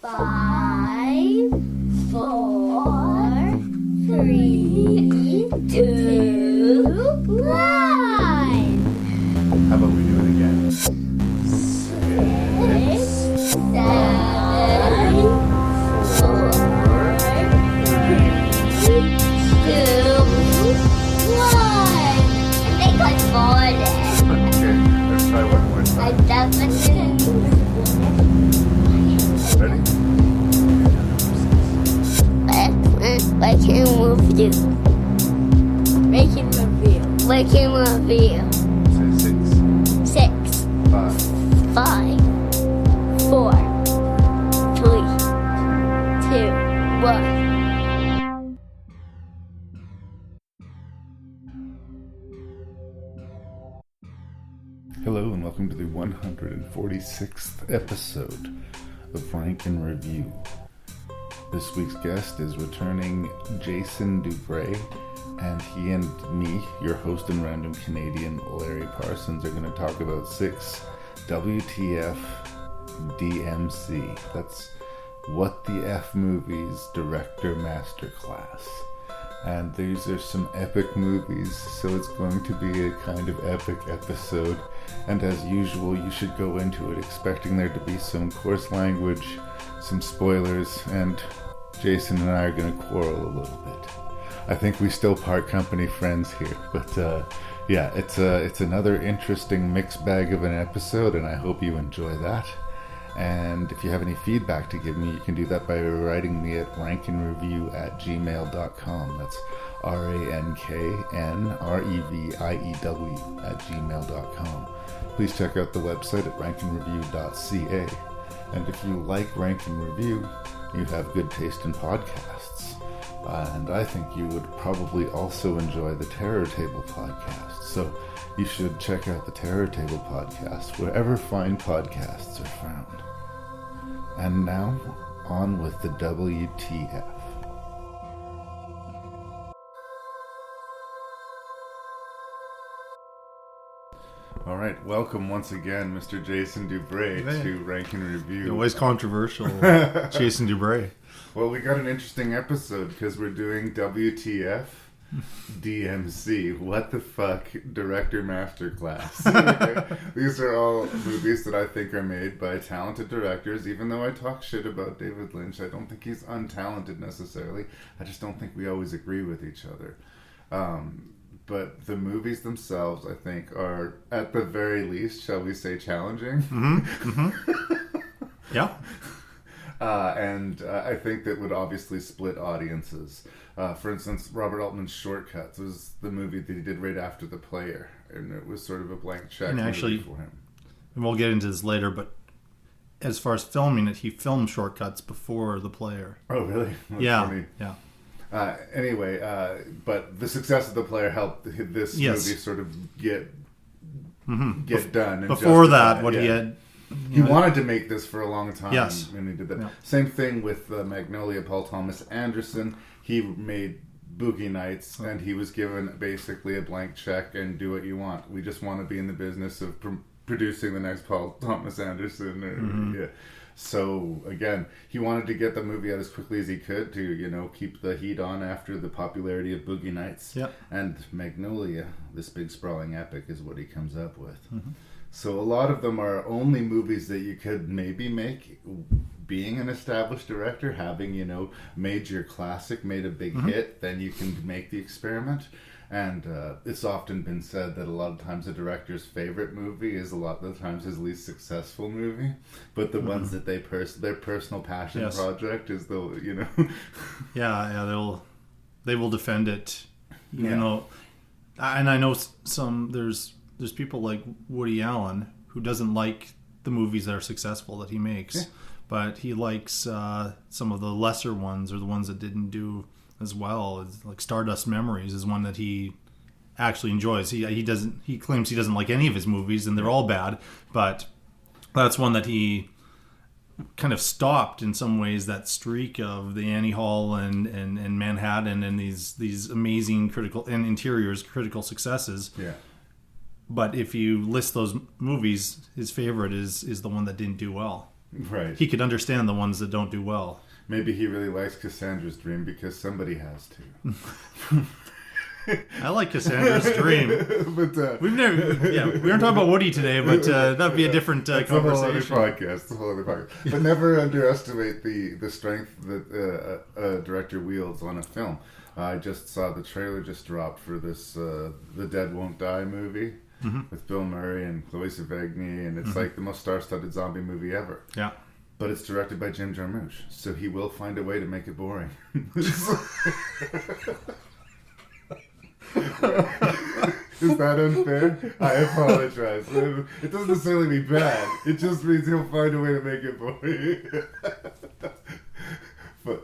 5, 4, 3, 2, 1. How about we do it again? 6, 7, 4, 3, 2, 1. I think I fought it. Okay, let's try one more I time. definitely. Ready? I can review. Making review. Say 6, 6, 5, 5, 4, 3, 2, 1. Hello and welcome to the 146th episode of Ranknreview. This week's guest is returning Jason Dubray, and he and me, your host and random Canadian Larry Parsons, are going to talk about 6 WTF DMC. That's What the F Movies Director Masterclass. And these are some epic movies, so it's going to be a kind of epic episode. And as usual, you should go into it expecting there to be some coarse language, some spoilers, and Jason and I are going to quarrel a little bit. I think we still part company friends here, but yeah, it's another interesting mixed bag of an episode, and I hope you enjoy that. And if you have any feedback to give me, you can do that by writing me at ranknreview@gmail.com. That's ranknreview@gmail.com. Please check out the website at ranknreview.ca. And if you like Rank and Review, you have good taste in podcasts. And I think you would probably also enjoy the Terror Table podcast. So you should check out the Terror Table podcast wherever fine podcasts are found. And now, on with the WTF. All right, welcome once again, Mr. Jason Dubray, to Rank and Review. Always controversial, Jason Dubray. Well, we got an interesting episode because we're doing WTF DMC, What the Fuck Director Masterclass. These are all movies that I think are made by talented directors. Even though I talk shit about David Lynch, I don't think he's untalented necessarily. I just don't think we always agree with each other. But the movies themselves, I think, are, at the very least, shall we say, challenging. Yeah. And I think that would obviously split audiences. For instance, Robert Altman's Shortcuts was the movie that he did right after The Player, and it was sort of a blank check And actually, for him. And we'll get into this later, but as far as filming it, he filmed Shortcuts before The Player. Oh, really? That's yeah, funny. yeah. Anyway, but the success of The Player helped this movie sort of get done. And before that, what he had... He wanted to make this for a long time, yes. and he did that. Yeah. Same thing with Magnolia, Paul Thomas Anderson. He made Boogie Nights, and he was given basically a blank check and do what you want. We just want to be in the business of producing the next Paul Thomas Anderson. Yeah. So, again, he wanted to get the movie out as quickly as he could to, keep the heat on after the popularity of Boogie Nights. Yep. And Magnolia, this big sprawling epic, is what he comes up with. So a lot of them are only movies that you could maybe make being an established director, having, made your classic, made a big hit, then you can make the experiment. And it's often been said that a lot of times a director's favorite movie is a lot of the times his least successful movie. But the ones that their personal passion project is the, Yeah, they will defend it, even though... And I know there's people like Woody Allen who doesn't like the movies that are successful that he makes, but he likes some of the lesser ones or the ones that didn't do as well. Like Stardust Memories is one that he actually enjoys. He claims he doesn't like any of his movies and they're all bad, but that's one that he kind of stopped in some ways that streak of the Annie Hall and Manhattan and these amazing critical and interiors critical successes. Yeah. But if you list those movies, his favorite is the one that didn't do well. Right. He could understand the ones that don't do well. Maybe he really likes Cassandra's Dream because somebody has to. I like Cassandra's Dream. But We aren't talking about Woody today, but that'd be a different it's a whole other conversation. podcast. It's a whole other podcast. But never underestimate the strength that a director wields on a film. I just saw the trailer just dropped for this The Dead Won't Die movie with Bill Murray and Chloe Sevigny, and it's like the most star-studded zombie movie ever. Yeah. But it's directed by Jim Jarmusch, so he will find a way to make it boring. Is that unfair? I apologize. It doesn't necessarily mean bad. It just means he'll find a way to make it boring. But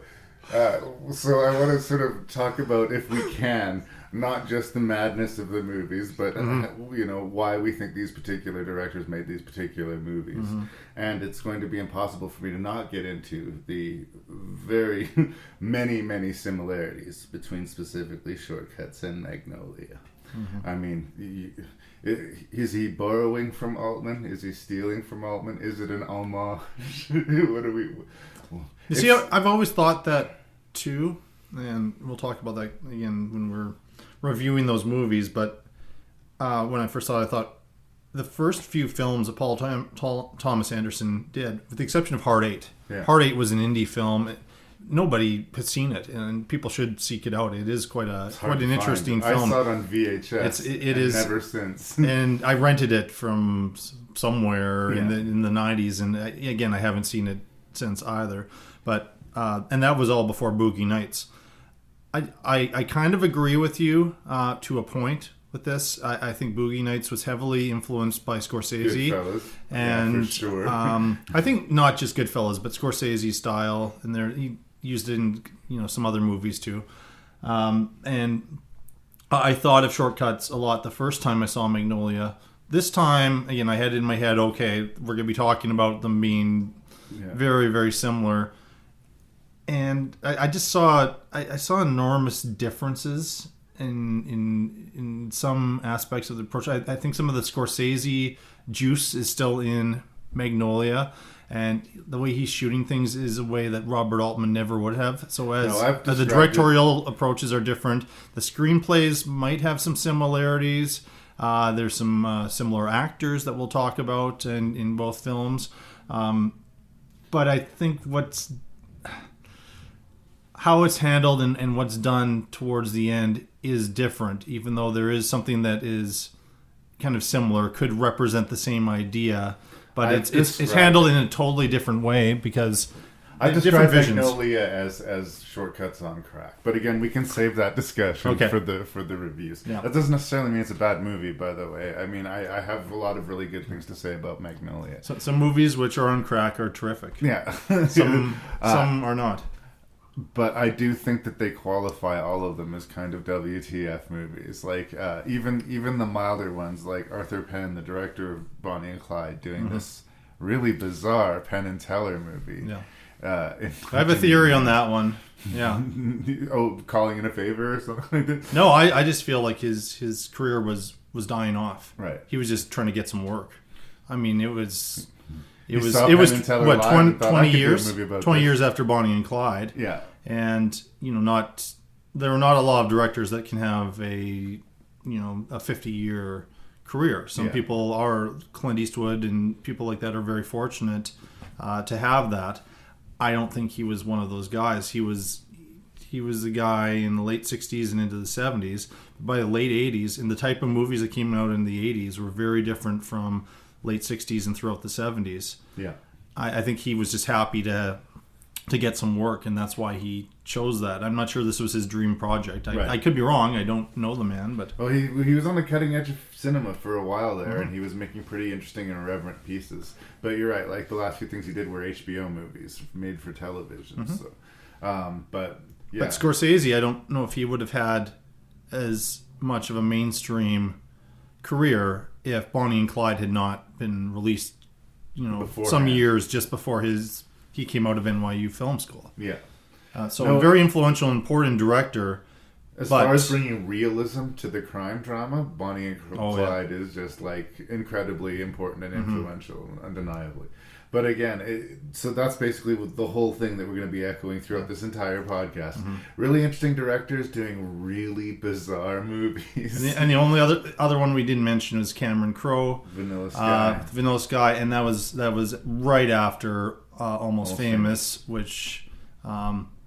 so I want to sort of talk about, if we can, not just the madness of the movies, but why we think these particular directors made these particular movies. And it's going to be impossible for me to not get into the very many similarities between specifically Shortcuts and Magnolia. I mean, is he borrowing from Altman? Is he stealing from Altman? Is it an homage? What are we? You see, I've always thought that too, and we'll talk about that again when we're reviewing those movies. But when I first saw it, I thought the first few films that Paul Thomas Anderson did, with the exception of Hard Eight. Yeah. Hard Eight was an indie film. Nobody has seen it, and people should seek it out. It is quite an interesting film. I saw it on VHS. It is never since. And I rented it from somewhere in the 90s, and again, I haven't seen it since either. But and that was all before Boogie Nights. I kind of agree with you to a point with this. I think Boogie Nights was heavily influenced by Scorsese. Goodfellas. And for sure. I think not just Goodfellas, but Scorsese's style, and he used it in some other movies too. And I thought of Shortcuts a lot the first time I saw Magnolia. This time, again, I had it in my head, okay, we're going to be talking about them being very, very similar. And I just saw enormous differences in some aspects of the approach. I think some of the Scorsese juice is still in Magnolia, and the way he's shooting things is a way that Robert Altman never would have. So as the directorial approaches are different, the screenplays might have some similarities. There's some similar actors that we'll talk about in both films. But I think how it's handled and what's done towards the end is different, even though there is something that is kind of similar, could represent the same idea, but it's handled in a totally different way because I describe describe Magnolia as Shortcuts on crack. But again, we can save that discussion for the reviews. Yeah. That doesn't necessarily mean it's a bad movie, by the way. I mean, I have a lot of really good things to say about Magnolia. So, some movies which are on crack are terrific. Yeah. Some are not. But I do think that they qualify all of them as kind of WTF movies. Like even the milder ones, like Arthur Penn, the director of Bonnie and Clyde, doing this really bizarre Penn and Teller movie. Yeah. I have a theory on that one. Yeah. Calling in a favor or something like that? No, I just feel like his career was dying off. Right. He was just trying to get some work. I mean, it was what, 20 years after Bonnie and Clyde. Yeah. And there are not a lot of directors that can have a 50-year career. Some people are. Clint Eastwood and people like that are very fortunate to have that. I don't think he was one of those guys. He was a guy in the late 60s and into the 70s. By the late 80s, and the type of movies that came out in the 80s were very different from late 60s and throughout the 70s. Yeah. I think he was just happy to get some work, and that's why he chose that. I'm not sure this was his dream project. I could be wrong. I don't know the man, but well, he was on the cutting edge of cinema for a while there, and he was making pretty interesting and irreverent pieces. But you're right. Like the last few things he did were HBO movies made for television. So, but Scorsese, I don't know if he would have had as much of a mainstream career if Bonnie and Clyde had not been released, some years just before he came out of NYU Film School. Yeah. A very influential and important director. As far as bringing realism to the crime drama, Bonnie and Clyde is just like incredibly important and influential, undeniably. But again, so that's basically the whole thing that we're going to be echoing throughout this entire podcast. Really interesting directors doing really bizarre movies. And the only other one we didn't mention was Cameron Crowe, Vanilla Sky. Vanilla Sky, and that was right after Almost Famous, which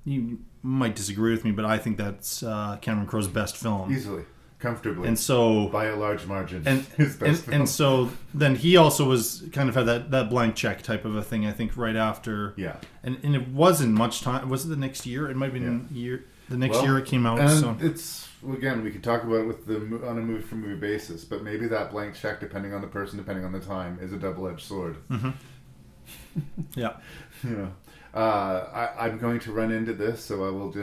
you might disagree with me, but I think that's Cameron Crowe's best film. Easily. Comfortably. And so... by a large margin. And so then he also was kind of had that blank check type of a thing, I think, right after. Yeah. And it wasn't much time. Was it the next year? It might have been the next year it came out. And so it's, again, we could talk about it with on a movie-for-movie basis, but maybe that blank check, depending on the person, depending on the time, is a double-edged sword. Yeah. You know, I'm going to run into this, so I will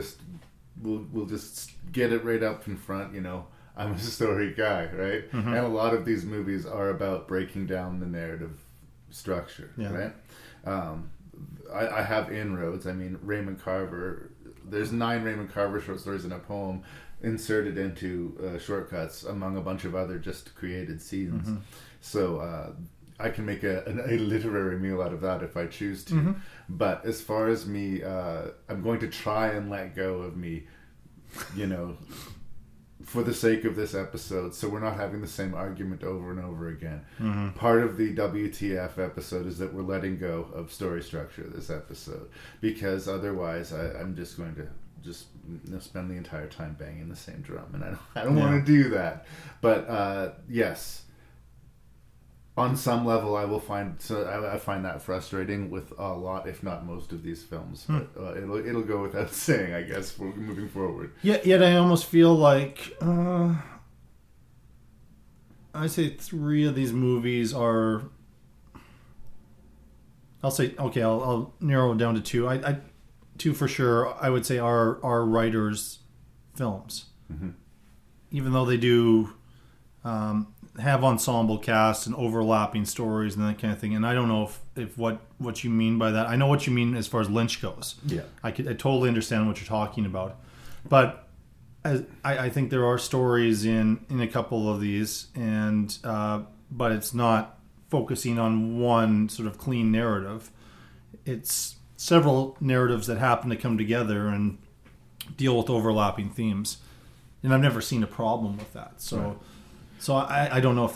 we'll just get it right up in front. You know, I'm a story guy, right? And a lot of these movies are about breaking down the narrative structure, right? I have inroads. I mean, Raymond Carver. There's 9 Raymond Carver short stories in a poem inserted into Shortcuts, among a bunch of other just created scenes. So I can make a literary meal out of that if I choose to. But as far as me, I'm going to try and let go of me, you know, for the sake of this episode, so we're not having the same argument over and over again. Part of the WTF episode is that we're letting go of story structure this episode, because otherwise I'm just going to spend the entire time banging the same drum, and I don't want to do that. But yes, on some level, I find that frustrating with a lot, if not most, of these films. But it'll go without saying, I guess, for moving forward. Yet I almost feel like I say 3 of these movies are. I'll say okay. I'll narrow it down to 2. I 2 for sure. I would say are writers' films, even though they do. Have ensemble casts and overlapping stories and that kind of thing. And I don't know if what you mean by that. I know what you mean as far as Lynch goes. Yeah, I totally understand what you're talking about. But I think there are stories in a couple of these, and but it's not focusing on one sort of clean narrative. It's several narratives that happen to come together and deal with overlapping themes. And I've never seen a problem with that. So. Right. So I don't know if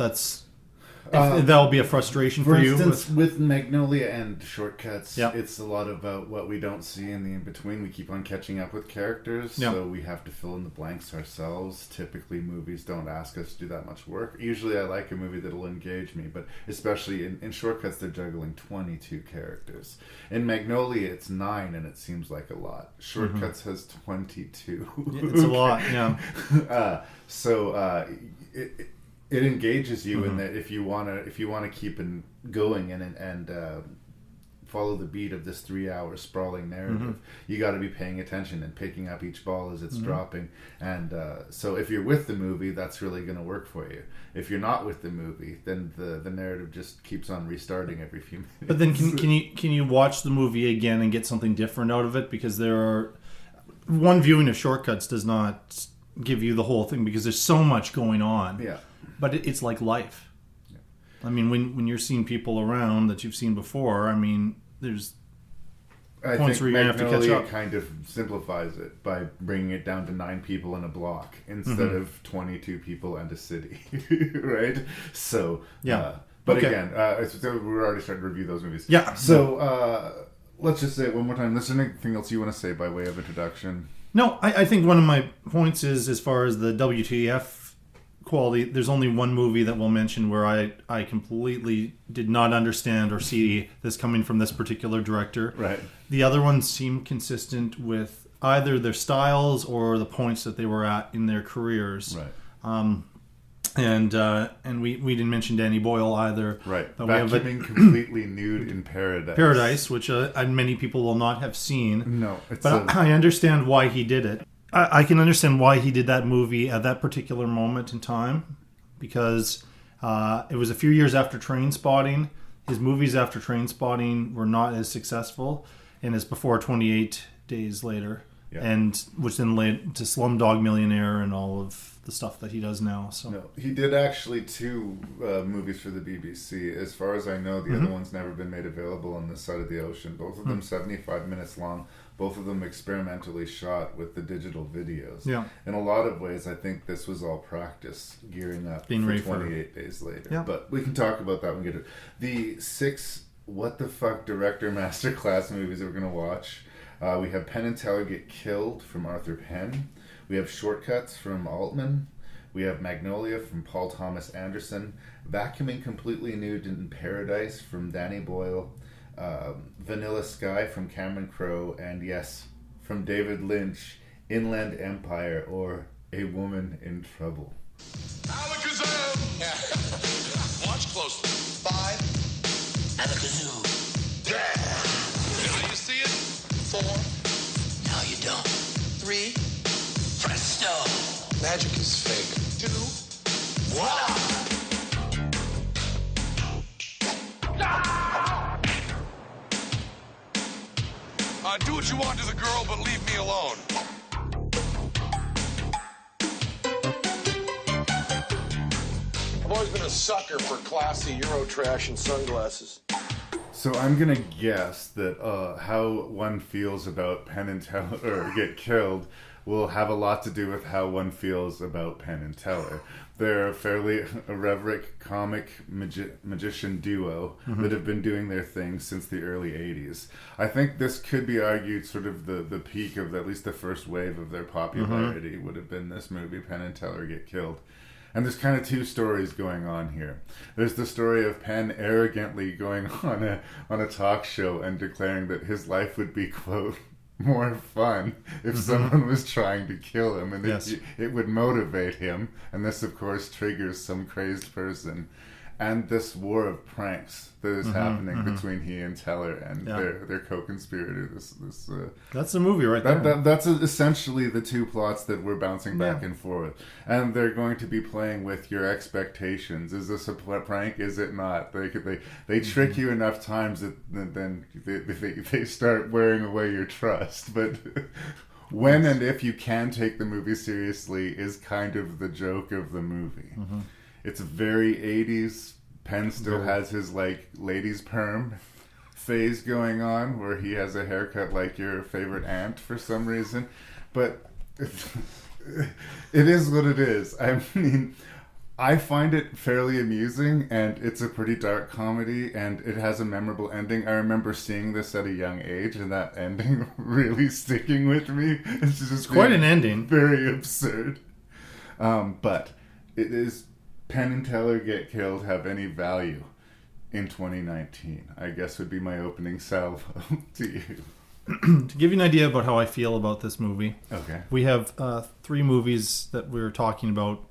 that'll be a frustration for you. For instance, with Magnolia and Shortcuts, it's a lot about what we don't see in the in-between. We keep on catching up with characters, so we have to fill in the blanks ourselves. Typically, movies don't ask us to do that much work. Usually, I like a movie that'll engage me, but especially in Shortcuts, they're juggling 22 characters. In Magnolia, it's 9, and it seems like a lot. Shortcuts has 22. It's a lot, yeah. It engages you in that if you want to keep going and follow the beat of this 3-hour sprawling narrative, you got to be paying attention and picking up each ball as it's dropping. And so if you're with the movie, that's really going to work for you. If you're not with the movie, then the narrative just keeps on restarting every few minutes. But then can you watch the movie again and get something different out of it? Because one viewing of Shortcuts does not give you the whole thing, because there's so much going on. Yeah. But it's like life. Yeah. I mean, when you're seeing people around that you've seen before, I mean, there's points where you're going to have to catch up. Kind of simplifies it by bringing it down to 9 people in a block instead of 22 people and a city, right? So, but again, so we're already starting to review those movies. Yeah. So, let's just say it one more time. Is there anything else you want to say by way of introduction? No, I think one of my points is, as far as the WTF quality, there's only one movie that we'll mention where I completely did not understand or see this coming from this particular director. Right. The other ones seem consistent with either their styles or the points that they were at in their careers. Right. And we didn't mention Danny Boyle either. Right. But Vacuuming completely nude in Paradise. Paradise, which many people will not have seen. No. I understand why he did it. I can understand why he did that movie at that particular moment in time, because it was a few years after Trainspotting. His movies after Trainspotting were not as successful, and it's before 28 Days Later. and which then led to Slumdog Millionaire and all of the stuff that he does now. So no, he did actually 2 movies for the BBC. As far as I know, the other one's never been made available on this side of the ocean. Both of them 75 minutes long. Both of them experimentally shot with the digital videos. Yeah. In a lot of ways, I think this was all practice gearing up for 28 days later. Yeah. But we can talk about that when we get it. The 6 what the fuck director masterclass movies that we're going to watch. We have Penn and Teller Get Killed from Arthur Penn. We have Shortcuts from Altman. We have Magnolia from Paul Thomas Anderson. Vacuuming Completely Nude in Paradise from Danny Boyle. Vanilla Sky from Cameron Crowe. And yes, from David Lynch, Inland Empire, or A Woman in Trouble. Alakazam! Watch closely. 5. Alakazoo. Now you see it? 4. Now you don't. 3. Presto. Magic is fake. 2. Voila! Do what you want to the girl, but leave me alone. I've always been a sucker for classy Eurotrash and sunglasses. So I'm gonna guess that how one feels about Penn and Teller or Get Killed will have a lot to do with how one feels about Penn and Teller. They're a fairly irreverent comic magician duo that have been doing their thing since the early 80s. I think this could be argued sort of the peak of at least the first wave of their popularity would have been this movie, Penn and Teller Get Killed. And there's kind of 2 stories going on here. There's the story of Penn arrogantly going on a talk show and declaring that his life would be, quote, more fun if someone was trying to kill him, and it would motivate him. And this, of course, triggers some crazed person. And this war of pranks that is happening between he and Teller and their co-conspirator. That's the movie right there. That's essentially the 2 plots that we're bouncing back and forth. And they're going to be playing with your expectations. Is this a prank? Is it not? They trick you enough times that then they start wearing away your trust. But when and if you can take the movie seriously is kind of the joke of the movie. It's very 80s. Penn still has his, like, ladies perm phase going on where he has a haircut like your favorite aunt for some reason. But it is what it is. I mean, I find it fairly amusing, and it's a pretty dark comedy, and it has a memorable ending. I remember seeing this at a young age, and that ending really sticking with me. It's quite an ending. Very absurd. But it is... Penn and Teller Get Killed have any value in 2019? I guess would be my opening salvo to you. To give you an idea about how I feel about this movie, okay, we have 3 movies that we're talking about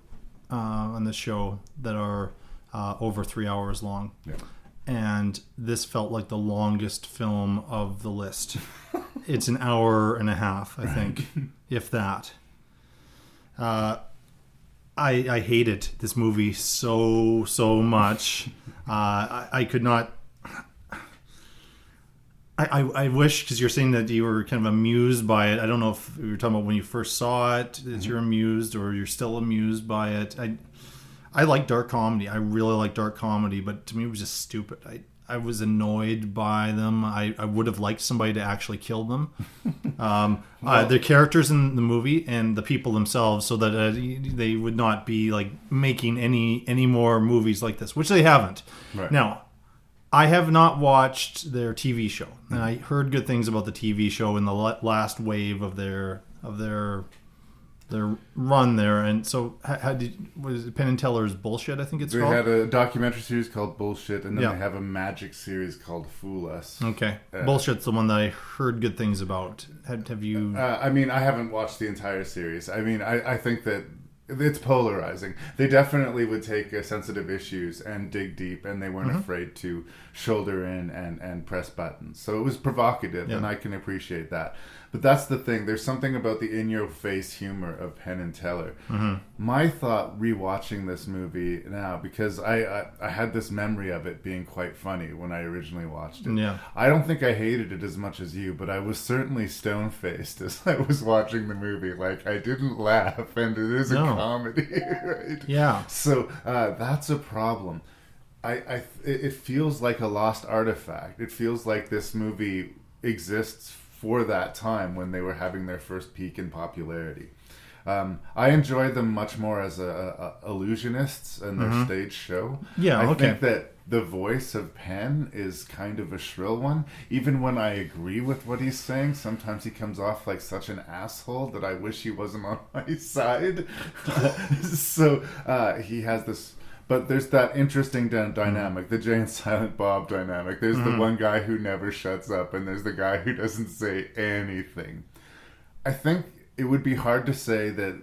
on this show that are over 3 hours long. Yeah. And this felt like the longest film of the list. It's an hour and a half, I think, if that. I hated this movie so much. I could not. I wish, because you're saying that you were kind of amused by it. I don't know if you were talking about when you first saw it that you're amused, or you're still amused by it. I like dark comedy. I really like dark comedy, but to me it was just stupid. I was annoyed by them. I would have liked somebody to actually kill them. The characters in the movie and the people themselves, so that they would not be like making any more movies like this, which they haven't. Right. Now, I have not watched their TV show, and I heard good things about the TV show in the last wave of their run there. And so was it Penn and Teller's Bullshit, I think it's called? They had a documentary series called Bullshit, and then they have a magic series called Fool Us. Okay. Bullshit's the one that I heard good things about. Have you... I mean, I haven't watched the entire series. I mean, I think that it's polarizing. They definitely would take sensitive issues and dig deep, and they weren't afraid to shoulder in and press buttons. So it was provocative, and I can appreciate that. But that's the thing. There's something about the in-your-face humor of Penn and Teller. My thought rewatching this movie now, because I had this memory of it being quite funny when I originally watched it. Yeah. I don't think I hated it as much as you, but I was certainly stone-faced as I was watching the movie. Like, I didn't laugh, and it is a comedy, right? Yeah. So that's a problem. It feels like a lost artifact. It feels like this movie exists for that time when they were having their first peak in popularity. I enjoy them much more as illusionists and their stage show. Yeah, I think that the voice of Penn is kind of a shrill one. Even when I agree with what he's saying, sometimes he comes off like such an asshole that I wish he wasn't on my side. So he has this... But there's that interesting dynamic, the Jay and Silent Bob dynamic. There's the one guy who never shuts up, and there's the guy who doesn't say anything. I think it would be hard to say that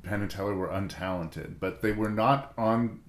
Penn and Teller were untalented, but they were not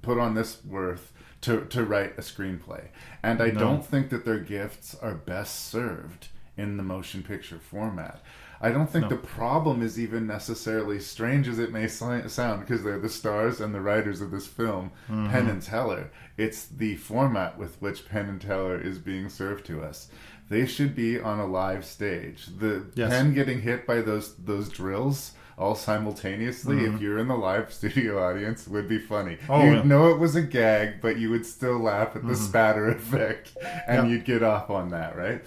put on this earth to write a screenplay. And I don't think that their gifts are best served in the motion picture format. I don't think the problem is even necessarily, strange as it may sound, because they're the stars and the writers of this film, Penn and Teller. It's the format with which Penn and Teller is being served to us. They should be on a live stage. Penn getting hit by those drills all simultaneously, if you're in the live studio audience, would be funny. You'd know it was a gag, but you would still laugh at the spatter effect, and you'd get off on that, right?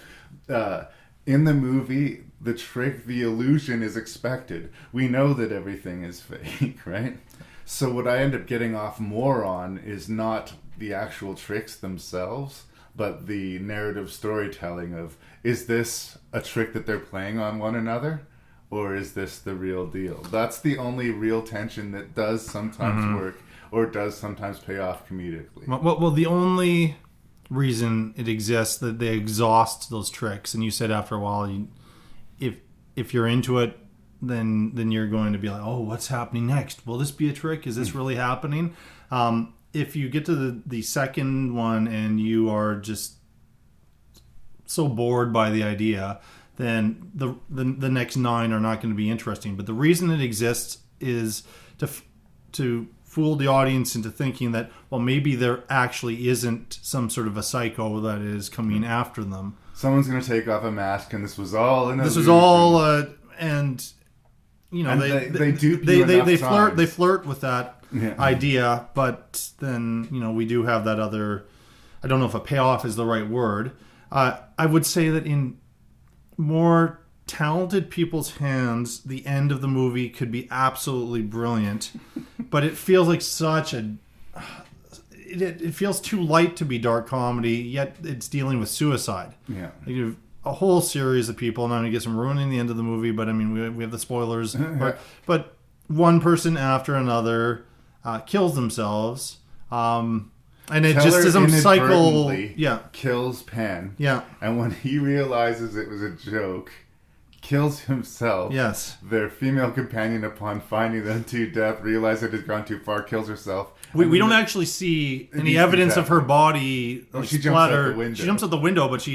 In the movie, the trick, the illusion is expected. We know that everything is fake, right? So what I end up getting off more on is not the actual tricks themselves, but the narrative storytelling of, is this a trick that they're playing on one another? Or is this the real deal? That's the only real tension that does sometimes work, or does sometimes pay off comedically. Well, the only reason it exists, that they exhaust those tricks, and you said after a while, if you're into it, then you're going to be like, oh, what's happening next? Will this be a trick? Is this really happening? If you get to the second one and you are just so bored by the idea, then the next 9 are not going to be interesting. But the reason it exists is to fool the audience into thinking that, well, maybe there actually isn't some sort of a psycho that is coming after them. Someone's going to take off a mask, and this was all an illusion. This was all, and you know, and they flirt with that idea, but then, you know, we do have that other, I don't know if a payoff is the right word. I would say that in more talented people's hands, the end of the movie could be absolutely brilliant, but it feels like such a... It feels too light to be dark comedy, yet it's dealing with suicide. Yeah. You have a whole series of people, and I guess I'm ruining the end of the movie, but I mean, we have the spoilers. But one person after another kills themselves, and it Teller just is a cycle. Kills Penn. Yeah. And when he realizes it was a joke, kills himself. Yes. Their female companion, upon finding them to death, realizes it has gone too far, kills herself. We don't actually see any evidence of her body she splattered. jumps out the window. She jumps out the window, but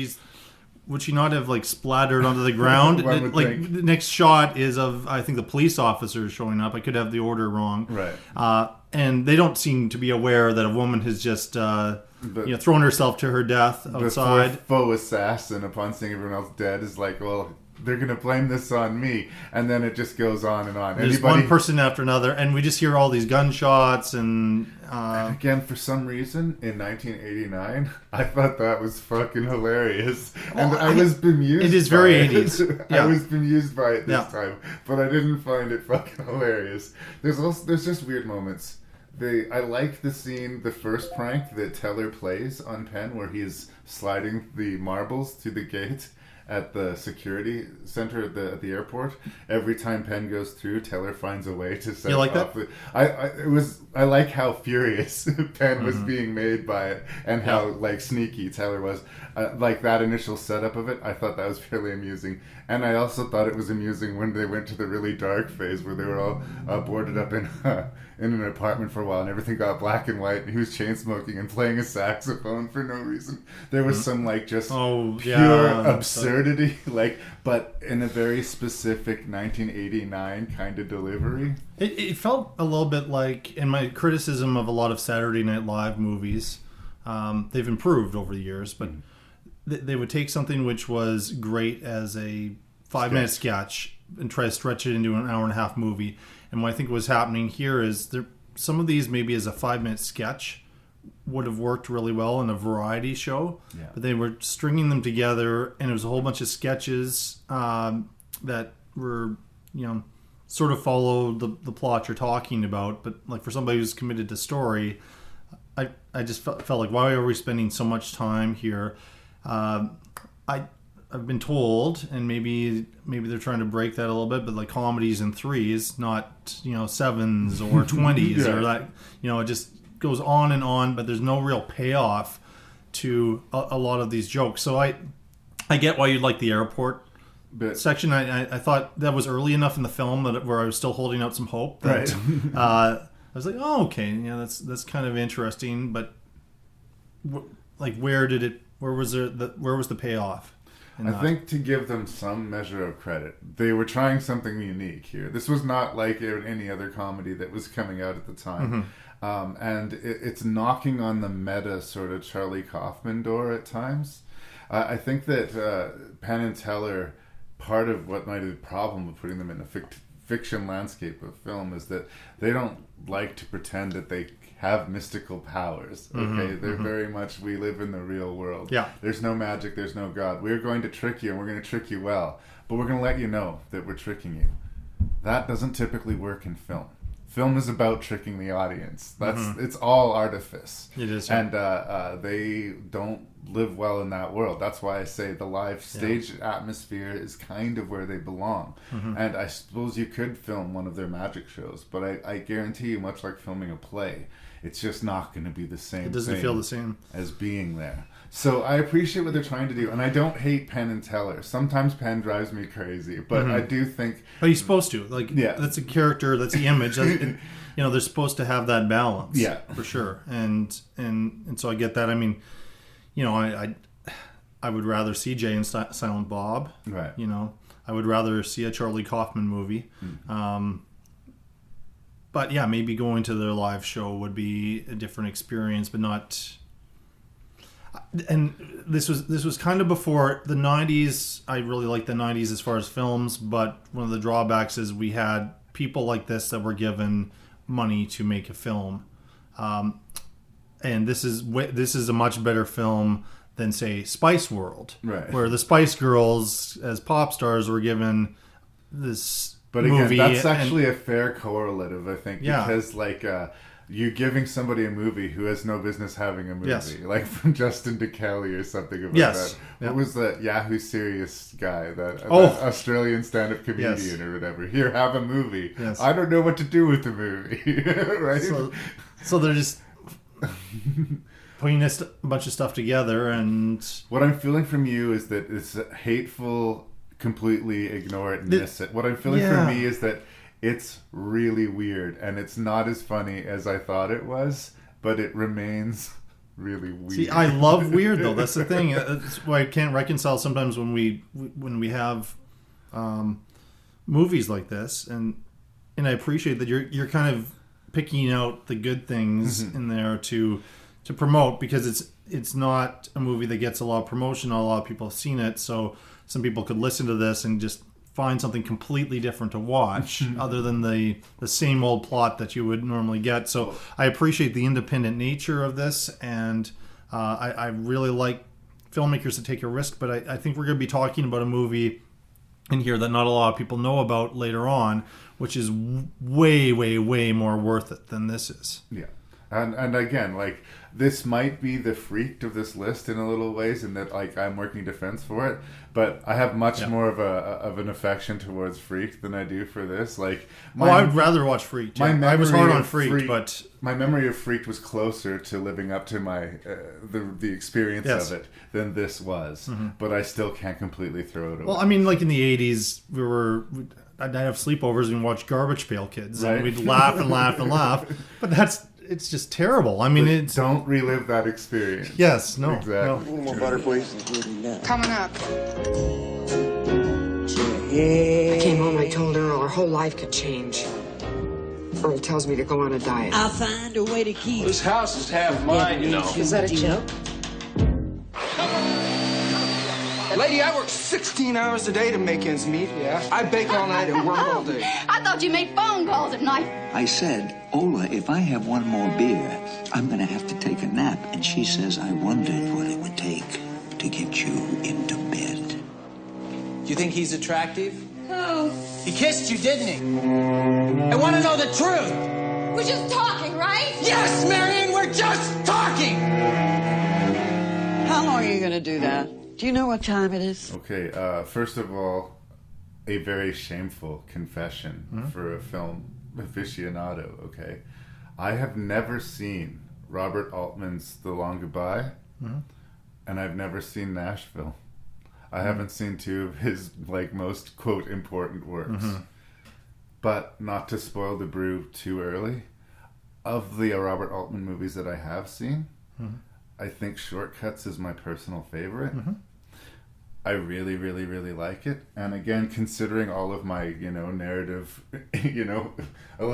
would she not have like splattered onto the ground? The next shot is of, I think, the police officers showing up. I could have the order wrong. Right. And they don't seem to be aware that a woman has just thrown herself to her death outside. The faux assassin, upon seeing everyone else dead, is like, well, they're going to blame this on me. And then it just goes on and on. There's one person after another, and we just hear all these gunshots. And again, for some reason, in 1989, I thought that was fucking hilarious. And I was bemused. It is very 80s. I was bemused by it this time. But I didn't find it fucking hilarious. There's just weird moments. I like the scene, the first prank that Teller plays on Penn, where he's sliding the marbles to the gate at the security center at the airport. Every time Penn goes through, Teller finds a way to set You like off that? I like how furious Penn was being made by it, and how like sneaky Teller was. Like that initial setup of it, I thought that was fairly amusing. And I also thought it was amusing when they went to the really dark phase where they were all boarded up in an apartment for a while, and everything got black and white, and he was chain smoking and playing a saxophone for no reason. There was some like just pure absurdity, like, but in a very specific 1989 kind of delivery. It felt a little bit like, in my criticism of a lot of Saturday Night Live movies, they've improved over the years, but they would take something which was great as a 5-minute sketch and try to stretch it into an hour and a half movie. And what I think was happening here is some of these maybe as a 5-minute sketch would have worked really well in a variety show, but they were stringing them together, and it was a whole bunch of sketches that were, sort of follow the plot you're talking about. But like for somebody who's committed to story, I just felt like, why are we spending so much time here? I've been told, and maybe they're trying to break that a little bit, but like comedies in 3s, not 7s or 20s or that, it just goes on and on, but there's no real payoff to a lot of these jokes. So I get why you'd like the airport section. I thought that was early enough in the film where I was still holding out some hope. That, I was like, oh, okay, that's kind of interesting, but where was the payoff? I think to give them some measure of credit, they were trying something unique here. This was not like any other comedy that was coming out at the time. And it's knocking on the meta sort of Charlie Kaufman door at times. I think that Penn and Teller, part of what might be the problem with putting them in a fiction landscape of film is that they don't like to pretend that they have mystical powers. Okay, they're very much, we live in the real world. Yeah, there's no magic, there's no God. We're going to trick you, and we're going to trick you well, but we're going to let you know that we're tricking you. That doesn't typically work in film. Film is about tricking the audience. It's all artifice. It is, and they don't live well in that world. That's why I say the live stage atmosphere is kind of where they belong. And I suppose you could film one of their magic shows, but I guarantee you, much like filming a play, it's just not going to be the same. It doesn't feel the same as being there. So I appreciate what they're trying to do, and I don't hate Penn and Teller. Sometimes Penn drives me crazy, but I do think... But he's supposed to. That's a character, that's the image. They're supposed to have that balance. Yeah. For sure. And so I get that. I mean, I would rather see Jay and Silent Bob. Right. I would rather see a Charlie Kaufman movie. But yeah, maybe going to their live show would be a different experience, but not... And this was kind of before the 90s. I really like the 90s as far as films, but one of the drawbacks is we had people like this that were given money to make a film. And this is a much better film than, say, Spice World, right, where the Spice Girls as pop stars were given this but again, movie. That's actually a fair correlative, I think, because you're giving somebody a movie who has no business having a movie, like from Justin to Kelly or something about that. What was that Yahoo Serious guy, that Australian stand-up comedian or whatever? Here, have a movie. Yes. I don't know what to do with the movie, right? So they're just putting a bunch of stuff together, and what I'm feeling from you is that it's hateful. Completely ignore it and miss it. What I'm feeling for me is that it's really weird, and it's not as funny as I thought it was, but it remains really weird. See, I love weird though. That's the thing. That's why I can't reconcile sometimes when we have movies like this, and I appreciate that you're kind of picking out the good things in there to promote, because it's not a movie that gets a lot of promotion. Not a lot of people have seen it, so some people could listen to this and just find something completely different to watch other than the same old plot that you would normally get. So I appreciate the independent nature of this, and I really like filmmakers that take a risk, but I think we're going to be talking about a movie in here that not a lot of people know about later on, which is way, way, way more worth it than this is. Yeah. And again, like, this might be the freaked of this list in a little ways, in that, like, I'm working defense for it, but I have much more of an affection towards Freaked than I do for this. Like, I'd rather watch Freaked. I was hard on Freaked, but my memory of Freaked was closer to living up to my the experience of it than this was. But I still can't completely throw it away. Well, I mean, like in the 80s, I'd have sleepovers and watch Garbage Pail Kids, and we'd laugh and laugh and laugh. But it's just terrible. I mean, don't relive that experience. Yes, no, exactly. No. A little more butter, please. Coming up. I Came home, I told Earl her whole life could change. Earl tells me to go on a diet. I'll find a way to keep. This house is half mine, you know. Is that a joke? Lady, I work 16 hours a day to make ends meet. Yeah. I bake all night and work all day. I thought you made phone calls at night. I said, Ola, if I have one more beer, I'm going to have to take a nap. And she says, I wondered what it would take to get you into bed. Do you think he's attractive? Who? He kissed you, didn't he? I want to know the truth. We're just talking, right? Yes, Marion, we're just talking. How long are you going to do that? Do you know what time it is? Okay, first of all, a very shameful confession for a film aficionado, okay? I have never seen Robert Altman's The Long Goodbye, and I've never seen Nashville. I haven't seen two of his, like, most, quote, important works. But not to spoil the brew too early, of the Robert Altman movies that I have seen, I think Shortcuts is my personal favorite. I really, really, really like it. And again, considering all of my, narrative, being a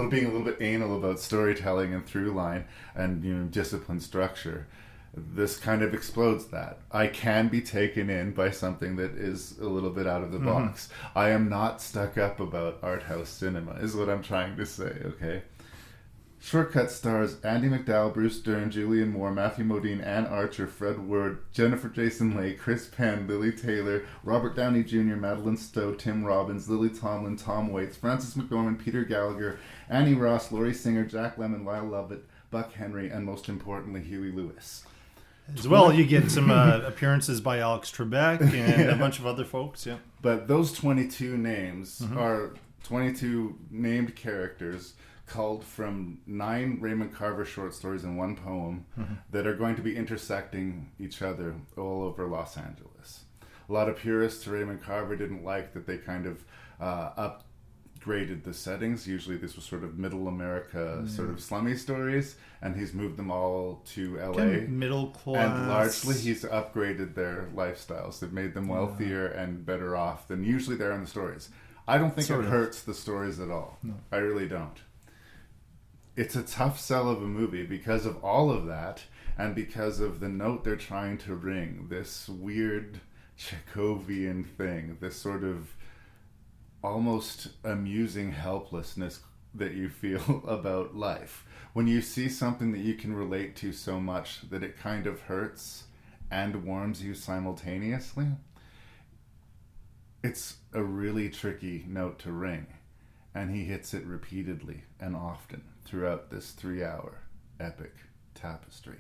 little bit anal about storytelling and through line and, discipline structure, this kind of explodes that. I can be taken in by something that is a little bit out of the box. I am not stuck up about art house cinema, is what I'm trying to say, okay? Shortcut stars Andy McDowell, Bruce Dern, Julianne Moore, Matthew Modine, Ann Archer, Fred Ward, Jennifer Jason Leigh, Chris Penn, Lily Taylor, Robert Downey Jr., Madeline Stowe, Tim Robbins, Lily Tomlin, Tom Waits, Frances McDormand, Peter Gallagher, Annie Ross, Laurie Singer, Jack Lemmon, Lyle Lovett, Buck Henry, and most importantly, Huey Lewis. As well, you get some appearances by Alex Trebek and a bunch of other folks, But those 22 names are 22 named characters culled from 9 Raymond Carver short stories and 1 poem that are going to be intersecting each other all over Los Angeles. A lot of purists to Raymond Carver didn't like that they kind of upgraded the settings. Usually this was sort of middle America, sort of slummy stories, and he's moved them all to LA. Kind of middle class. And largely he's upgraded their lifestyles. They've made them wealthier and better off than usually they're in the stories. I don't think it hurts the stories at all. No. I really don't. It's a tough sell of a movie because of all of that and because of the note they're trying to ring, this weird Chekhovian thing, this sort of almost amusing helplessness that you feel about life. When you see something that you can relate to so much that it kind of hurts and warms you simultaneously, it's a really tricky note to ring. And he hits it repeatedly and often throughout this 3-hour epic tapestry.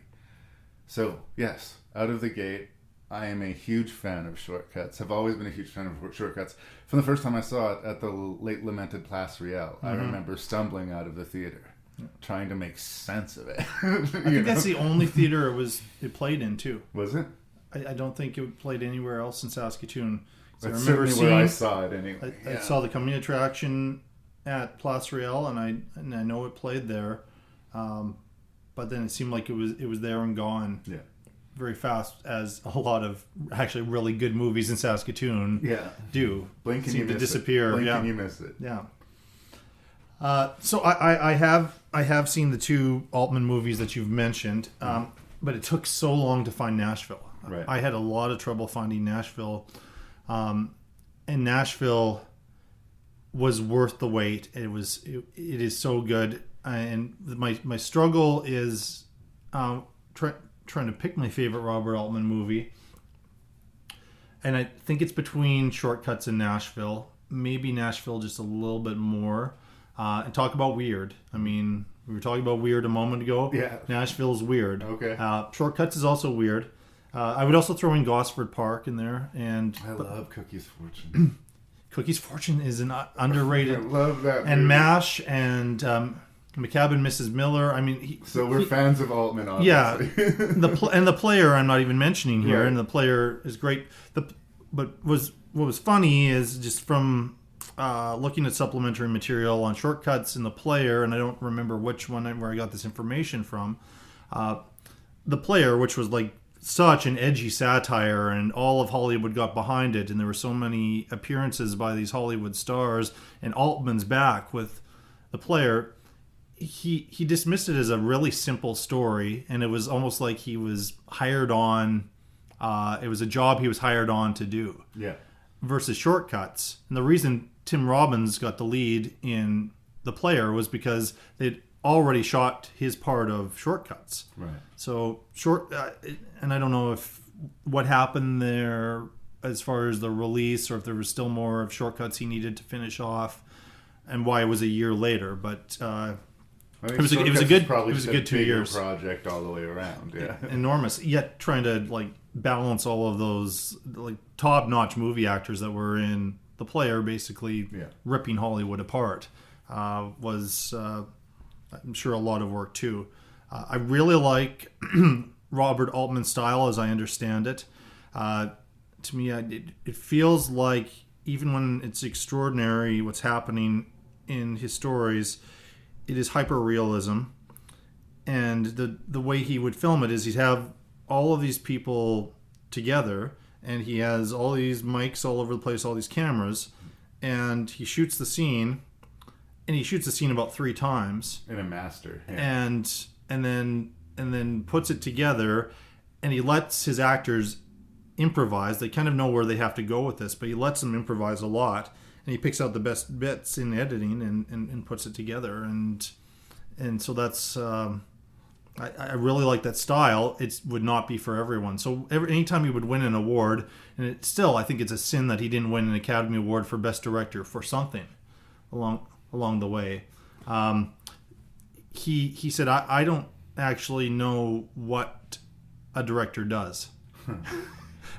So, yes, out of the gate, I am a huge fan of Shortcuts. Have always been a huge fan of Shortcuts. From the first time I saw it at the late lamented Place Riel, I remember stumbling out of the theater, trying to make sense of it. I think that's the only theater it played in, too. Was it? I don't think it played anywhere else in Saskatoon. That's certainly where I saw it anyway. I saw the coming attraction at Place Riel, and I know it played there, but then it seemed like it was there and gone very fast, as a lot of actually really good movies in Saskatoon do. Blink and seem you to miss disappear. Blink and you miss it. So I have seen the 2 Altman movies that you've mentioned, but it took so long to find Nashville. Right. I had a lot of trouble finding Nashville, and Nashville was worth the wait. It is so good, and my struggle is trying to pick my favorite Robert Altman movie, and I think it's between Shortcuts and Nashville. Maybe Nashville just a little bit more. And talk about weird. I mean, We were talking about weird a moment ago. Yeah. Nashville's weird. Okay. Shortcuts is also weird. I would also throw in Gosford Park in there. And I love Cookie's Fortune. Cookie's Fortune is an underrated. I love that movie. And MASH and McCabe and Mrs. Miller. I mean, so we're fans of Altman, obviously. Yeah. The player I'm not even mentioning here, Right. and the player is great. What was funny is just from looking at supplementary material on Shortcuts in the player, and I don't remember which one where I got this information from. The player, which was like such an edgy satire, and all of Hollywood got behind it, and there were so many appearances by these Hollywood stars, and Altman's back with the player. He dismissed it as a really simple story, and it was almost like he was hired on. It was a job he was hired on to do. Yeah. Versus Shortcuts, and the reason Tim Robbins got the lead in the player was because they'd already shot his part of Shortcuts. Right. So and I don't know if what happened there as far as the release, or if there was still more of Shortcuts he needed to finish off, and why it was a year later. But it was a good 2 years project all the way around. Yeah. Enormous. Yet trying to like balance all of those like top-notch movie actors that were in the player, basically ripping Hollywood apart, was I'm sure a lot of work too. I really like Robert Altman's style, as I understand it. To me, it feels like even when it's extraordinary what's happening in his stories, it is hyper-realism. And the way he would film it is he'd have all of these people together, and he has all these mics all over the place, all these cameras, and he shoots the scene, and he shoots the scene about 3 times. In a master. Yeah. And then puts it together, and he lets his actors improvise. They kind of know where they have to go with this, but he lets them improvise a lot, and he picks out the best bits in editing and puts it together. And so that's I really like that style. It would not be for everyone. So anytime he would win an award, and I think it's a sin that he didn't win an Academy Award for Best Director for something along the way. He said, I don't actually know what a director does.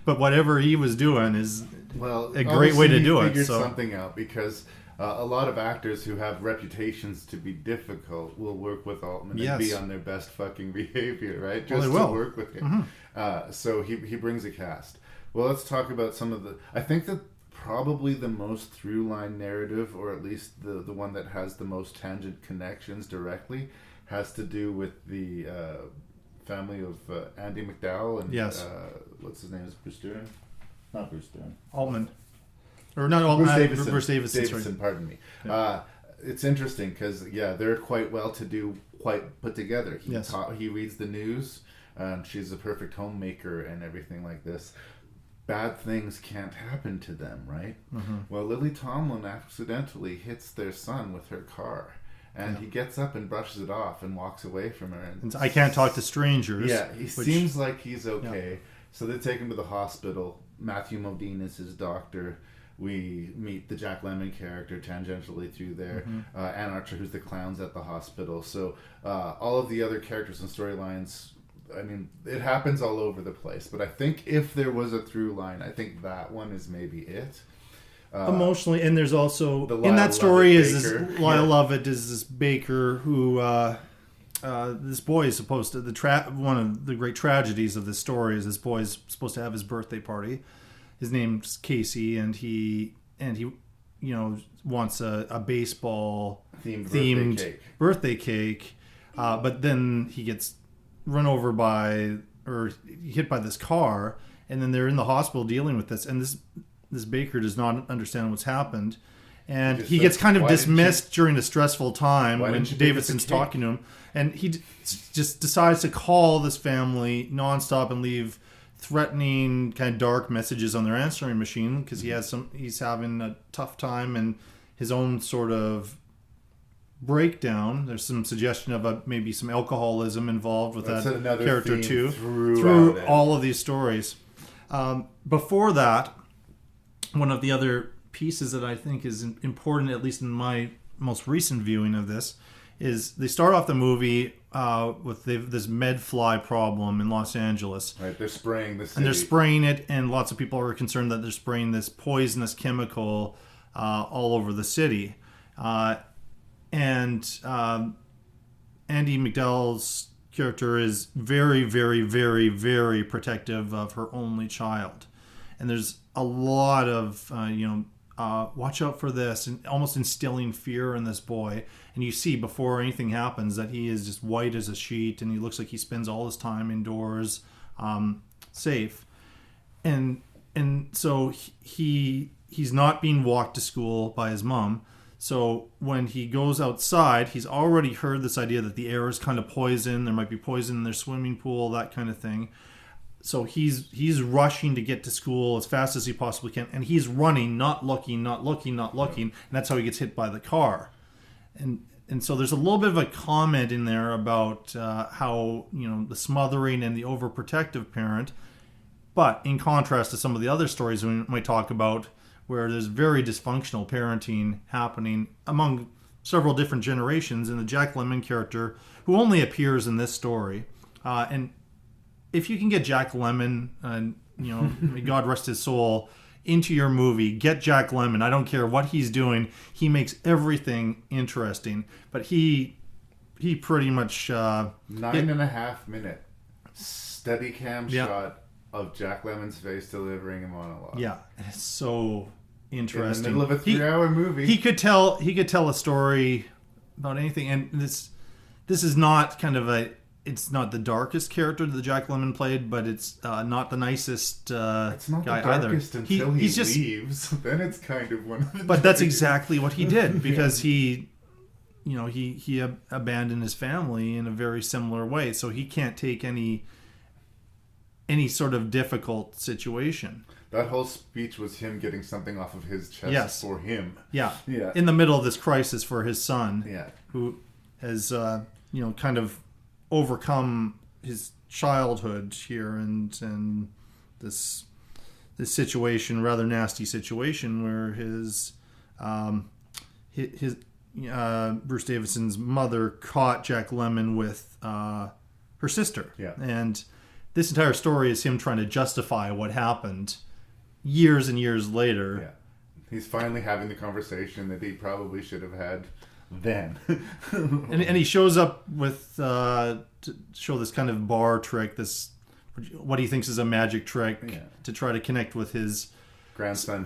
But whatever he was doing is a great way to do it. Figured something out, because a lot of actors who have reputations to be difficult will work with Altman and be on their best fucking behavior, right? Just to work with him. Mm-hmm. So he brings a cast. Well, let's talk about some of the... I think that probably the most through-line narrative, or at least the one that has the most tangent connections directly, has to do with the family of Andy McDowell and what's his name? Is Bruce Dern? Not Bruce Dern. Altman. Or not Altman. Bruce Davison. Pardon me. Yeah. It's interesting because they're quite well-to-do, quite put together. He reads the news. She's a perfect homemaker and everything like this. Bad things can't happen to them, right? Mm-hmm. Well, Lily Tomlin accidentally hits their son with her car, and he gets up and brushes it off and walks away from her. And I can't talk to strangers. Yeah, seems like he's okay. Yeah. So they take him to the hospital. Matthew Modine is his doctor. We meet the Jack Lemmon character tangentially through there. Mm-hmm. Ann Archer, who's the clowns at the hospital. So all of the other characters and storylines, I mean, it happens all over the place. But I think if there was a through line, I think that one is maybe it. Emotionally, and there's also in that story Lyle Lovett is this baker who this boy is supposed to one of the great tragedies of this story is this boy is supposed to have his birthday party. His name's Casey, and he wants a baseball themed birthday cake, but then he gets run over or hit by this car, and then they're in the hospital dealing with this, and this baker does not understand what's happened, and he gets kind of dismissed during a stressful time when Davidson's talking to him, and he just decides to call this family nonstop and leave threatening, kind of dark messages on their answering machine because he's having a tough time and his own sort of breakdown. There's some suggestion of maybe some alcoholism involved with that character too through all of these stories. Before that, one of the other pieces that I think is important, at least in my most recent viewing of this, is they start off the movie with this med fly problem in Los Angeles. Right, they're spraying the city. And they're spraying it, and lots of people are concerned that they're spraying this poisonous chemical all over the city. And Andie MacDowell's character is very, very, very, very protective of her only child. And there's a lot of, watch out for this, and almost instilling fear in this boy. And you see before anything happens that he is just white as a sheet, and he looks like he spends all his time indoors, safe. And so he's not being walked to school by his mom. So when he goes outside, he's already heard this idea that the air is kind of poison. There might be poison in their swimming pool, that kind of thing. So he's rushing to get to school as fast as he possibly can, and he's running, not looking, and that's how he gets hit by the car. And so there's a little bit of a comment in there about how, the smothering and the overprotective parent, but in contrast to some of the other stories we might talk about, where there's very dysfunctional parenting happening among several different generations, and the Jack Lemmon character, who only appears in this story, and if you can get Jack Lemmon, may God rest his soul, into your movie, get Jack Lemmon. I don't care what he's doing. He makes everything interesting. But he pretty much 9.5 minute steady cam shot of Jack Lemmon's face delivering a monologue. Yeah, it's so interesting. In the middle of a 3-hour movie, he could tell a story about anything, and this is not kind of it's not the darkest character that Jack Lemmon played, but it's not the nicest it's not guy the darkest either. Until he leaves. Then it's kind of one of the But that's exactly what he did, because he abandoned his family in a very similar way, so he can't take any sort of difficult situation. That whole speech was him getting something off of his chest for him. Yeah. In the middle of this crisis for his son, who has kind of overcome his childhood here and this situation, rather nasty situation, where his Bruce Davison's mother caught Jack Lemmon with her sister. And this entire story is him trying to justify what happened years and years later. He's finally having the conversation that he probably should have had then. and he shows up with to show this kind of bar trick, this what he thinks is a magic trick to try to connect with his grandson,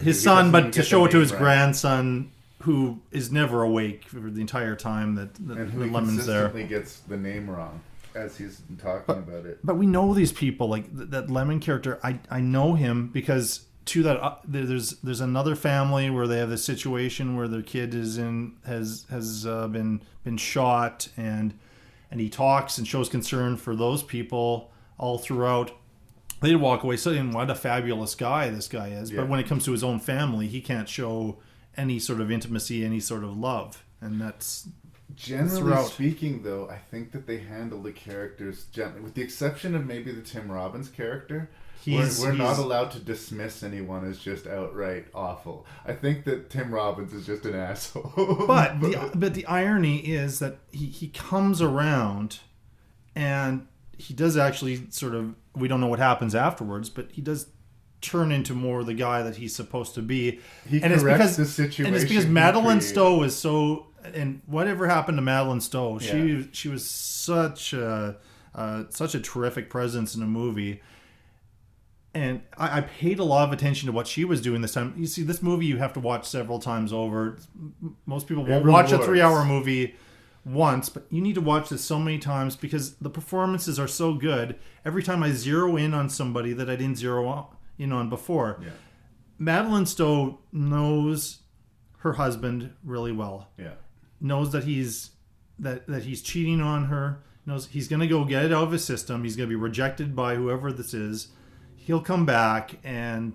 but to show it to his grandson, who is never awake for the entire time that Lemmon's there. And who consistently gets the name wrong as he's talking about it. But we know these people, like that Lemmon character. I know him because to that there's another family where they have this situation where their kid has been shot, and he talks and shows concern for those people all throughout. They walk away saying what a fabulous guy this guy is, but when it comes to his own family, he can't show any sort of intimacy, any sort of love, and that's generally speaking. Though I think that they handle the characters gently, with the exception of maybe the Tim Robbins character. We're not allowed to dismiss anyone as just outright awful. I think that Tim Robbins is just an asshole. But the irony is that he comes around, and he does actually sort of, we don't know what happens afterwards, but he does turn into more the guy that he's supposed to be. He corrects the situation. And it's because Madeline Stowe is so, and whatever happened to Madeline Stowe, she was such a terrific presence in a movie. And I paid a lot of attention to what she was doing this time. You see, this movie you have to watch several times over. Most people won't watch a 3-hour movie once, but you need to watch this so many times because the performances are so good. Every time I zero in on somebody that I didn't zero in on before. Madeline Stowe knows her husband really well. Knows that he's cheating on her. Knows he's going to go get it out of his system. He's going to be rejected by whoever this is. He'll come back, and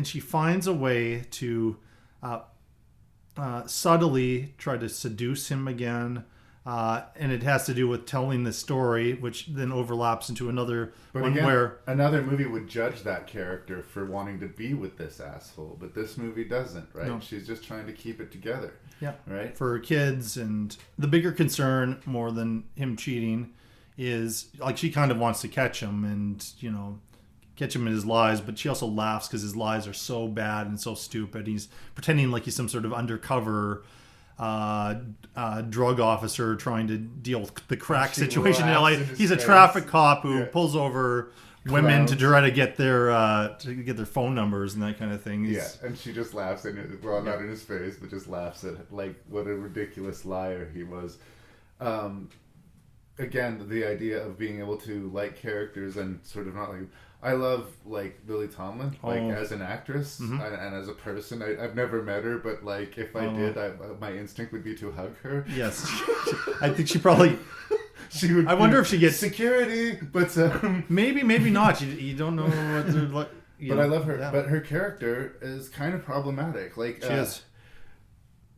she finds a way to subtly try to seduce him again, And it has to do with telling the story, which then overlaps into another But one again, where another movie would judge that character for wanting to be with this asshole, but this movie doesn't, right? No. She's just trying to keep it together. Yeah. Right? For her kids, and the bigger concern, more than him cheating, is like she kind of wants to catch him and, catch him in his lies, but she also laughs because his lies are so bad and so stupid. He's pretending like he's some sort of undercover drug officer trying to deal with the crack situation in LA. He's a traffic cop who pulls over women to try to get their phone numbers and that kind of thing. And she just laughs at it. Well, not in his face, but just laughs at like what a ridiculous liar he was. Again, the idea of being able to like characters and sort of not like. I love like Lily Tomlin, as an actress and as a person. I've never met her, but like if I did, my instinct would be to hug her. Yes, I think she probably. She would. I wonder if she gets security, but maybe not. You don't know what they're like. But I love her. Yeah. But her character is kind of problematic. Like she is.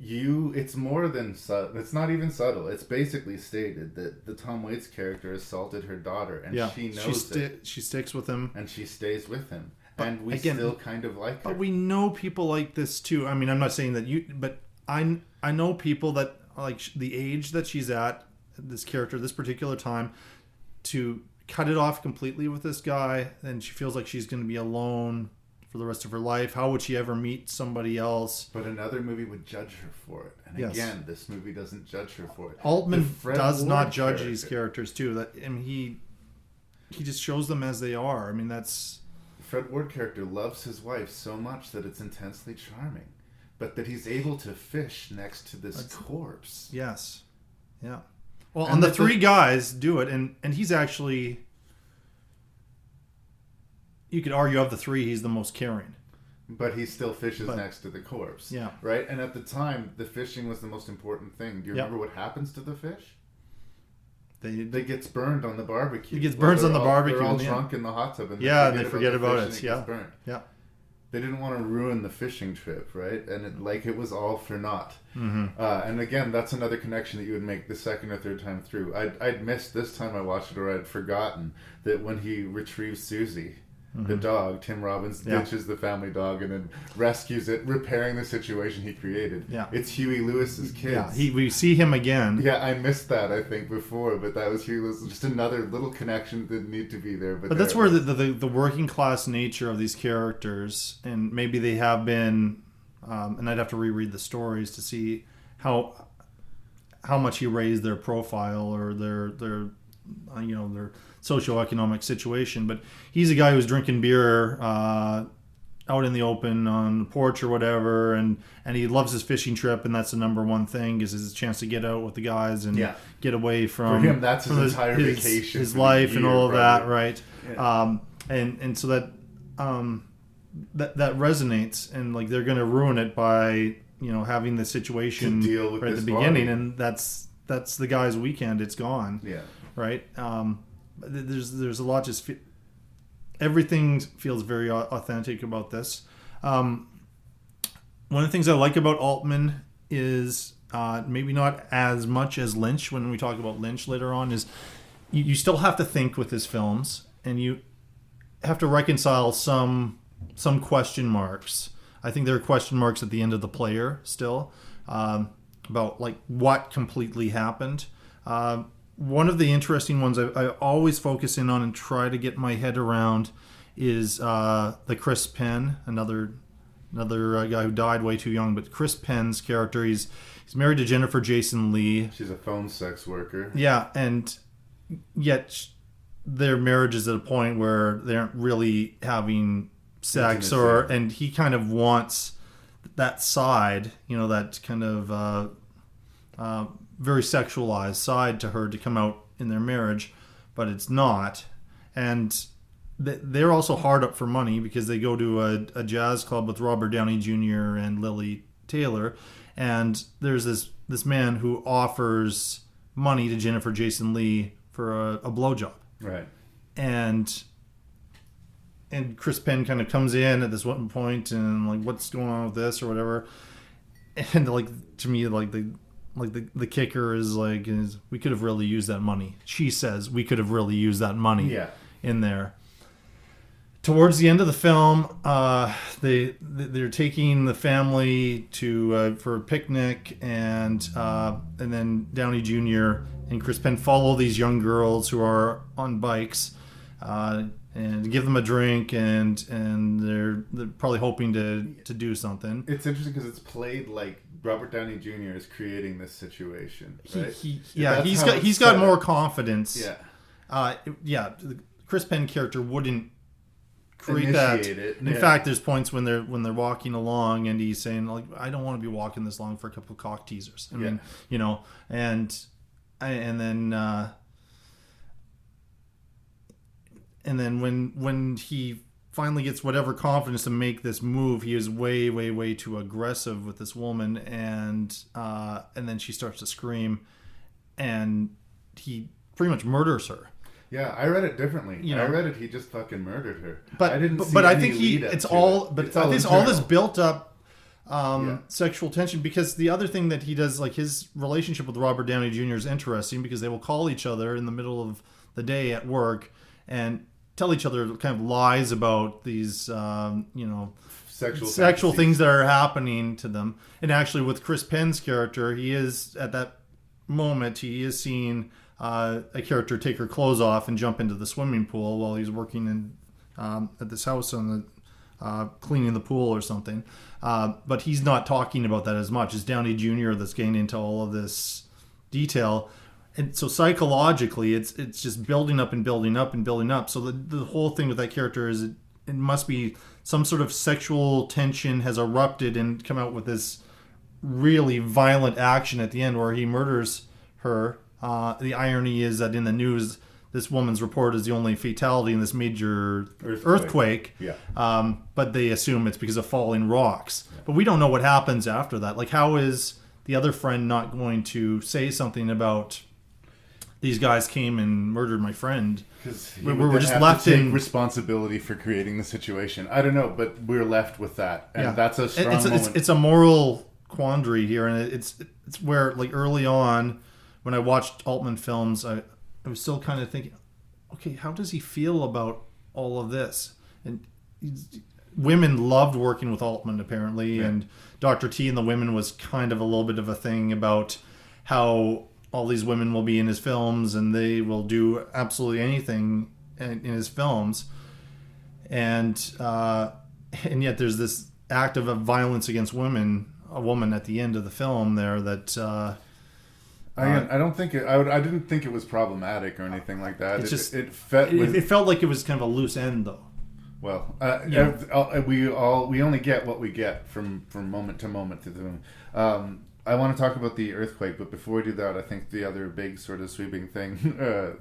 It's more than subtle. It's not even subtle. It's basically stated that the Tom Waits character assaulted her daughter, and she knows it. She sticks with him, and she stays with him, and we again, still kind of like her. But we know people like this too. I mean, I'm not saying that but I know people that like the age that she's at, this character, this particular time, to cut it off completely with this guy, and she feels like she's going to be alone for the rest of her life. How would she ever meet somebody else? But another movie would judge her for it. And again, this movie doesn't judge her for it. Altman does not judge these characters too. He just shows them as they are. I mean, that's... Fred Ward character loves his wife so much that it's intensely charming. But that he's able to fish next to this corpse. Yes. Yeah. Well, and the three guys do it, and he's actually... You could argue of the three, he's the most caring. But he still fishes next to the corpse. Yeah. Right? And at the time, the fishing was the most important thing. Do you remember what happens to the fish? They gets burned on the barbecue. He gets burned on the barbecue. They're all drunk in the hot tub. And they forget about it. Yeah. Burned. Yeah. They didn't want to ruin the fishing trip, right? And it was all for naught. Mm-hmm. And again, that's another connection that you would make the second or third time through. I'd missed this time I watched it, or I'd forgotten that when he retrieves Susie, the dog, Tim Robbins ditches the family dog and then rescues it, repairing the situation he created. Yeah. It's Huey Lewis's kids. Yeah, we see him again. Yeah, I missed that, I think, before, but that was Huey Lewis. Just another little connection that didn't need to be there. But that's where the working class nature of these characters, and maybe they have been, and I'd have to reread the stories to see how much he raised their profile or their socioeconomic situation. But he's a guy who's drinking beer out in the open on the porch or whatever, and he loves his fishing trip, and that's the number one thing, is his chance to get out with the guys and get away from... For him, that's his entire vacation. His life and all of that, right? Yeah. And so that resonates, and like they're going to ruin it by having the situation to deal with right at the beginning, and that's the guy's weekend. It's gone. Yeah. Right. There's a lot. Everything feels very authentic about this. One of the things I like about Altman is maybe not as much as Lynch. When we talk about Lynch later on, is you still have to think with his films, and you have to reconcile some question marks. I think there are question marks at the end of The Player still about like what completely happened. One of the interesting ones I always focus in on and try to get my head around is the Chris Penn, another guy who died way too young. But Chris Penn's character, he's married to Jennifer Jason Leigh. She's a phone sex worker. Yeah, and yet their marriage is at a point where they aren't really having sex, and he kind of wants that side, that kind of very sexualized side to her to come out in their marriage, but it's not. And they're also hard up for money because they go to a jazz club with Robert Downey Jr. and Lily Taylor, and there's this man who offers money to Jennifer Jason Leigh for a blowjob. Right. And Chris Penn kind of comes in at this one point and like, what's going on with this or whatever. And like, to me, like like the kicker is like we could have really used that money. She says we could have really used that money in there. Towards the end of the film, they're taking the family to for a picnic, and then Downey Jr. and Chris Penn follow these young girls who are on bikes, and give them a drink, and they're probably hoping to do something. It's interesting because it's played like Robert Downey Jr. is creating this situation. Right? He's got more confidence. Yeah, the Chris Penn character wouldn't create that. In fact, there's points when they're walking along and he's saying like, I don't want to be walking this long for a couple of cock teasers. I mean, and then when he finally gets whatever confidence to make this move, he is way too aggressive with this woman, and then she starts to scream, and he pretty much murders her. Yeah, I read it differently. I read it he just fucking murdered her. But I didn't. But I think it's all this built up sexual tension, because the other thing that he does, like his relationship with Robert Downey Jr. is interesting, because they will call each other in the middle of the day at work and tell each other kind of lies about these sexual things that are happening to them. And actually, with Chris Penn's character, he is at that moment he is seeing a character take her clothes off and jump into the swimming pool while he's working in at this house on the cleaning the pool or something. But he's not talking about that as much. It's Downey Jr. that's getting into all of this detail. And so psychologically, it's just building up and building up and building up. So the whole thing with that character is it must be some sort of sexual tension has erupted and come out with this really violent action at the end where he murders her. The irony is that in the news, this woman's report is the only fatality in this major earthquake. But they assume it's because of falling rocks. But we don't know what happens after that. Like, how is the other friend not going to say something about these guys came and murdered my friend? Because we're just left in responsibility for creating the situation. I don't know, but we're left with that, and that's a strong moment. It's a moral quandary here, and it's where, like, early on, when I watched Altman films, I was still kind of thinking, okay, how does he feel about all of this? And women loved working with Altman, apparently, and Dr. T and the Women was kind of a little bit of a thing about how all these women will be in his films and they will do absolutely anything in his films. And yet there's this act of violence against women, a woman at the end of the film there that... I don't think it. I didn't think it was problematic or anything like that. It felt like it was kind of a loose end, though. Well, we only get what we get from moment to moment to the. I want to talk about the earthquake, but before we do that, I think the other big sort of sweeping thing,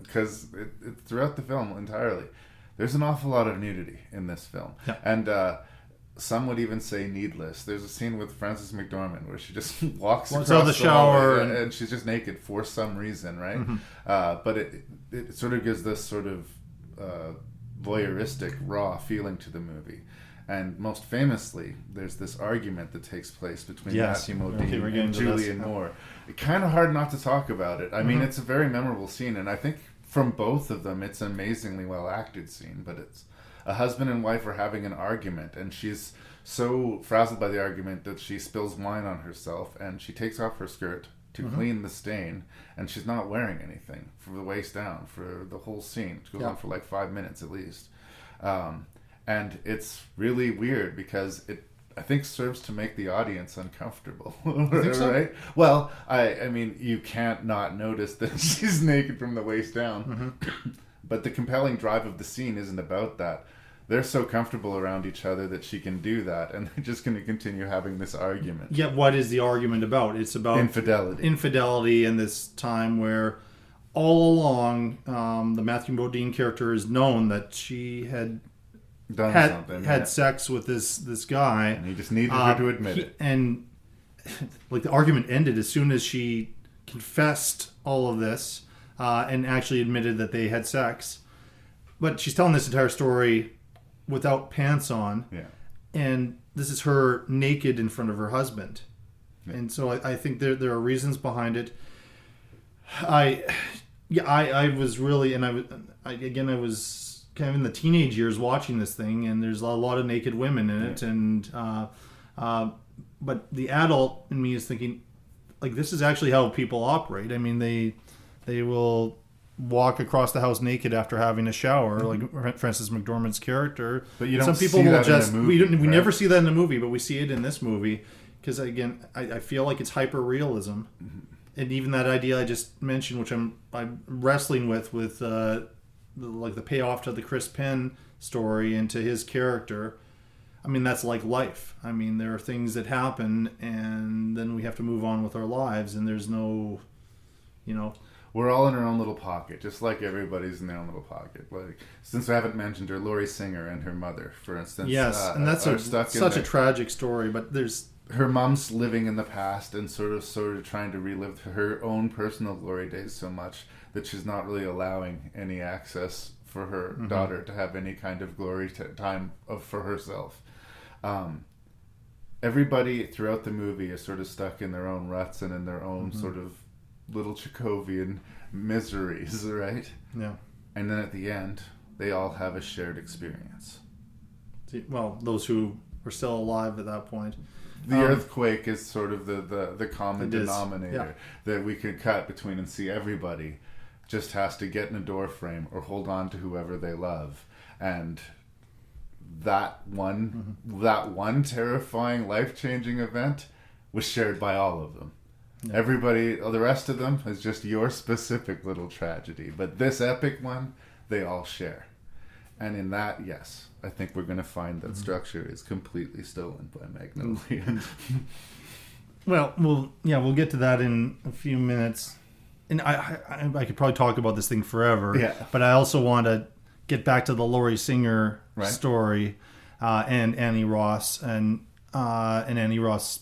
because it's throughout the film entirely, there's an awful lot of nudity in this film, and. Some would even say needless. There's a scene with Frances McDormand where she just walks across the shower and she's just naked for some reason, right? Mm-hmm. But it sort of gives this sort of voyeuristic, raw feeling to the movie. And most famously, there's this argument that takes place between Matthew Modine and Julianne Moore. It's kind of hard not to talk about it. I mean, it's a very memorable scene, and I think from both of them, it's an amazingly well acted scene, but it's a husband and wife are having an argument, and she's so frazzled by the argument that she spills wine on herself, and she takes off her skirt to clean the stain, and she's not wearing anything from the waist down for the whole scene. It goes on for like 5 minutes at least. And it's really weird because it, I think, serves to make the audience uncomfortable. Think so? Right? Well, I mean, you can't not notice that she's naked from the waist down. But the compelling drive of the scene isn't about that. They're so comfortable around each other that she can do that, and they're just going to continue having this argument. Yeah, what is the argument about? It's about infidelity in this time where all along the Matthew Modine character is known that she had had sex with this guy. And he just needed her to admit it. And like the argument ended as soon as she confessed all of this and actually admitted that they had sex. But she's telling this entire story without pants on. Yeah. And this is her naked in front of her husband. And so I think there are reasons behind it. I was really, and I was kind of in the teenage years watching this thing, and there's a lot of naked women in it, and but the adult in me is thinking, like, this is actually how people operate. I mean, they will walk across the house naked after having a shower, like Frances McDormand's character. But you don't Some people see will that just in a movie, we right? never see that in a movie, but we see it in this movie because, again, I feel like it's hyper realism. And even that idea I just mentioned, which I'm wrestling with like the payoff to the Chris Penn story and to his character. I mean, that's like life. I mean, there are things that happen, and then we have to move on with our lives, and there's no, We're all in our own little pocket, just like everybody's in their own little pocket. Like, since I haven't mentioned her, Laurie Singer and her mother, for instance. Yes, and that's such a tragic story, but there's... Her mom's living in the past and sort of trying to relive her own personal glory days so much that she's not really allowing any access for her daughter to have any kind of glory time for herself. Everybody throughout the movie is sort of stuck in their own ruts and in their own sort of little Chekhovian miseries, right? Yeah. And then at the end, they all have a shared experience. Well, those who were still alive at that point. The earthquake is sort of the common denominator that we can cut between and see everybody just has to get in a door frame or hold on to whoever they love. And that one terrifying, life-changing event was shared by all of them. Yeah. Everybody, the rest of them is just your specific little tragedy. But this epic one, they all share. And in that, yes, I think we're going to find that structure is completely stolen by Magnolia. Well, we'll get to that in a few minutes. And I could probably talk about this thing forever. Yeah. But I also want to get back to the Laurie Singer story and Annie Ross. And Annie Ross,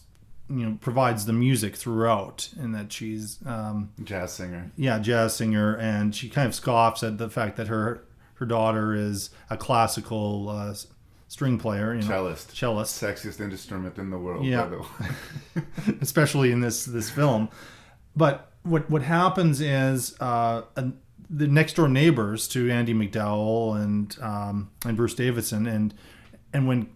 provides the music throughout, and that she's... jazz singer. Yeah, jazz singer. And she kind of scoffs at the fact that her daughter is a classical string player, cellist, sexiest instrument in the world, yeah. by the way. Especially in this film. But what happens is the next door neighbors to Andie MacDowell and Bruce Davison, and when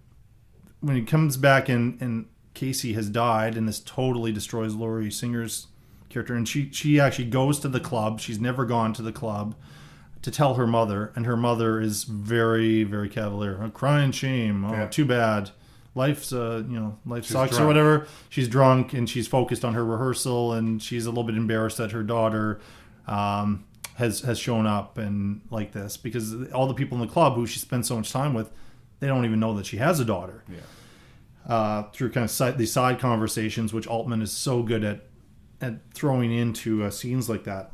he comes back and Casey has died, and this totally destroys Laurie Singer's character, and she actually goes to the club. She's never gone to the club to tell her mother, and her mother is very, very cavalier. Crying shame. Oh, too bad. Life sucks drunk. or whatever. She's drunk, and she's focused on her rehearsal, and she's a little bit embarrassed that her daughter has shown up and like this, because all the people in the club who she spends so much time with, they don't even know that she has a daughter. Yeah. Through kind of these side conversations, which Altman is so good at throwing into scenes like that.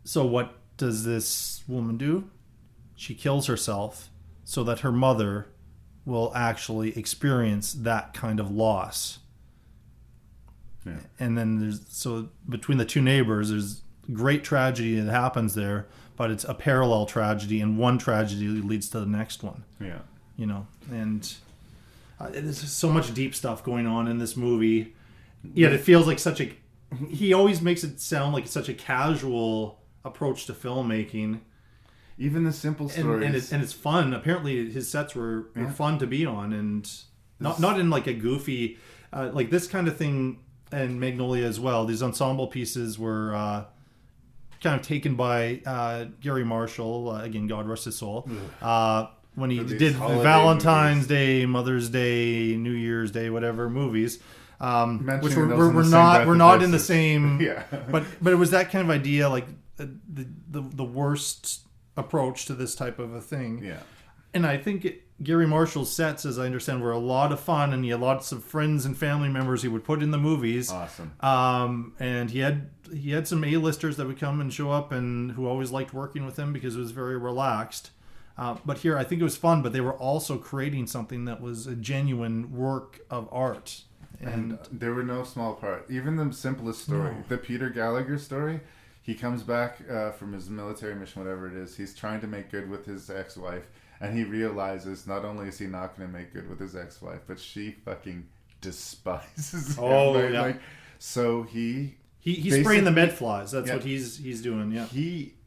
So what does this woman do? She kills herself so that her mother will actually experience that kind of loss. Yeah. And then between the two neighbors, there's great tragedy that happens there, but it's a parallel tragedy, and one tragedy leads to the next one. Yeah. And there's so much deep stuff going on in this movie. Yet it feels like he always makes it sound like such a casual approach to filmmaking. Even the simple stories. And it's fun. Apparently his sets were fun to be on, and not in like a goofy, like this kind of thing, and Magnolia as well. These ensemble pieces were kind of taken by Gary Marshall, again, God rest his soul, when he did Valentine's Day, Mother's Day, New Year's Day, whatever movies. Which we're not in the same, yeah. but it was that kind of idea, like the worst approach to this type of a thing. Yeah. And I think Gary Marshall's sets, as I understand, were a lot of fun, and he had lots of friends and family members he would put in the movies. Awesome. And he had some A-listers that would come and show up, and who always liked working with him because it was very relaxed. But here, I think it was fun, but they were also creating something that was a genuine work of art. And there were no small part. Even the simplest story, the Peter Gallagher story, he comes back from his military mission, whatever it is. He's trying to make good with his ex-wife, and he realizes not only is he not going to make good with his ex-wife, but she fucking despises him. Oh, right? yeah. Like, so he's spraying the med flies. That's Yeah. what he's doing. Yeah.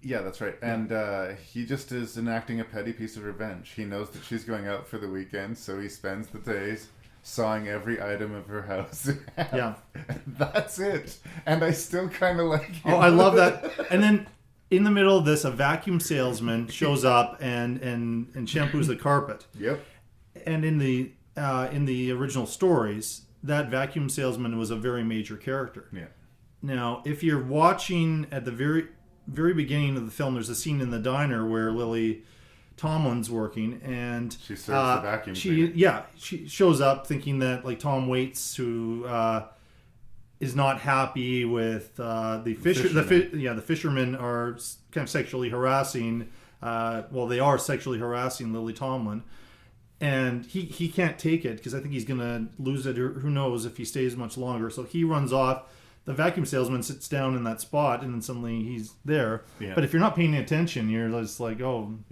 Yeah, that's right. And he just is enacting a petty piece of revenge. He knows that she's going out for the weekend, so he spends the days sawing every item of her house. Yeah. That's it. And I still kind of like him. Oh, I love that. And then in the middle of this, a vacuum salesman shows up and shampoos the carpet. Yep. And in the original stories, that vacuum salesman was a very major character. Yeah. Now, if you're watching at the very beginning of the film, there's a scene in the diner where Lily Tomlin's working, and she serves the vacuum cleaner. She shows up thinking that like Tom Waits, who is not happy with the fishermen are kind of sexually harassing. They are sexually harassing Lily Tomlin, and he can't take it because I think he's gonna lose it. Or who knows if he stays much longer? So he runs off. The vacuum salesman sits down in that spot, and then suddenly he's there. Yeah. But if you're not paying attention, you're just like,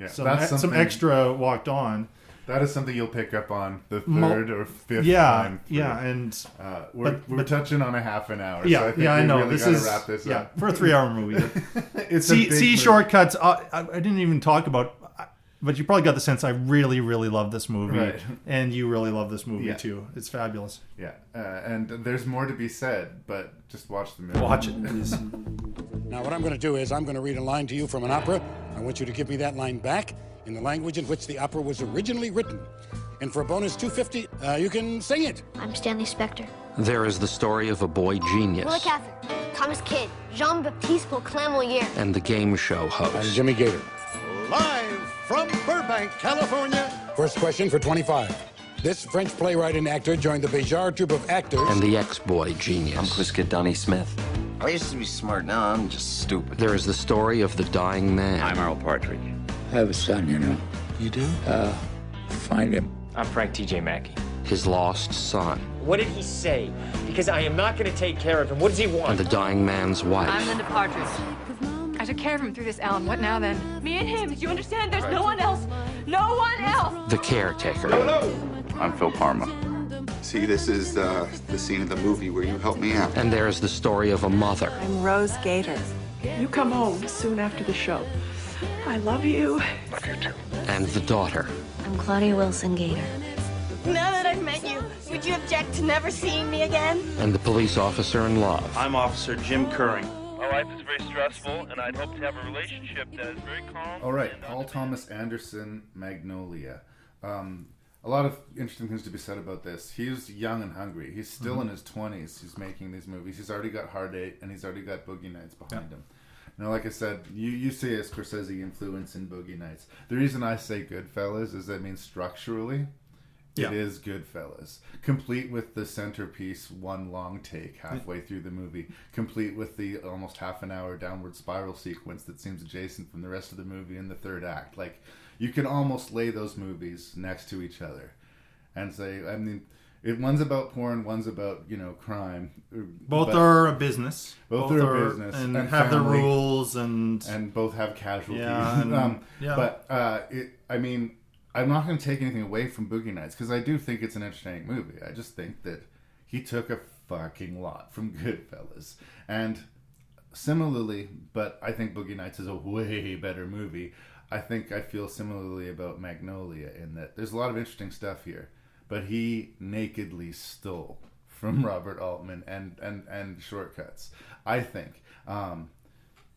some extra walked on. That is something you'll pick up on the third or fifth time. Yeah, and we're touching on a half an hour. Yeah, so I think I know. Really This is wrap this up. For a 3-hour movie. It's see Shortcuts. I didn't even talk about. But you probably got the sense I really, really love this movie. Right. And you really love this movie, too. It's fabulous. Yeah. And there's more to be said, but just watch the movie. Watch it. Now, what I'm going to do is I'm going to read a line to you from an opera. I want you to give me that line back in the language in which the opera was originally written. And for a bonus $250, you can sing it. I'm Stanley Spector. There is the story of a boy genius. Willa Cather, Thomas Kidd, Jean-Baptiste Clairmoyer. And the game show host. I'm Jimmy Gator. Live from Burbank, California. First question for 25. This French playwright and actor joined the Béjart troupe of actors. And the ex-boy genius. I'm Quiska Dunny Smith. I used to be smart, now I'm just stupid. There is the story of the dying man. I'm Earl Partridge. I have a son, you know. You do? Find him. I'm Frank T.J. Mackey. His lost son. What did he say? Because I am not going to take care of him. What does he want? And the dying man's wife. I'm Linda Partridge. I took care of him through this, Alan. What now, then? Me and him. Did you understand? There's no one else. No one else. The caretaker. Hello. I'm Phil Parma. See, this is the scene of the movie where you helped me out. And there's the story of a mother. I'm Rose Gator. You come home soon after the show. I love you. Love you too. And the daughter. I'm Claudia Wilson Gator. Now that I've met you, would you object to never seeing me again? And the police officer in love. I'm Officer Jim Curring. My life is very stressful, and I'd hope to have a relationship that is very calm. All right, Paul Thomas Anderson, Magnolia. A lot of interesting things to be said about this. He's young and hungry. He's still in his 20s. He's making these movies. He's already got Hard Eight, and he's already got Boogie Nights behind him. Now, like I said, you see a Scorsese influence in Boogie Nights. The reason I say Goodfellas is that means structurally, it is Goodfellas. Complete with the centerpiece, one long take halfway through the movie. Complete with the almost half an hour downward spiral sequence that seems adjacent from the rest of the movie in the third act. Like, you can almost lay those movies next to each other and say, I mean, one's about porn, one's about, crime. Both are a business. Both are a business. And have their rules and both have casualties. Yeah. But, I'm not going to take anything away from Boogie Nights because I do think it's an entertaining movie. I just think that he took a fucking lot from Goodfellas. And similarly, but I think Boogie Nights is a way better movie. I feel similarly about Magnolia in that there's a lot of interesting stuff here, but he nakedly stole from Robert Altman and Shortcuts, I think.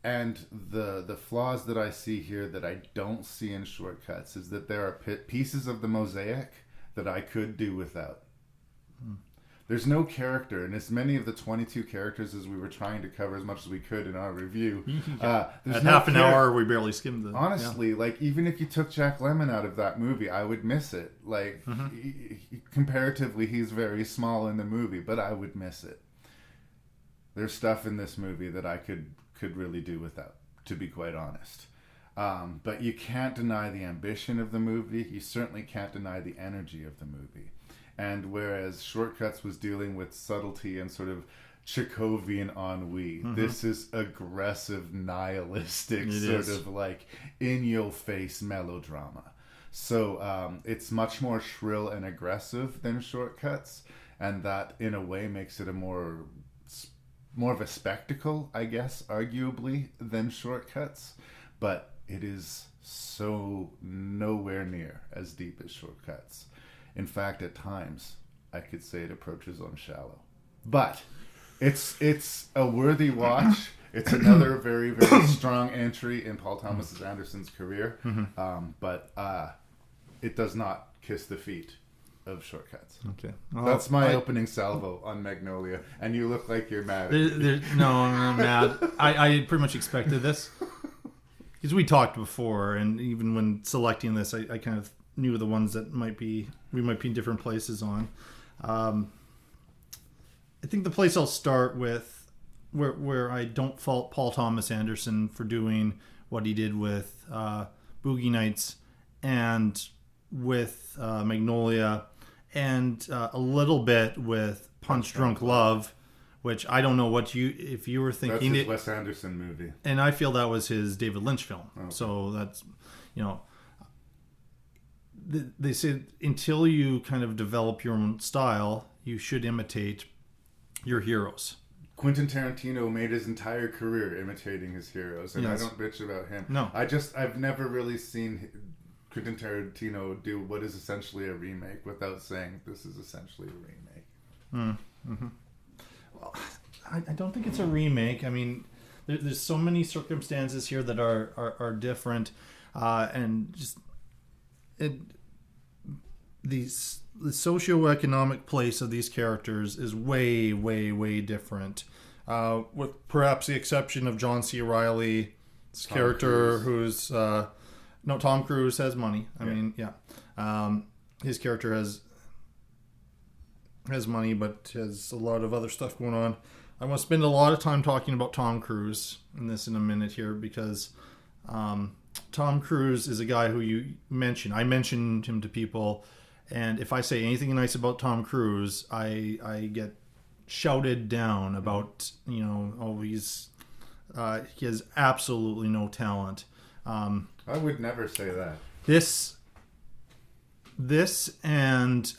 And the flaws that I see here that I don't see in Shortcuts is that there are pieces of the mosaic that I could do without. There's no character, and as many of the 22 characters as we were trying to cover as much as we could in our review. At half an hour, we barely skimmed it. Honestly, like, even if you took Jack Lemmon out of that movie, I would miss it. Like, comparatively, he's very small in the movie, but I would miss it. There's stuff in this movie that I could really do without, to be quite honest. But you can't deny the ambition of the movie. You certainly can't deny the energy of the movie. And whereas Shortcuts was dealing with subtlety and sort of Chekhovian ennui, this is aggressive, nihilistic, sort of like in-your-face melodrama. So it's much more shrill and aggressive than Shortcuts, and that in a way makes it a more of a spectacle, I guess, arguably, than Shortcuts. But it is so nowhere near as deep as Shortcuts. In fact, at times, I could say it approaches on shallow. But it's a worthy watch. It's another very, very strong entry in Paul Thomas Anderson's career. But it does not kiss the feet of Shortcuts. Okay. That's my opening salvo on Magnolia. And you look like you're mad. No, I'm not mad. I pretty much expected this. Because we talked before, and even when selecting this, I kind of knew the ones that we might be in different places on. I think the place I'll start with, where I don't fault Paul Thomas Anderson for doing what he did with Boogie Nights and with Magnolia, and a little bit with Punch Drunk Love, which I don't know if you were thinking. That's his Wes Anderson movie. And I feel that was his David Lynch film. Okay. So that's, they say until you kind of develop your own style, you should imitate your heroes. Quentin Tarantino made his entire career imitating his heroes, and Yes. I don't bitch about him. No. I've never really seen Quentin Tarantino do what is essentially a remake without saying this is essentially a remake. Well, I don't think it's a remake. I mean, there's so many circumstances here that are different, and just the socioeconomic place of these characters is way, way, way different. With perhaps the exception of John C. Reilly's character, who's Tom Cruise has money. I mean, his character has money, but has a lot of other stuff going on. I want to spend a lot of time talking about Tom Cruise in a minute here, because Tom Cruise is a guy who you mentioned. I mentioned him to people, and if I say anything nice about Tom Cruise, I get shouted down about, he has absolutely no talent. I would never say that. This and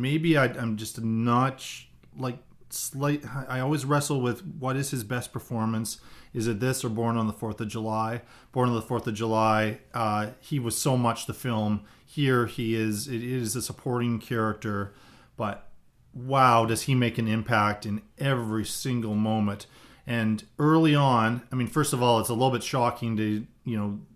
maybe I'm just a notch slight. I always wrestle with what is his best performance. Is it this or Born on the 4th of July? Born on the 4th of July, he was so much the film. Here it is a supporting character, but wow, does he make an impact in every single moment. And early on, I mean, first of all, it's a little bit shocking to,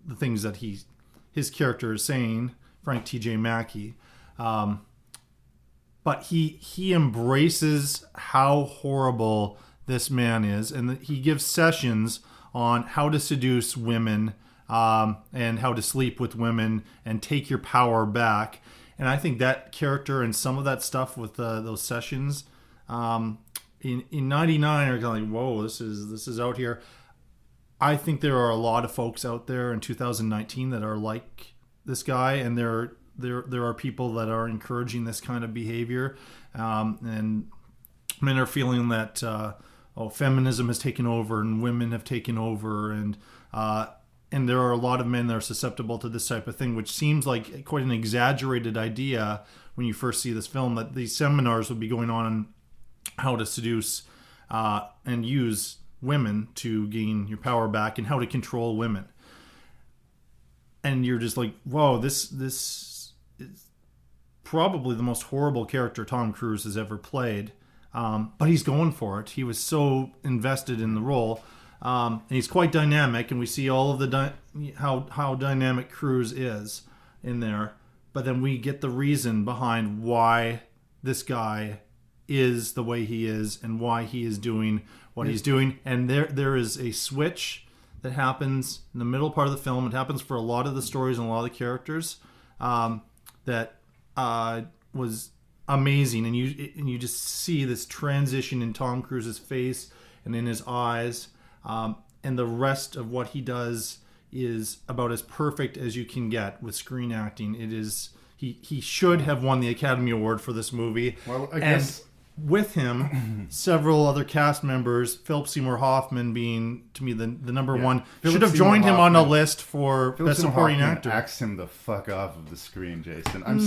the things that his character is saying, Frank T.J. Mackey. But he embraces how horrible this man is, and he gives sessions on how to seduce women, and how to sleep with women and take your power back. And I think that character and some of that stuff with those sessions in 99 are kind of like, whoa, this is out here. I think there are a lot of folks out there in 2019 that are like this guy, and there are people that are encouraging this kind of behavior, and men are feeling that feminism has taken over and women have taken over, and there are a lot of men that are susceptible to this type of thing, which seems like quite an exaggerated idea when you first see this film, that these seminars would be going on how to seduce and use women to gain your power back and how to control women. And you're just like, whoa, this is probably the most horrible character Tom Cruise has ever played. But he's going for it. He was so invested in the role. And he's quite dynamic, and we see all of the how dynamic Cruise is in there. But then we get the reason behind why this guy is the way he is and why he is doing what he's doing. And there is a switch that happens in the middle part of the film. It happens for a lot of the stories and a lot of the characters that was amazing. And you just see this transition in Tom Cruise's face and in his eyes. And the rest of what he does is about as perfect as you can get with screen acting. It is he should have won the Academy Award for this movie. Well, I guess with him several other cast members, Philip Seymour Hoffman being, to me, the number one. Should have joined him on a list for Best Supporting Actor. Axe him the fuck off of the screen, Jason. I'm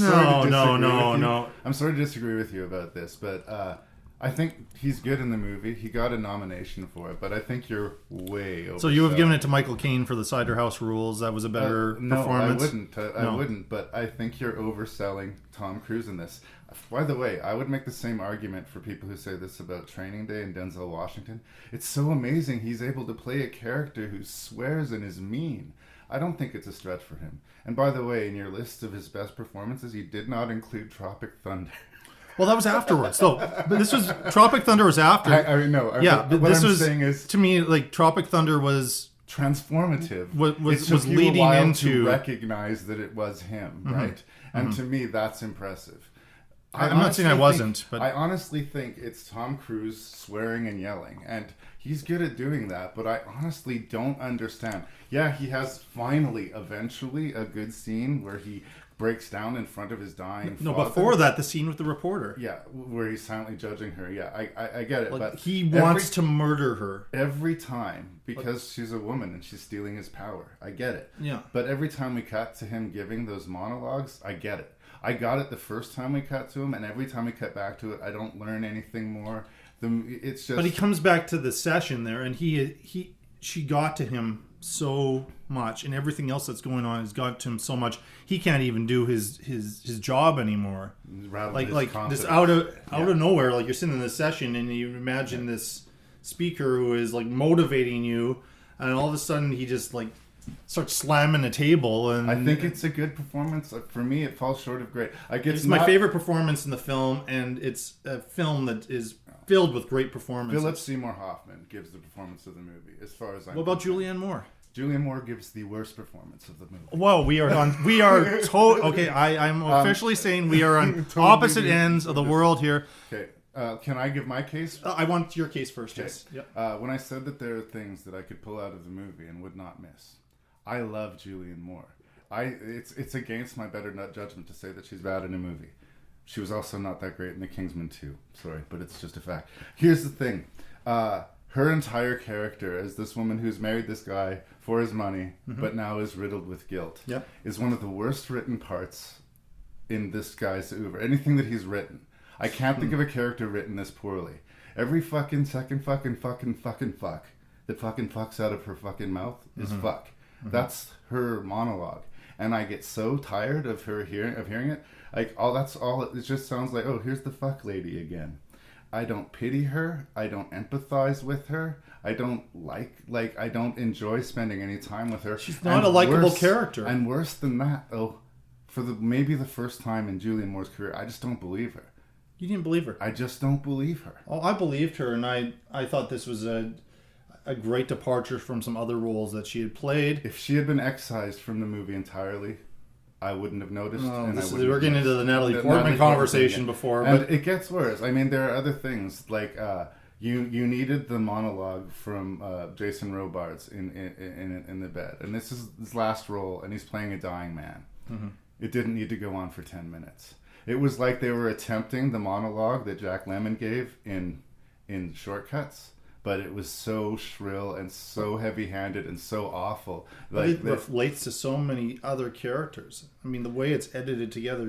sorry to disagree with you about this, but I think he's good in the movie. He got a nomination for it, but I think you're way overselling. So you have given it to Michael Caine for the Cider House Rules. That was a better performance. I wouldn't, but I think you're overselling Tom Cruise in this. By the way, I would make the same argument for people who say this about Training Day and Denzel Washington. It's so amazing he's able to play a character who swears and is mean. I don't think it's a stretch for him. And by the way, in your list of his best performances, you did not include Tropic Thunder. Well, that was afterwards. So, but this was Tropic Thunder was after. Saying is, to me, like Tropic Thunder was transformative. Was leading into to recognize that it was him, right? And to me, that's impressive. I'm not saying I wasn't, but I honestly think it's Tom Cruise swearing and yelling, and he's good at doing that. But I honestly don't understand. Yeah, he has eventually, a good scene where he breaks down in front of his dying father. No, before that, the scene with the reporter. Yeah, where he's silently judging her. Yeah, I get it. But he wants to murder her. Every time, because she's a woman and she's stealing his power. I get it. Yeah. But every time we cut to him giving those monologues, I get it. I got it the first time we cut to him, and every time we cut back to it, I don't learn anything more. It's just... But he comes back to the session there, and she got to him so much, and everything else that's going on has got to him so much. He can't even do his job anymore. Like this out of nowhere, like you're sitting in this session and you imagine this speaker who is like motivating you, and all of a sudden he just like starts slamming the table. And I think it's a good performance. For me, it falls short of great. It's my favorite performance in the film, and it's a film that is filled with great performances. Philip Seymour Hoffman gives the performance of the movie, as far as I'm What about Julianne Moore? Julianne Moore gives the worst performance of the movie. Whoa, okay, I'm officially saying we are on opposite ends of the world here. Okay, can I give my case? I want your case first, okay. Yes. Yep. When I said that there are things that I could pull out of the movie and would not miss, I love Julianne Moore. It's against my better nut judgment to say that she's bad in a movie. She was also not that great in The Kingsman 2. Sorry, but it's just a fact. Here's the thing. Her entire character as this woman who's married this guy for his money, but now is riddled with guilt, is one of the worst written parts in this guy's oeuvre. Anything that he's written. I can't think of a character written this poorly. Every fucking second fucking fuck that fucking fucks out of her fucking mouth is fuck. That's her monologue. And I get so tired of her hearing it. Like, it just sounds like, oh, here's the fuck lady again. I don't pity her. I don't empathize with her. I don't I don't enjoy spending any time with her. She's not a likable character. And worse than that, for maybe the first time in Julianne Moore's career, I just don't believe her. You didn't believe her? I just don't believe her. Oh, I believed her, and I thought this was a great departure from some other roles that she had played. If she had been excised from the movie entirely, I wouldn't have noticed. We're getting into the Natalie Portman conversation before. And it gets worse. I mean, there are other things. Like, you needed the monologue from Jason Robards in the bed. And this is his last role, and he's playing a dying man. It didn't need to go on for 10 minutes. It was like they were attempting the monologue that Jack Lemmon gave in Shortcuts. But it was so shrill and so heavy-handed and so awful. It relates to so many other characters. I mean, the way it's edited together,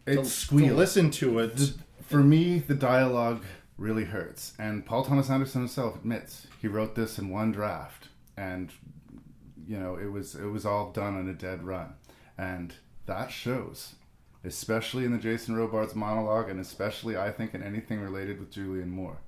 to listen to it. For me, the dialogue really hurts. And Paul Thomas Anderson himself admits he wrote this in one draft. And, it was all done on a dead run. And that shows, especially in the Jason Robards monologue, and especially, I think, in anything related with Julianne Moore.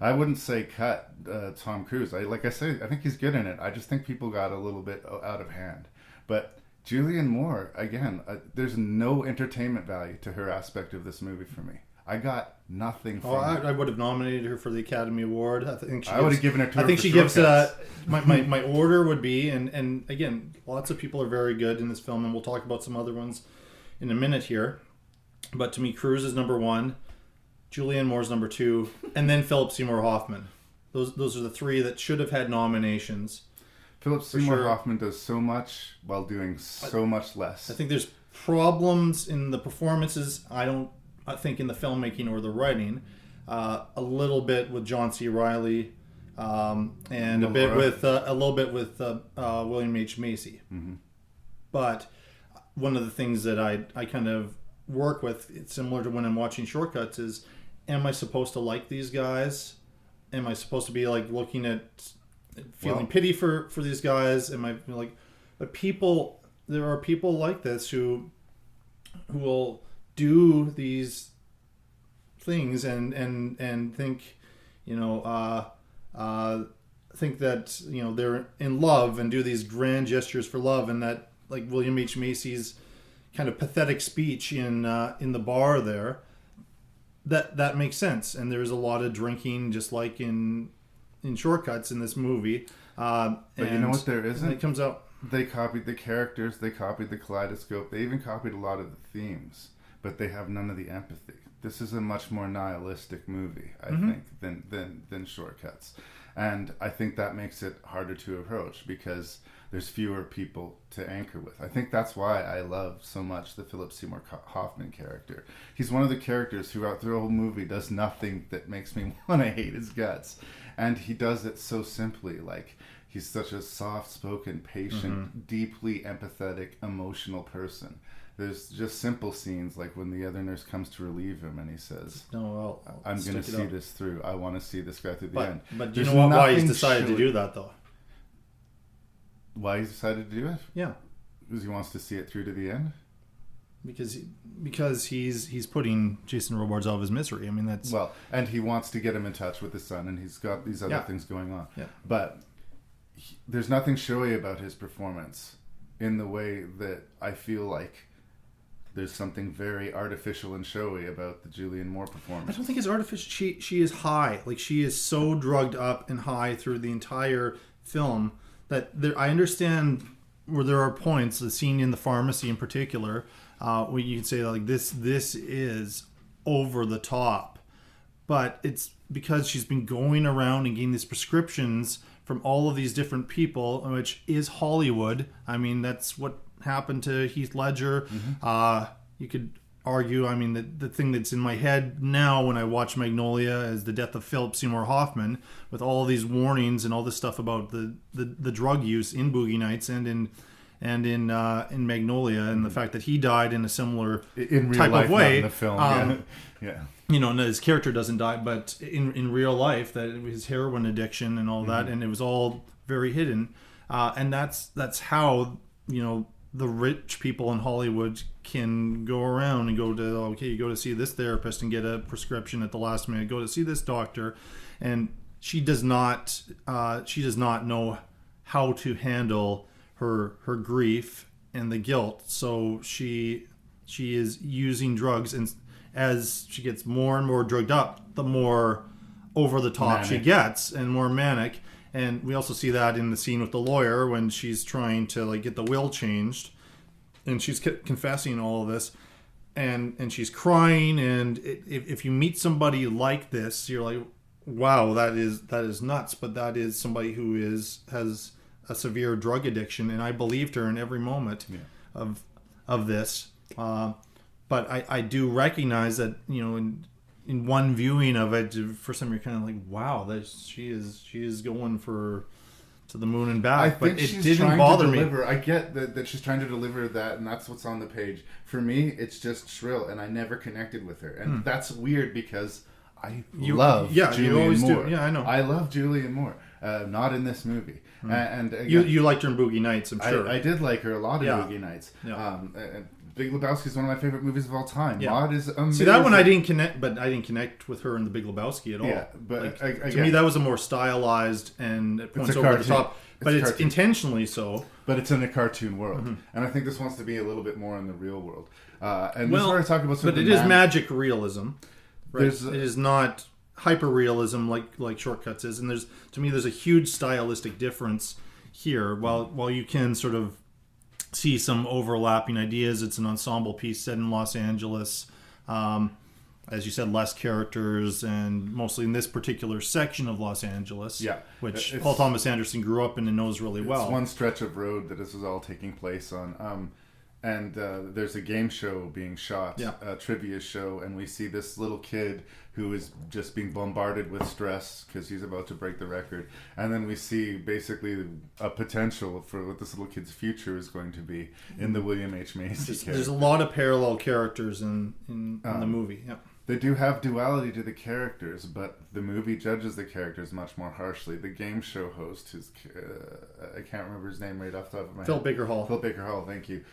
I wouldn't say cut Tom Cruise. I think he's good in it. I just think people got a little bit out of hand. But Julianne Moore, again, there's no entertainment value to her aspect of this movie for me. I got nothing from it. I would have nominated her for the Academy Award. I would have given it to her. I think she gives my order would be, and again, lots of people are very good in this film, and we'll talk about some other ones in a minute here. But to me, Cruise is number one. Julianne Moore's number two, and then Philip Seymour Hoffman. Those are the three that should have had nominations. Philip Seymour Hoffman does so much while doing so much less. I think there's problems in the performances. I think in the filmmaking or the writing, a little bit with John C. Reilly, and a little bit with William H. Macy. Mm-hmm. But one of the things that I kind of work with, it's similar to when I'm watching Shortcuts, is, am I supposed to like these guys? Am I supposed to be like looking at, feeling pity for these guys? Am I like, but there are people like this who will do these things and think, think that, they're in love and do these grand gestures for love, and that, like William H. Macy's kind of pathetic speech in the bar there, that makes sense. And there's a lot of drinking, just like in Shortcuts in this movie. But you know what there isn't? It comes out. They copied the characters, they copied the kaleidoscope, they even copied a lot of the themes, but they have none of the empathy. This is a much more nihilistic movie, I think, than Shortcuts. And I think that makes it harder to approach because there's fewer people to anchor with. I think that's why I love so much the Philip Seymour Hoffman character. He's one of the characters who out through the whole movie does nothing that makes me want to hate his guts. And he does it so simply. Like, he's such a soft-spoken, patient, deeply empathetic, emotional person. There's just simple scenes like when the other nurse comes to relieve him and he says, "No, I'm going to see this through. I want to see this guy through the end." But do you know why he's decided to do that, though? Why he's decided to do it? Yeah. Because he wants to see it through to the end? Because he's putting Jason Robards out of his misery. I mean, that's... Well, and he wants to get him in touch with his son, and he's got these other things going on. Yeah. But there's nothing showy about his performance in the way that I feel like there's something very artificial and showy about the Julianne Moore performance. I don't think it's artificial. She is high. Like, she is so drugged up and high through the entire film that I understand where there are points, the scene in the pharmacy in particular, where you can say, like, this is over the top. But it's because she's been going around and getting these prescriptions from all of these different people, which is Hollywood. I mean, that's what happened to Heath Ledger. You could argue, I mean, the thing that's in my head now when I watch Magnolia is the death of Philip Seymour Hoffman, with all these warnings and all this stuff about the drug use in Boogie Nights and in Magnolia, and the fact that he died in a similar in real type life, of way. Not in the film. Yeah. And his character doesn't die, but in real life, that it was his heroin addiction and all that, and it was all very hidden. And that's how, the rich people in Hollywood can go around and go to see this therapist and get a prescription at the last minute, go to see this doctor. And she does not know how to handle her grief and the guilt. So she is using drugs, and as she gets more and more drugged up, the more over the top she gets and more manic. And we also see that in the scene with the lawyer when she's trying to get the will changed, and she's confessing all of this, and she's crying. And if you meet somebody like this, you're like, wow, that is nuts. But that is somebody who has a severe drug addiction, and I believed her in every moment of this. But I do recognize that, in one viewing of it, for some you're kind of like, wow, that she is going to the moon and back. I think but it she's didn't trying bother to me. deliver. I get that she's trying to deliver that, and that's what's on the page. For me, it's just shrill, and I never connected with her, and that's weird because I love Julianne Moore. Do. Yeah, I know. I love Julianne Moore. Not in this movie. And again, you liked her in Boogie Nights, I'm sure. I did like her a lot in Boogie Nights. Yeah. Big Lebowski is one of my favorite movies of all time. Yeah. Maude is amazing. See, that one I didn't connect, but I didn't connect with her in The Big Lebowski at all. Yeah, but to me that was a more stylized and it points over the top. But it's intentionally so. But it's in a cartoon world, and I think this wants to be a little bit more in the real world. And this is where I talk about. But it is magic realism. Right? It is not hyper realism like Shortcuts is, and there's a huge stylistic difference here. While you can sort of see some overlapping ideas, it's an ensemble piece set in Los Angeles. As you said, less characters, and mostly in this particular section of Los Angeles, which Paul Thomas Anderson grew up in and knows really well. It's one stretch of road that this is all taking place on. And there's a game show being shot, a trivia show, and we see this little kid who is just being bombarded with stress because he's about to break the record. And then we see basically a potential for what this little kid's future is going to be in the William H. Macy character. There's a lot of parallel characters in the movie. Yeah. They do have duality to the characters, but the movie judges the characters much more harshly. The game show host, I can't remember his name right off the top of my head. Phil Baker Hall, thank you.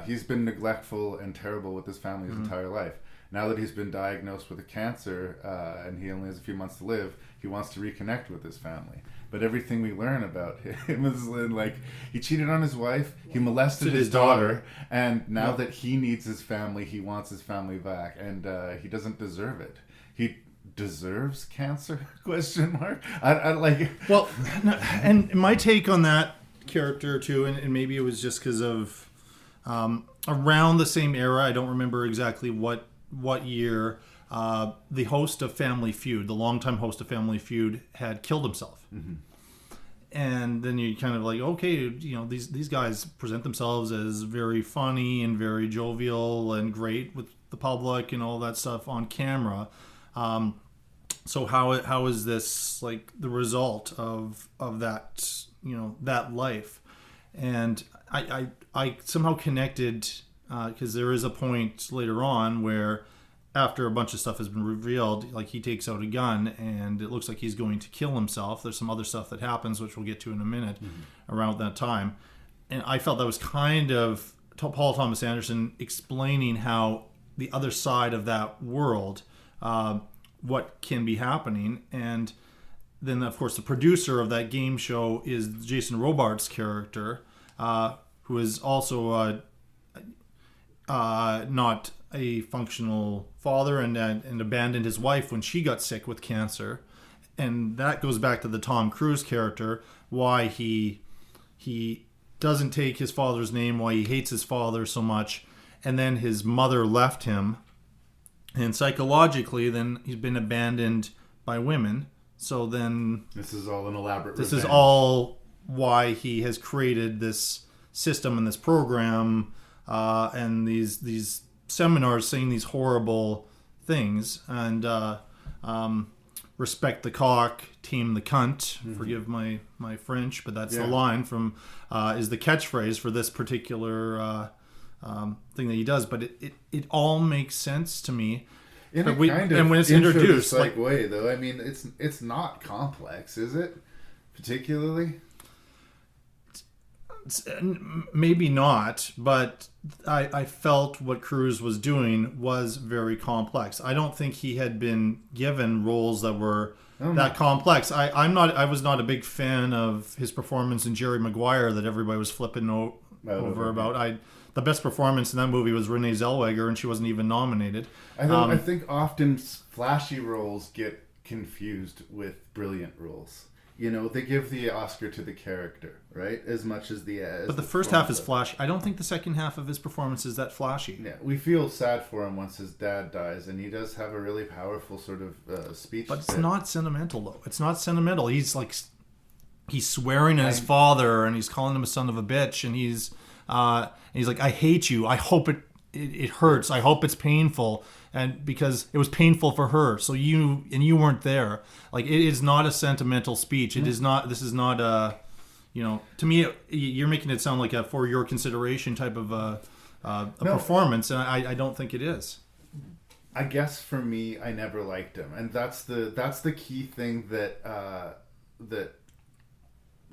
He's been neglectful and terrible with his family his entire life. Now that he's been diagnosed with a cancer and he only has a few months to live, he wants to reconnect with his family. But everything we learn about him is like he cheated on his wife, he molested his daughter, and now that he needs his family, he wants his family back, and he doesn't deserve it. He deserves cancer? Question mark. I like. Well, and my take on that character too, and maybe it was just because of around the same era. I don't remember exactly what year. The host of Family Feud, the longtime host of Family Feud, had killed himself. Mm-hmm. And then you kind of like, okay, you know, these guys present themselves as very funny and very jovial and great with the public and all that stuff on camera. So how is this like the result of that, you know, that life? And I somehow connected because there is a point later on where, after a bunch of stuff has been revealed, like he takes out a gun and it looks like he's going to kill himself. There's some other stuff that happens, which we'll get to in a minute, around that time. And I felt that was kind of Paul Thomas Anderson explaining how the other side of that world, what can be happening. And then, of course, the producer of that game show is Jason Robards' character, who is also not a functional father and abandoned his wife when she got sick with cancer. And that goes back to the Tom Cruise character, why he doesn't take his father's name, why he hates his father so much. And then his mother left him, and psychologically then he's been abandoned by women. So then this is all an elaborate this revenge. Is all why he has created this system and this program and these seminars saying these horrible things, and respect the cock, tame the cunt. Forgive my French, but that's the line from is the catchphrase for this particular thing that he does. But it all makes sense to me. In but a kind of and when it's introduced, like way though, I mean, it's not complex, is it? Particularly. Maybe not, but I felt what Cruise was doing was very complex. I don't think he had been given roles that were that complex. I was not a big fan of his performance in Jerry Maguire that everybody was flipping over about. The best performance in that movie was Renee Zellweger, and she wasn't even nominated. I think often flashy roles get confused with brilliant roles. You know, they give the Oscar to the character, right? As much as the... but the first half is flashy. I don't think the second half of his performance is that flashy. Yeah, we feel sad for him once his dad dies, and he does have a really powerful sort of speech. But it's not sentimental, though. It's not sentimental. He's like... He's swearing at his father, and he's calling him a son of a bitch, and he's like, I hate you. I hope it hurts. I hope it's painful. And because it was painful for her, so you weren't there. Like, it is not a sentimental speech. It is not. This is not a, you know. To me, you're making it sound like a for your consideration type of a performance, and I don't think it is. I guess for me, I never liked him, and that's the key thing that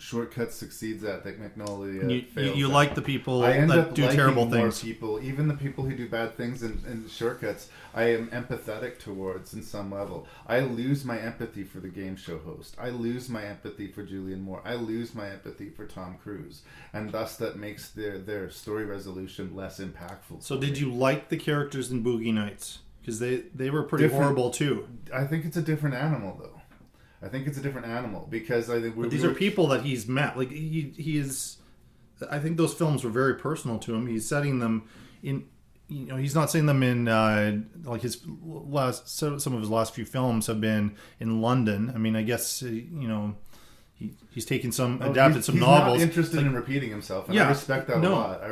Shortcuts succeeds at that Magnolia fails you at. like the people I end that up do liking terrible things. More people, even the people who do bad things in Shortcuts, I am empathetic towards in some level. I lose my empathy for the game show host. I lose my empathy for Julianne Moore. I lose my empathy for Tom Cruise, and thus that makes their story resolution less impactful. So did you like the characters in Boogie Nights? Because they were pretty horrible too. I think it's a different animal though. I think it's a different animal because I think these are people that he's met. Like he is. I think those films were very personal to him. He's setting them in. You know, he's not setting them in like his last. Some of his last few films have been in London. I mean, I guess you know, he's taken some adapted some he's novels. Not interested in repeating himself. And I respect that a lot.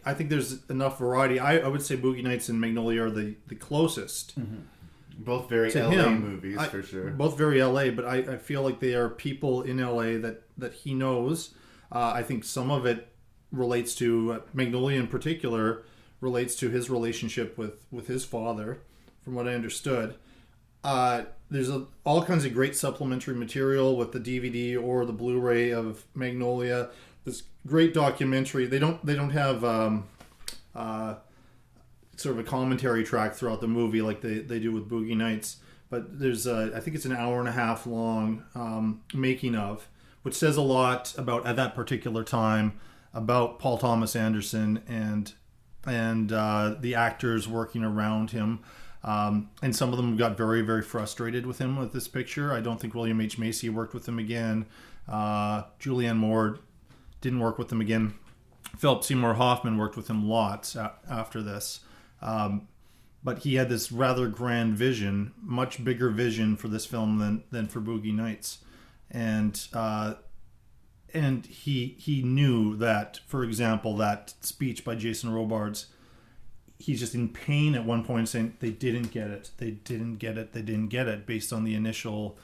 I think there's enough variety. I would say Boogie Nights and Magnolia are the closest. Mm-hmm. Both very to LA him. movies, for sure. Both very LA, but I feel like they are people in LA that he knows. I think some of it relates to Magnolia in particular, relates to his relationship with his father, from what I understood. There's all kinds of great supplementary material with the DVD or the Blu-ray of Magnolia. This great documentary. They don't have sort of a commentary track throughout the movie like they do with Boogie Nights. But there's I think it's an hour and a half long making of, which says a lot about at that particular time about Paul Thomas Anderson and the actors working around him. And some of them got very, very frustrated with him with this picture. I don't think William H. Macy worked with him again. Julianne Moore didn't work with him again. Philip Seymour Hoffman worked with him lots after this. But he had this rather grand vision, much bigger vision for this film than for Boogie Nights. And he knew that, for example, that speech by Jason Robards, he's just in pain at one point saying they didn't get it based on the initial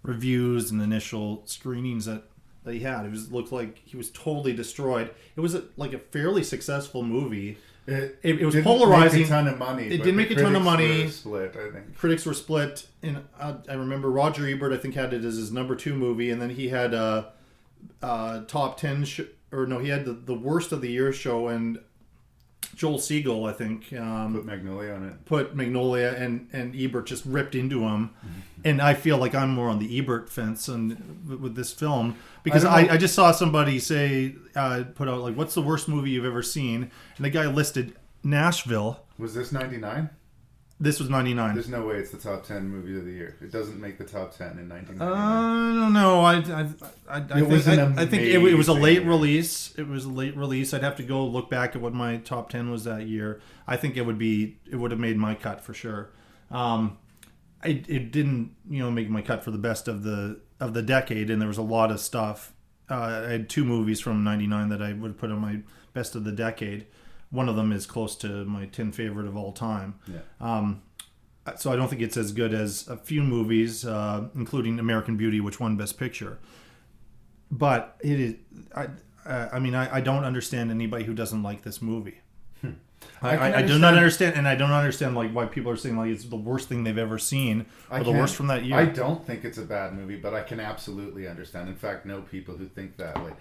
reviews and initial screenings that he had. It looked like he was totally destroyed. It was like a fairly successful movie. It was polarizing. Make a ton of money. It did make a ton of money. Were split, I think. Critics were split. And I remember Roger Ebert, I think, had it as his number 2 movie, and then he had a top 10 he had the worst of the year show, and Joel Siegel, I think, put Magnolia on it. Put Magnolia, and Ebert just ripped into him. Mm-hmm. And I feel like I'm more on the Ebert fence with this film, because I just saw somebody say, put out, like, what's the worst movie you've ever seen? And the guy listed Nashville. Was this 99? This was 99. There's no way it's the top 10 movie of the year. It doesn't make the top 10 in 1999. I don't know. I think it was a late release. It was a late release. I'd have to go look back at what my top 10 was that year. I think it would have made my cut for sure. It didn't, make my cut for the best of the decade, and there was a lot of stuff. I had 2 movies from 99 that I would put on my best of the decade. One of them is close to my 10 favorite of all time. Yeah. So I don't think it's as good as a few movies, including American Beauty, which won Best Picture. But it is. I don't understand anybody who doesn't like this movie. I do not understand, and I don't understand like why people are saying like it's the worst thing they've ever seen or the worst from that year. I don't think it's a bad movie, but I can absolutely understand. In fact, know people who think that way.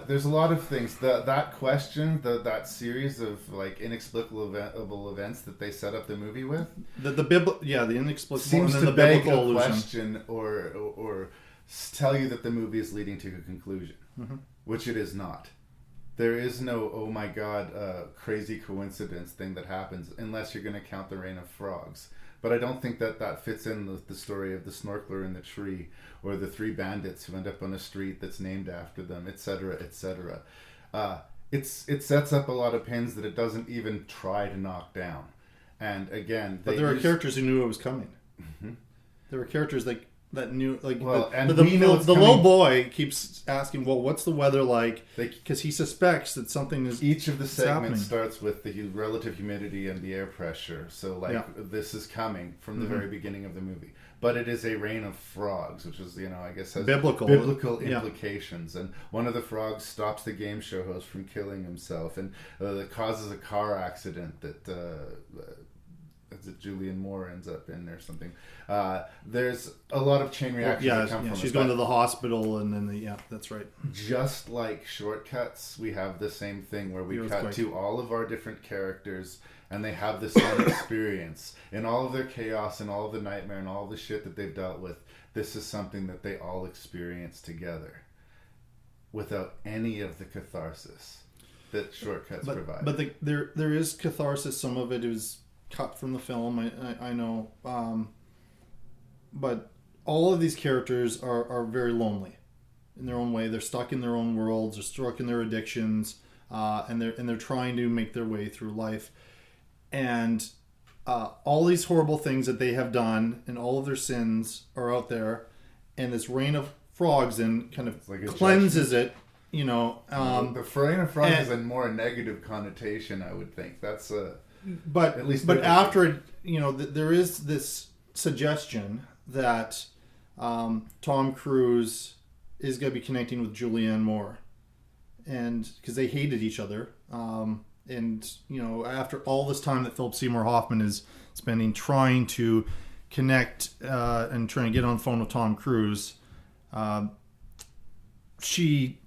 There's a lot of things. That question, that series of like inexplicable events that they set up the movie with, the inexplicable seems and then to the beg biblical a illusion. question or tell you that the movie is leading to a conclusion, which it is not. There is no, oh my god, crazy coincidence thing that happens, unless you're going to count the Rain of Frogs. But I don't think that fits in the story of the snorkeler in the tree, or the 3 bandits who end up on a street that's named after them, etc., etc. It sets up a lot of pins that it doesn't even try to knock down. And again, but there are characters who knew it was coming. Mm-hmm. There were characters that knew, like, the little boy keeps asking, well, what's the weather like? Because he suspects that something is each of the segments happening. Starts with the relative humidity and the air pressure. So this is coming from the very beginning of the movie. But it is a rain of frogs, which is, I guess has biblical implications. And one of the frogs stops the game show host from killing himself, and that causes a car accident that Julianne Moore ends up in or something. There's a lot of chain reactions that come from she's going to the hospital, and then that's right. Just like Shortcuts, we have the same thing where we cut to all of our different characters, and they have the same experience in all of their chaos and all of the nightmare and all the shit that they've dealt with. This is something that they all experience together, without any of the catharsis that Shortcuts provide. But there is catharsis. Some of it is cut from the film, I know, but all of these characters are very lonely in their own way. They're stuck in their own worlds, they're stuck in their addictions, and they're trying to make their way through life, and all these horrible things that they have done and all of their sins are out there, and this rain of frogs and kind of like cleanses it. You know, the rain of frogs has a more negative connotation, I would think. That's but at least. But after it, you know, there is this suggestion that Tom Cruise is going to be connecting with Julianne Moore, and because they hated each other, and you know, after all this time that Philip Seymour Hoffman is spending trying to connect and trying to get on the phone with Tom Cruise, she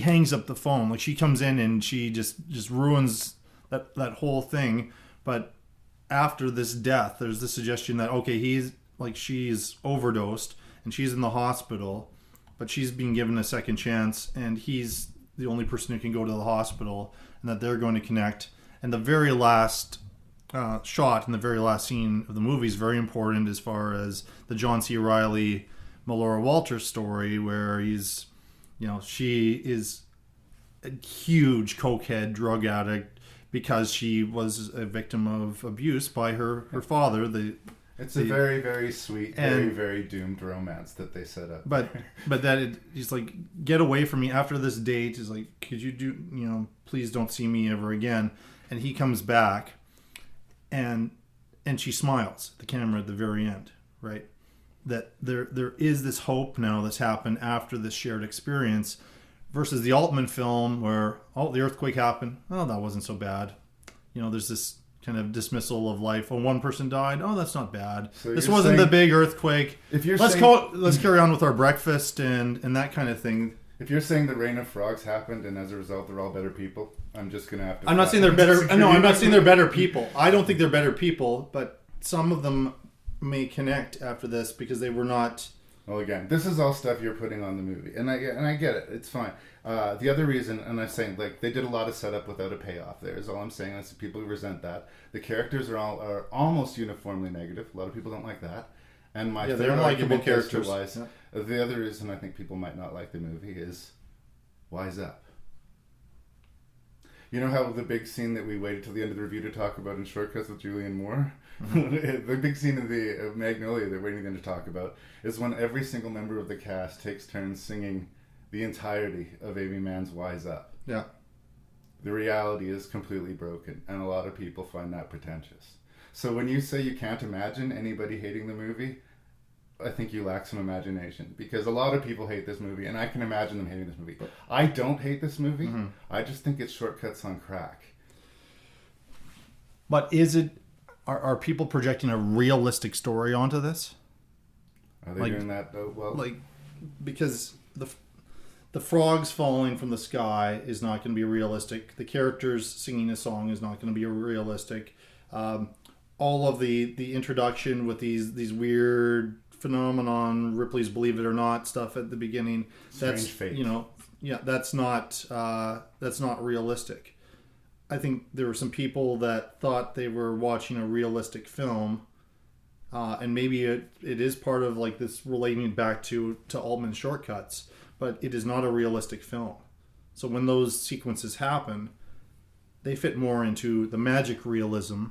hangs up the phone. Like, she comes in and she just ruins that whole thing. But after this death, there's the suggestion that, okay, she's overdosed and she's in the hospital, but she's being given a second chance, and he's the only person who can go to the hospital, and that they're going to connect. And the very last shot in the very last scene of the movie is very important as far as the John C. Reilly, Melora Walters story, where he's, you know, she is a huge cokehead, drug addict, because she was a victim of abuse by her father. It's a very, very sweet, very, very doomed romance that they set up. But he's like, get away from me after this date. He's like, could you please don't see me ever again. And he comes back, and she smiles at the camera at the very end, right? That there is this hope now that's happened after this shared experience, versus the Altman film where, the earthquake happened. Oh, that wasn't so bad. You know, there's this kind of dismissal of life. Oh, one person died. Oh, that's not bad. So this wasn't the big earthquake. Let's carry on with our breakfast and that kind of thing. If you're saying the rain of frogs happened and as a result they're all better people, I'm just gonna have to. I'm not saying they're better. No, I'm not saying they're better people. I don't think they're better people, but some of them may connect after this because they were not. Well, again, this is all stuff you're putting on the movie, and I get it. It's fine. The other reason, and I'm saying, like, they did a lot of setup without a payoff. There is all I'm saying. That's the people who resent that. The characters are almost uniformly negative. A lot of people don't like that. And my third argument character-wise, the other reason I think people might not like the movie is wise up. You know how the big scene that we waited till the end of the review to talk about in Shortcuts with Julianne Moore? Mm-hmm. The big scene of Magnolia that we're waiting them to talk about is when every single member of the cast takes turns singing the entirety of Amy Mann's Wise Up. Yeah. The reality is completely broken, and a lot of people find that pretentious. So when you say you can't imagine anybody hating the movie, I think you lack some imagination, because a lot of people hate this movie, and I can imagine them hating this movie. I don't hate this movie. Mm-hmm. I just think it's shortcuts on crack. But is it? Are people projecting a realistic story onto this? Are they doing that though? Well, because the frogs falling from the sky is not going to be realistic. The characters singing a song is not going to be realistic. All of the introduction with these weird phenomenon, Ripley's Believe It or Not stuff at the beginning. That's fate. That's not realistic. I think there were some people that thought they were watching a realistic film, and maybe it is part of like this relating back to Altman Shortcuts, but it is not a realistic film. So when those sequences happen, they fit more into the magic realism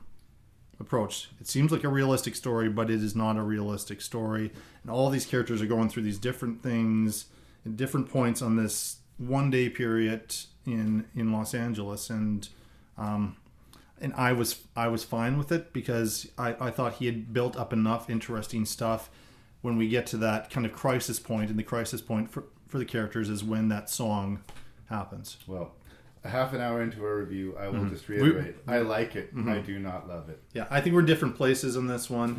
approach. It seems like a realistic story, but it is not a realistic story. And all these characters are going through these different things at different points on this one-day period in Los Angeles, and I was fine with it because I thought he had built up enough interesting stuff. When we get to that kind of crisis point, and the crisis point for the characters is when that song happens. Well, a half an hour into our review, I will just reiterate, I like it. Mm-hmm. I do not love it. Yeah, I think we're different places on this one,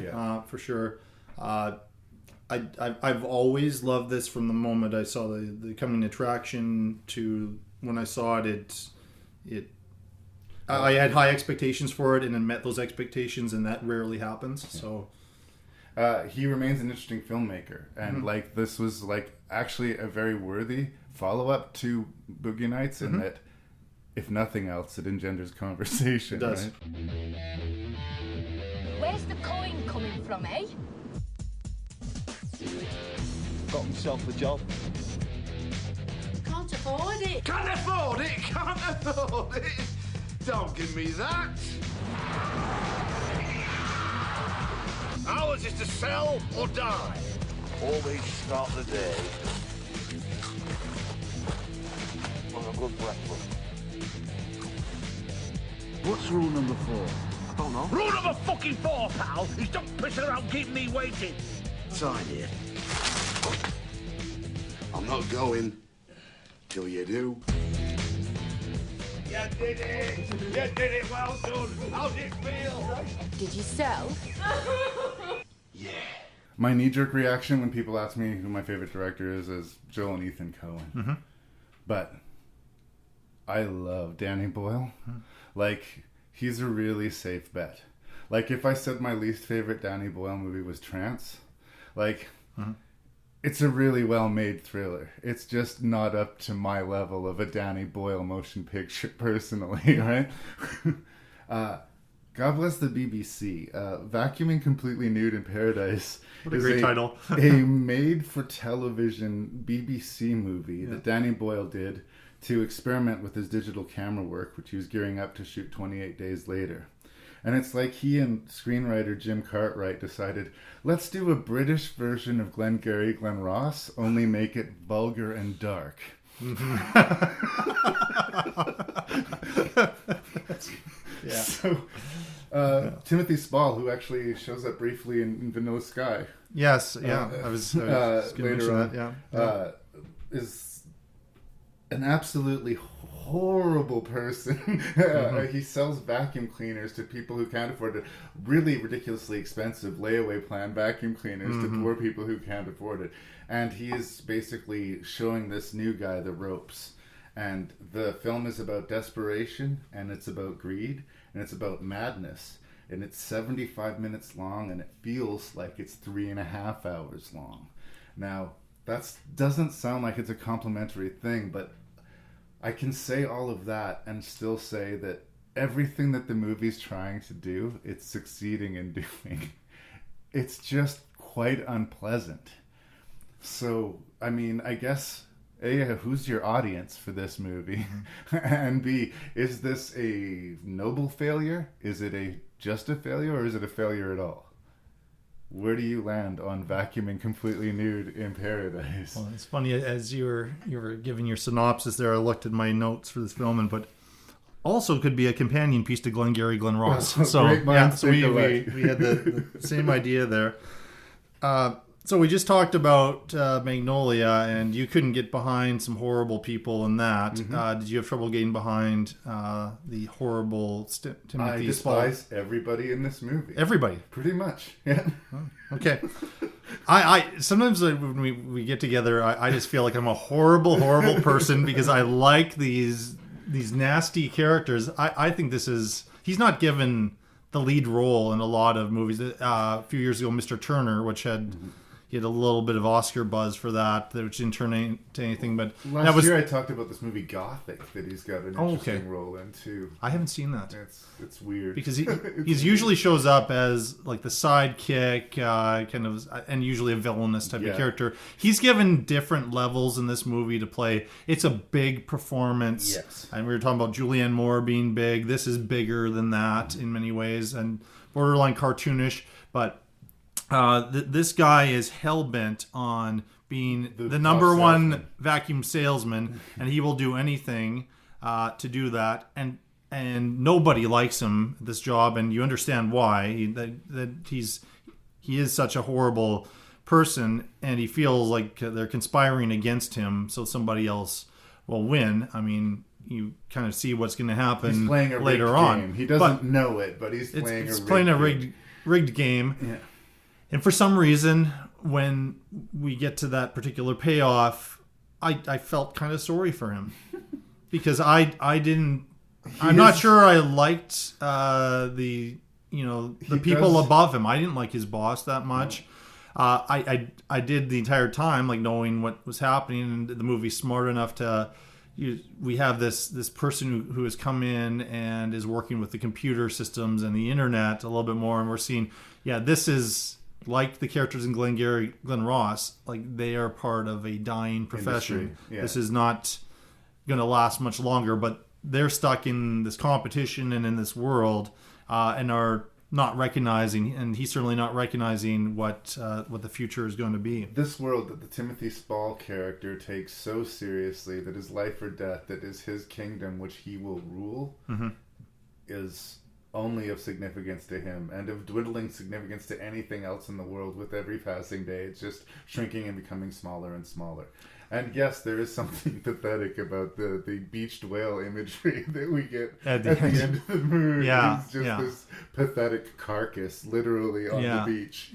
for sure. I've always loved this from the moment I saw the coming attraction to when I saw it. I had high expectations for it, and it met those expectations, and that rarely happens. Yeah. So, he remains an interesting filmmaker, and like this was like actually a very worthy follow-up to Boogie Nights, in that, if nothing else, it engenders conversation. It does. Right? Where's the coin coming from, eh? Got himself a job. Can't afford it. Can't afford it. Can't afford it. Don't give me that. Ours is to sell or die. Always start the day What's rule number 4? I don't know. Rule number fucking 4, pal, is don't piss around keeping me waiting. Sign it. I'm not going till you do. You did it! You did it well done! How'd it feel? Did you sell? My knee-jerk reaction when people ask me who my favorite director is Joel and Ethan Coen. Mm-hmm. But I love Danny Boyle. Mm-hmm. Like, he's a really safe bet. Like, if I said my least favorite Danny Boyle movie was Trance, like, it's a really well-made thriller. It's just not up to my level of a Danny Boyle motion picture, personally, right? God bless the BBC. Vacuuming Completely Nude in Paradise What a great title. a made-for-television BBC movie that Danny Boyle did to experiment with his digital camera work, which he was gearing up to shoot 28 days later. And it's like he and screenwriter Jim Cartwright decided, let's do a British version of Glengarry Glen Ross, only make it vulgar and dark. Yeah. So, Timothy Spall, who actually shows up briefly in Vanilla Sky. Yes, yeah. I was later on, that, is an absolutely horrible person. He sells vacuum cleaners to people who can't afford it. Really ridiculously expensive layaway plan vacuum cleaners to poor people who can't afford it. And he is basically showing this new guy the ropes. And the film is about desperation, and it's about greed, and it's about madness. And it's 75 minutes long, and it feels like it's 3.5 hours long. Now, that doesn't sound like it's a complimentary thing, but I can say all of that and still say that everything that the movie's trying to do, it's succeeding in doing. It's just quite unpleasant. So, I mean, I guess, A, who's your audience for this movie? And B, is this a noble failure? Is it just a failure, or is it a failure at all? Where do you land on Vacuuming Completely Nude in Paradise? Well, it's funny, as you were giving your synopsis there, I looked at my notes for this film, but also could be a companion piece to Glengarry Glen Ross. So we had the same idea there. So we just talked about Magnolia, and you couldn't get behind some horrible people in that. Did you have trouble getting behind the horrible Timothy Spall? I despise everybody in this movie. Everybody? Pretty much, yeah. Oh, okay. I sometimes when we get together, I just feel like I'm a horrible person because I like these nasty characters. I think he's not given the lead role in a lot of movies. A few years ago, Mr. Turner, which had... He had a little bit of Oscar buzz for that, which didn't turn into anything. But last year I talked about this movie Gothic that he's got an interesting role in too. I haven't seen that. It's weird because he usually shows up as like the sidekick, kind of, and usually a villainous type of character. He's given different levels in this movie to play. It's a big performance. Yes, and we were talking about Julianne Moore being big. This is bigger than that in many ways, and borderline cartoonish, but. This guy is hell-bent on being the number one vacuum salesman, and he will do anything to do that. And nobody likes him at this job, and you understand why. He is such a horrible person, and he feels like they're conspiring against him so somebody else will win. I mean, you kind of see what's going to happen he's playing a later rigged on. Game. He doesn't know it, but he's playing a rigged game. Yeah. And for some reason, when we get to that particular payoff, I felt kind of sorry for him because I didn't. I'm not sure I liked the people above him. I didn't like his boss that much. No. I did the entire time like knowing what was happening, and the movie's smart enough to. We have this person who has come in and is working with the computer systems and the internet a little bit more, and we're seeing, this is. Like the characters in Glengarry Glen Ross, like they are part of a dying profession. This is not going to last much longer, but they're stuck in this competition and in this world, and are not recognizing, and he's certainly not recognizing what the future is going to be. This world that the Timothy Spall character takes so seriously, that is life or death, that is his kingdom which he will rule, is only of significance to him, and of dwindling significance to anything else in the world with every passing day. It's just shrinking and becoming smaller and smaller. And yes, there is something pathetic about the beached whale imagery that we get at the end of the movie. Yeah, He's just this pathetic carcass, literally, on the beach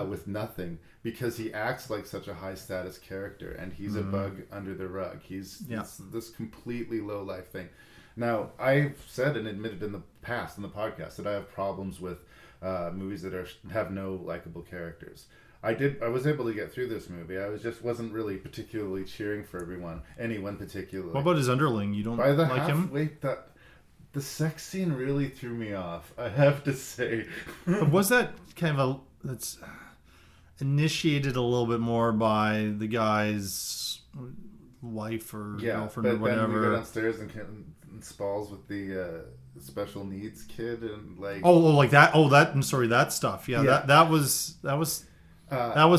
with nothing. Because he acts like such a high-status character, and he's a bug under the rug. He's this completely low-life thing. Now, I've said and admitted in the past, in the podcast, that I have problems with movies that have no likable characters. I was able to get through this movie. I wasn't really particularly cheering for anyone particularly. What about his underling? You don't By the like him? Wait, the sex scene really threw me off, I have to say. But was that kind of that's initiated a little bit more by the guy's wife or girlfriend or whatever? Then we go downstairs and Spalls with the special needs kid and like like that. I'm sorry, that stuff. Yeah. That was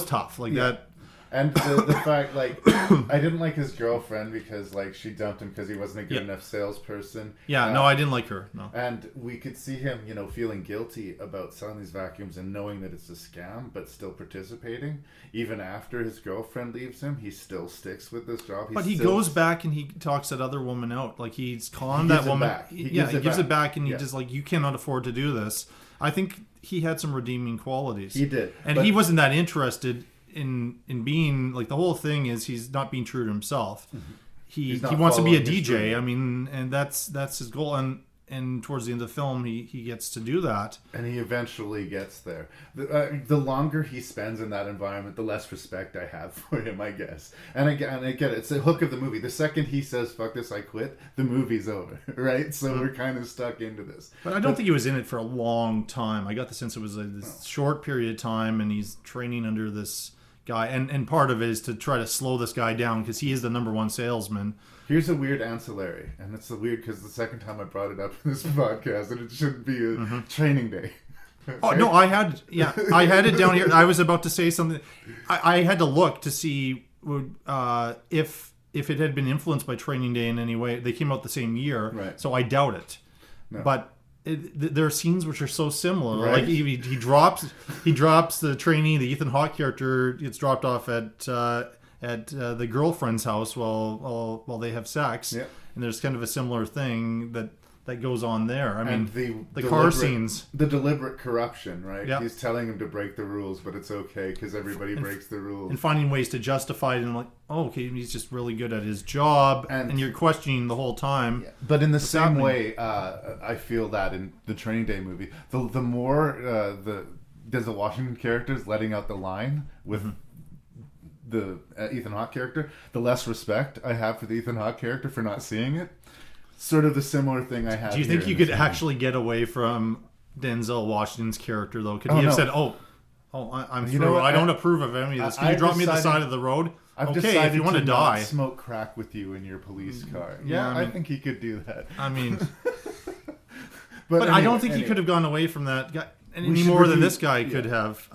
tough. That. And the fact, like, I didn't like his girlfriend because, like, she dumped him because he wasn't a good enough salesperson. Yeah, no, I didn't like her. No. And we could see him, feeling guilty about selling these vacuums and knowing that it's a scam, but still participating. Even after his girlfriend leaves him, he still sticks with this job. He goes back and he talks that other woman out. Like, he's conned that woman. He gives it back and he just, like, you cannot afford to do this. I think he had some redeeming qualities. He did. And he wasn't that interested in being, like, the whole thing is he's not being true to himself. He wants to be a DJ. I mean, and that's his goal. And towards the end of the film, he gets to do that. And he eventually gets there. The longer he spends in that environment, the less respect I have for him, I guess. And I get it. It's the hook of the movie. The second he says, fuck this, I quit, the movie's over, right? So we're kind of stuck into this. But I don't think he was in it for a long time. I got the sense it was this short period of time, and he's training under this guy. And part of it is to try to slow this guy down because he is the number one salesman. Here's a weird ancillary, and it's weird because the second time I brought it up in this podcast, and it shouldn't be a training day. Okay? Oh no, I had it down here. I was about to say something. I had to look to see if it had been influenced by Training Day in any way. They came out the same year, right. So I doubt it. No. But there are scenes which are so similar. Right. Like he drops the trainee, the Ethan Hawke character gets dropped off at the girlfriend's house while they have sex, and there's kind of a similar thing that goes on there. I mean, the car scenes, the deliberate corruption, right? Yep. He's telling him to break the rules, but it's okay because everybody breaks the rules, and finding ways to justify it, and like, oh, okay, he's just really good at his job, and you're questioning the whole time. Yeah. But in the same way, I feel that in the Training Day movie, the more there's the Washington characters letting out the line with. The Ethan Hawke character, the less respect I have for the Ethan Hawke character for not seeing it. Sort of the similar thing I have. Do you think you could actually get away from Denzel Washington's character though? Could he have said, I'm through. I don't approve of any of this. Can you drop me at the side of the road? I've decided if you want to die, not smoke crack with you in your police car. Yeah, I think he could do that. I mean, but anyway, I don't think he could have gone away from that guy any more than this guy could have.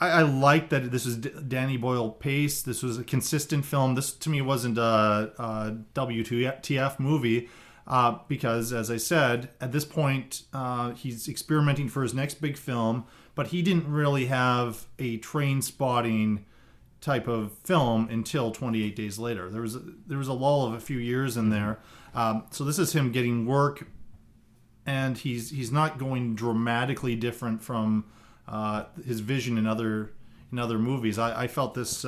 I like that this was Danny Boyle pace. This was a consistent film. This, to me, wasn't a WTF movie because, as I said, at this point, he's experimenting for his next big film, but he didn't really have a train spotting type of film until 28 Days Later. There was a lull of a few years in there. So this is him getting work, and he's not going dramatically different from his vision in other movies. I felt this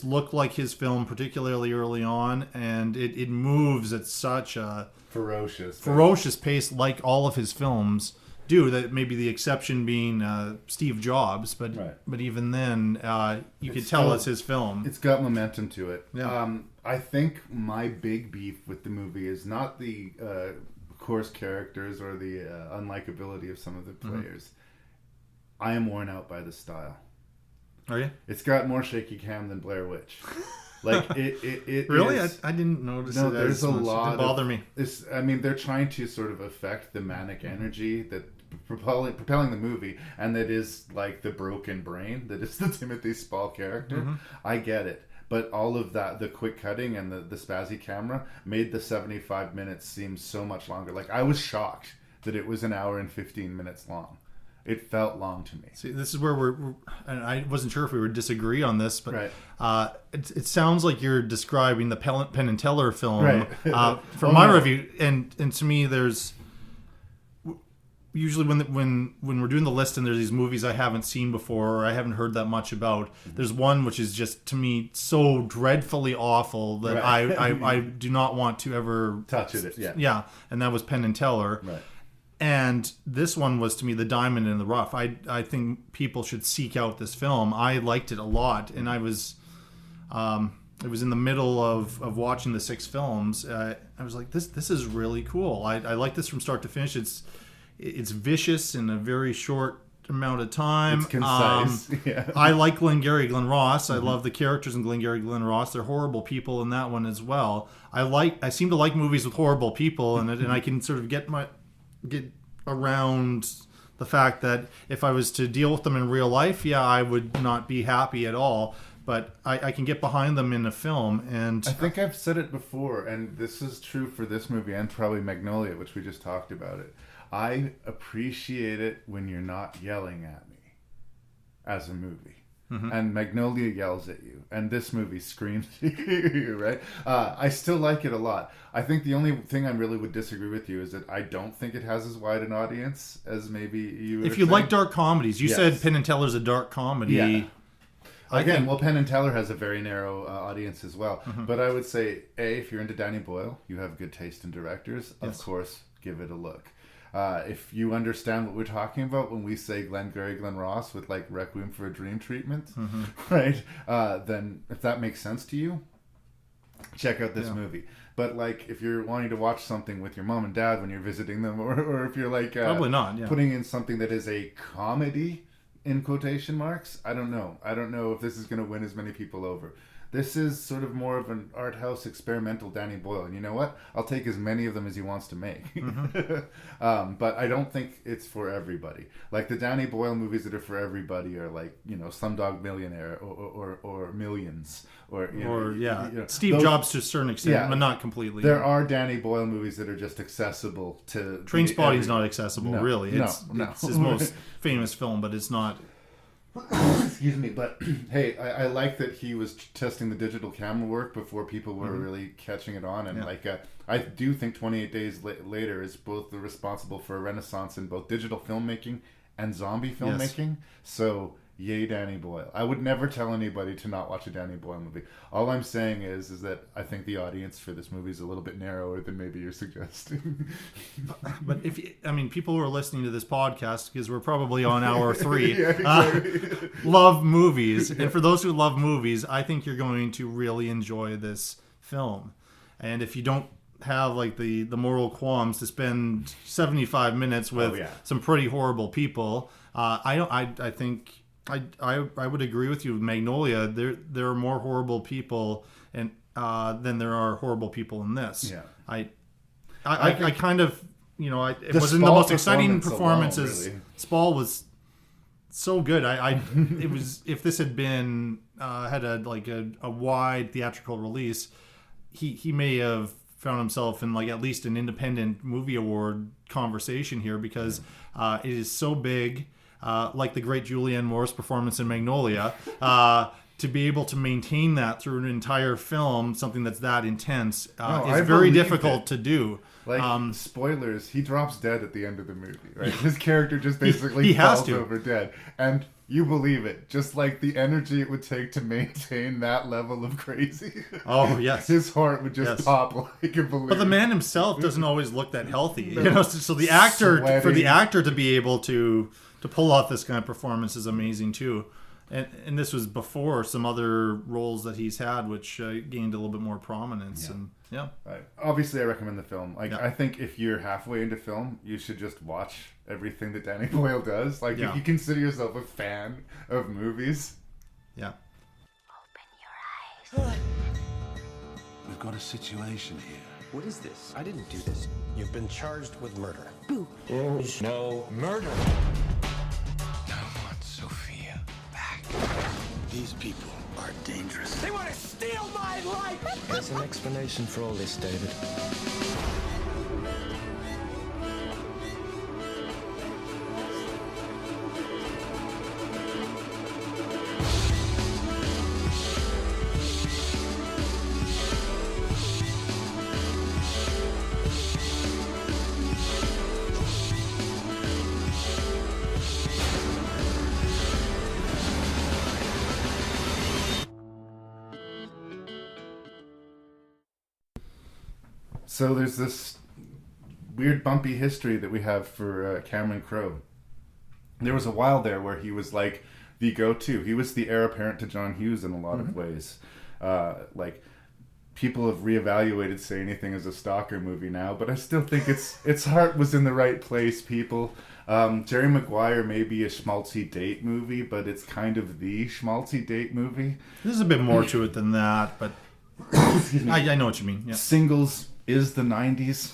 looked like his film, particularly early on, and it moves at such a ferocious pace, like all of his films do. That maybe the exception being Steve Jobs, but even then, you could tell it's his film. It's got momentum to it. Yeah. I think my big beef with the movie is not the coarse characters or the unlikability of some of the players. I am worn out by the style. Are you? It's got more shaky cam than Blair Witch. Like it really, is, I didn't notice no, it. There's a lot. It didn't bother me. I mean, they're trying to sort of affect the manic energy that propelling the movie, and that is like the broken brain that is the Timothy Spall character. Mm-hmm. I get it. But all of that, the quick cutting and the spazzy camera made the 75 minutes seem so much longer. Like, I was shocked that it was an hour and 15 minutes long. It felt long to me. See, this is where we're and I wasn't sure if we would disagree on this, but right. It sounds like you're describing the Penn and Teller film right. from my review. And to me, there's... Usually when we're doing the list and there's these movies I haven't seen before or I haven't heard that much about, there's one which is just, to me, so dreadfully awful that right. I do not want to ever touch it. Yeah, and that was Penn and Teller. Right. And this one was, to me, the diamond in the rough. I think people should seek out this film. I liked it a lot, and it was in the middle of watching the 6 films. I was like, this is really cool. I like this from start to finish. It's vicious in a very short amount of time. It's concise. I like Glengarry Glen Ross. I love the characters in Glengarry Glen Ross. They're horrible people in that one as well. I seem to like movies with horrible people in it, and I can sort of get around the fact that if I was to deal with them in real life, I would not be happy at all. But I can get behind them in a film. And I think I've said it before, and this is true for this movie and probably Magnolia, which we just talked about it. I appreciate it when you're not yelling at me as a movie. Mm-hmm. And Magnolia yells at you, and this movie screams at you, right? I still like it a lot. I think the only thing I really would disagree with you is that I don't think it has as wide an audience as maybe you would. If you like dark comedies, you said Penn and Teller's a dark comedy. Yeah. Again, Penn and Teller has a very narrow audience as well. Mm-hmm. But I would say, if you're into Danny Boyle, you have good taste in directors, of course, give it a look. If you understand what we're talking about when we say Glengarry Glen Ross with like Requiem for a Dream treatment, right? Then if that makes sense to you, check out this movie. But like if you're wanting to watch something with your mom and dad when you're visiting them, or if you're like probably not putting in something that is a comedy in quotation marks, I don't know if this is going to win as many people over. This is sort of more of an art house experimental Danny Boyle. And you know what? I'll take as many of them as he wants to make. Mm-hmm. But I don't think it's for everybody. Like the Danny Boyle movies that are for everybody are like, Slumdog Millionaire or Millions. Steve Jobs to a certain extent, but not completely. There are Danny Boyle movies that are just accessible to... Trainspotting's not accessible, really. It's his most famous film, but it's not... Excuse me, but hey, I like that he was testing the digital camera work before people were really catching it on, and I do think 28 Days Later is both responsible for a renaissance in both digital filmmaking and zombie filmmaking. So yay, Danny Boyle. I would never tell anybody to not watch a Danny Boyle movie. All I'm saying is that I think the audience for this movie is a little bit narrower than maybe you're suggesting. But people who are listening to this podcast, because we're probably on hour 3, love movies. And for those who love movies, I think you're going to really enjoy this film. And if you don't have like the moral qualms to spend 75 minutes with some pretty horrible people, I think I would agree with you with Magnolia. There are more horrible people than there are horrible people in this. Yeah. I kind of, it wasn't the most exciting performances. Really. Spall was so good. It was, if this had been had a wide theatrical release, he may have found himself in like at least an independent movie award conversation here, because it is so big. Like the great Julianne Moore's performance in Magnolia, to be able to maintain that through an entire film, something that's that intense, is very difficult to do. Like, spoilers, he drops dead at the end of the movie, right? His character just basically falls over dead. And you believe it, just like the energy it would take to maintain that level of crazy. Oh, yes. His heart would just pop like a balloon. But the man himself doesn't always look that healthy. So the actor, for the actor to be able to pull off this kind of performance is amazing too. And this was before some other roles that he's had, which gained a little bit more prominence. Right. Obviously, I recommend the film. I think if you're halfway into film, you should just watch everything that Danny Boyle does. If you consider yourself a fan of movies. Yeah. Open your eyes. We've got a situation here. What is this? I didn't do this. You've been charged with murder. Boo. There's no murder. I want Sophia back. These people are dangerous. They want to steal my life! There's an explanation for all this, David. So there's this weird bumpy history that we have for Cameron Crowe. There was a while there where he was like the go-to. He was the heir apparent to John Hughes in a lot of ways. Like, people have reevaluated Say Anything as a stalker movie now, but I still think its heart was in the right place, people. Jerry Maguire may be a schmaltzy date movie, but it's kind of the schmaltzy date movie. There's a bit more to it than that, but I know what you mean. Yeah. Singles is the 90s.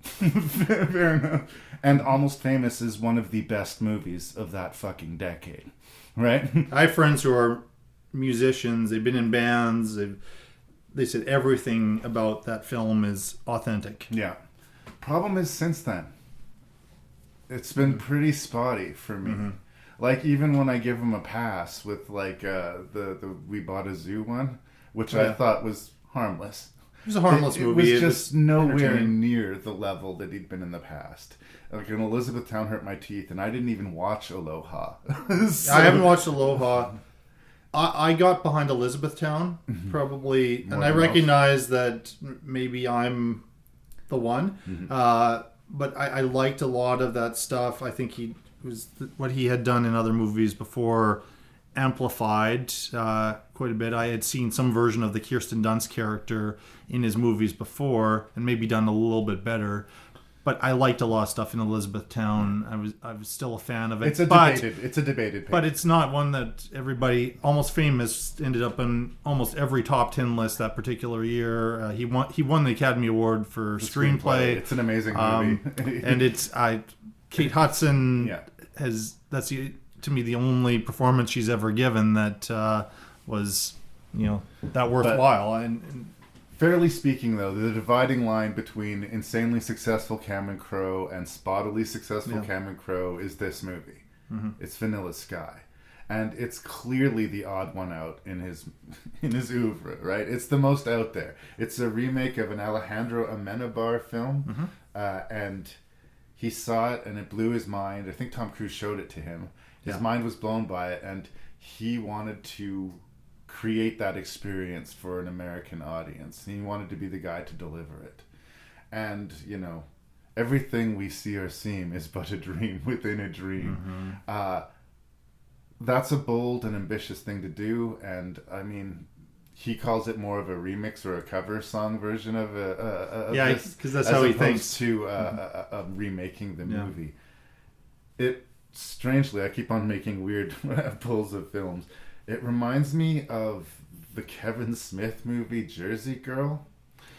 Fair enough. And Almost Famous is one of the best movies of that fucking decade. Right? I have friends who are musicians. They've been in bands. They said everything about that film is authentic. Yeah. Problem is, since then, it's been pretty spotty for me. Mm-hmm. Like, even when I give him a pass with, like, the We Bought a Zoo one, which I thought was harmless. It was a harmless movie. It was just nowhere near the level that he'd been in the past. Like, in Elizabethtown Hurt My Teeth, and I didn't even watch Aloha. So, I haven't watched Aloha. I got behind Elizabethtown, probably, and I recognize that maybe I'm the one. Mm-hmm. But I liked a lot of that stuff. I think what he had done in other movies before amplified quite a bit. I had seen some version of the Kirsten Dunst character in his movies before, and maybe done a little bit better. But I liked a lot of stuff in Elizabethtown. I was still a fan of it. It's a debated pick. But it's not one that everybody. Almost Famous ended up in almost every top 10 list that particular year. He won the Academy Award for screenplay. It's an amazing movie, and it's Kate Hudson that's to me the only performance she's ever given that was that worthwhile. And fairly speaking, though, the dividing line between insanely successful Cameron Crowe and spottily successful Cameron Crowe is this movie. Mm-hmm. It's Vanilla Sky. And it's clearly the odd one out in his oeuvre, right? It's the most out there. It's a remake of an Alejandro Amenabar film, and he saw it and it blew his mind. I think Tom Cruise showed it to him. His mind was blown by it, and he wanted to create that experience for an American audience. He wanted to be the guy to deliver it. And, everything we see or seem is but a dream within a dream. Mm-hmm. That's a bold and ambitious thing to do, and I mean, he calls it more of a remix or a cover song version of this, because that's how he thinks. To remaking the movie. It strangely, I keep on making weird pulls of films. It reminds me of the Kevin Smith movie Jersey Girl,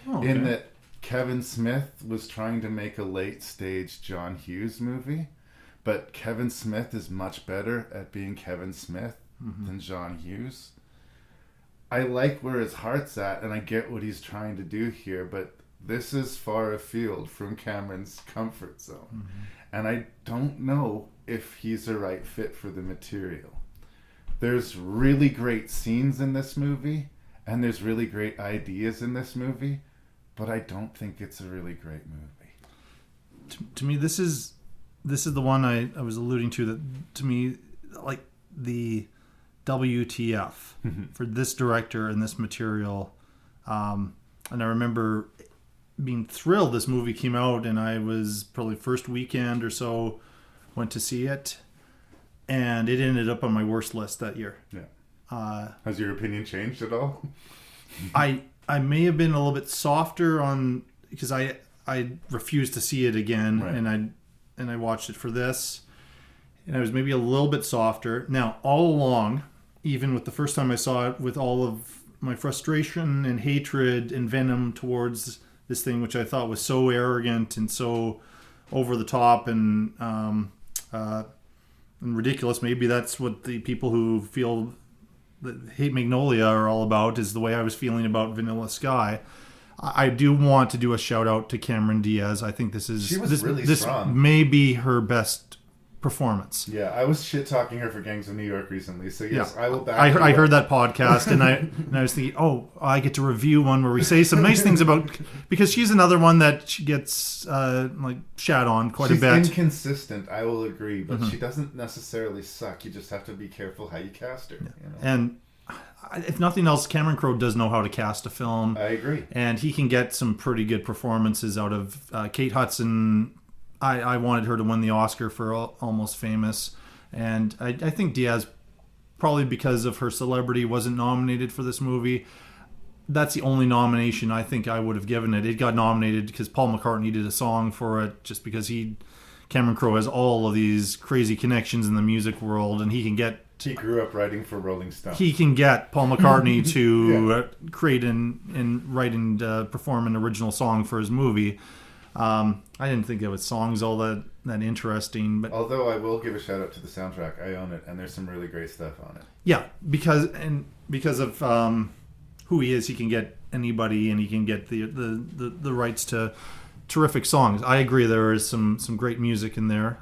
in that Kevin Smith was trying to make a late-stage John Hughes movie, but Kevin Smith is much better at being Kevin Smith than John Hughes. I like where his heart's at, and I get what he's trying to do here, but this is far afield from Cameron's comfort zone. Mm-hmm. And I don't know if he's the right fit for the material. There's really great scenes in this movie, and there's really great ideas in this movie, but I don't think it's a really great movie. To me, this is the one I was alluding to, that to me, like the WTF for this director and this material. And I remember being thrilled this movie came out, and I was probably first weekend or so went to see it. And it ended up on my worst list that year. Yeah. Has your opinion changed at all? I may have been a little bit softer on, because I refused to see it again, right. and I watched it for this, and I was maybe a little bit softer. Now, all along, even with the first time I saw it, with all of my frustration and hatred and venom towards this thing, which I thought was so arrogant and so over the top and ridiculous. Maybe that's what the people who feel that hate Magnolia are all about, is the way I was feeling about Vanilla Sky. I do want to do a shout out to Cameron Diaz. I think this may be her best performance. Yeah, I was shit talking her for Gangs of New York recently, so yes, yeah. I will back I heard that podcast, and I was thinking, I get to review one where we say some nice things about, because she's another one that she gets shat on quite a bit. She's inconsistent, I will agree, but she doesn't necessarily suck. You just have to be careful how you cast her. Yeah. You know? And if nothing else, Cameron Crowe does know how to cast a film. I agree. And he can get some pretty good performances out of Kate Hudson. I wanted her to win the Oscar for Almost Famous. And I think Diaz, probably because of her celebrity, wasn't nominated for this movie. That's the only nomination I think I would have given it. It got nominated because Paul McCartney did a song for it, just because Cameron Crowe has all of these crazy connections in the music world, and he grew up writing for Rolling Stone. He can get Paul McCartney to create and write and perform an original song for his movie. I didn't think it was songs all that interesting, but although I will give a shout out to the soundtrack, I own it, and there's some really great stuff on it. Yeah, because of who he is, he can get anybody, and he can get the rights to terrific songs. I agree, there is some great music in there.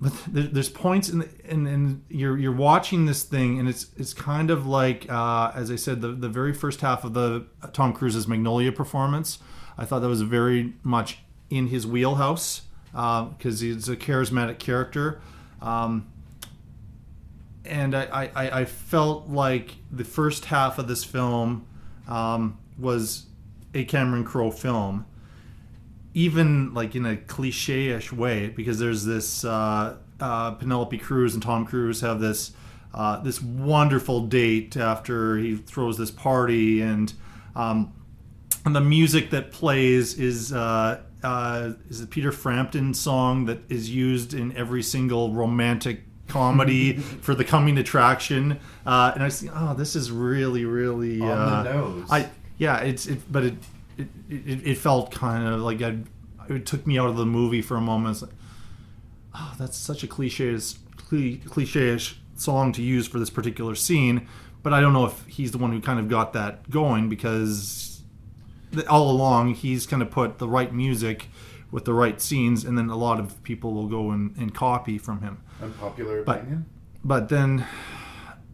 But there's points in you're watching this thing, and it's kind of like, as I said, the very first half of the Tom Cruise's Magnolia performance. I thought that was very much in his wheelhouse, because he's a charismatic character, and I felt like the first half of this film was a Cameron Crowe film, even like in a cliche-ish way, because there's this Penelope Cruz and Tom Cruise have this wonderful date after he throws this party, and the music that plays is a Peter Frampton song that is used in every single romantic comedy for the coming attraction, and I was thinking, this is really, really on the nose. It felt kind of like it took me out of the movie for a moment. It's like, that's such a cliche-ish song to use for this particular scene, but I don't know if he's the one who kind of got that going, because all along he's kind of put the right music with the right scenes, and then a lot of people will go and copy from him. Unpopular opinion? But then,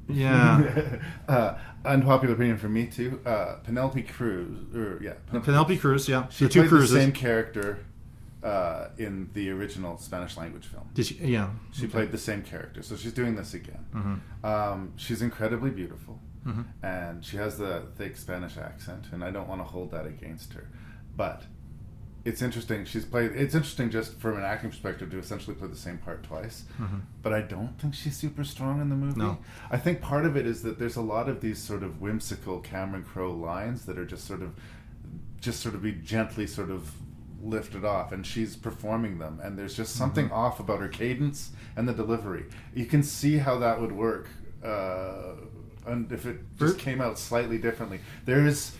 yeah. Unpopular opinion for me too. Penelope Cruz, Penelope Cruz, yeah. She played the same character in the original Spanish language film. Did she? Yeah. She played the same character, so she's doing this again. Mm-hmm. She's incredibly beautiful, and she has the thick Spanish accent, and I don't want to hold that against her, but it's interesting. It's interesting just from an acting perspective to essentially play the same part twice. But I don't think she's super strong in the movie. No. I think part of it is that there's a lot of these sort of whimsical Cameron Crowe lines that are just sort of be gently sort of lifted off, and she's performing them, and there's just something off about her cadence and the delivery. You can see how that would work, and if it just came out slightly differently. There is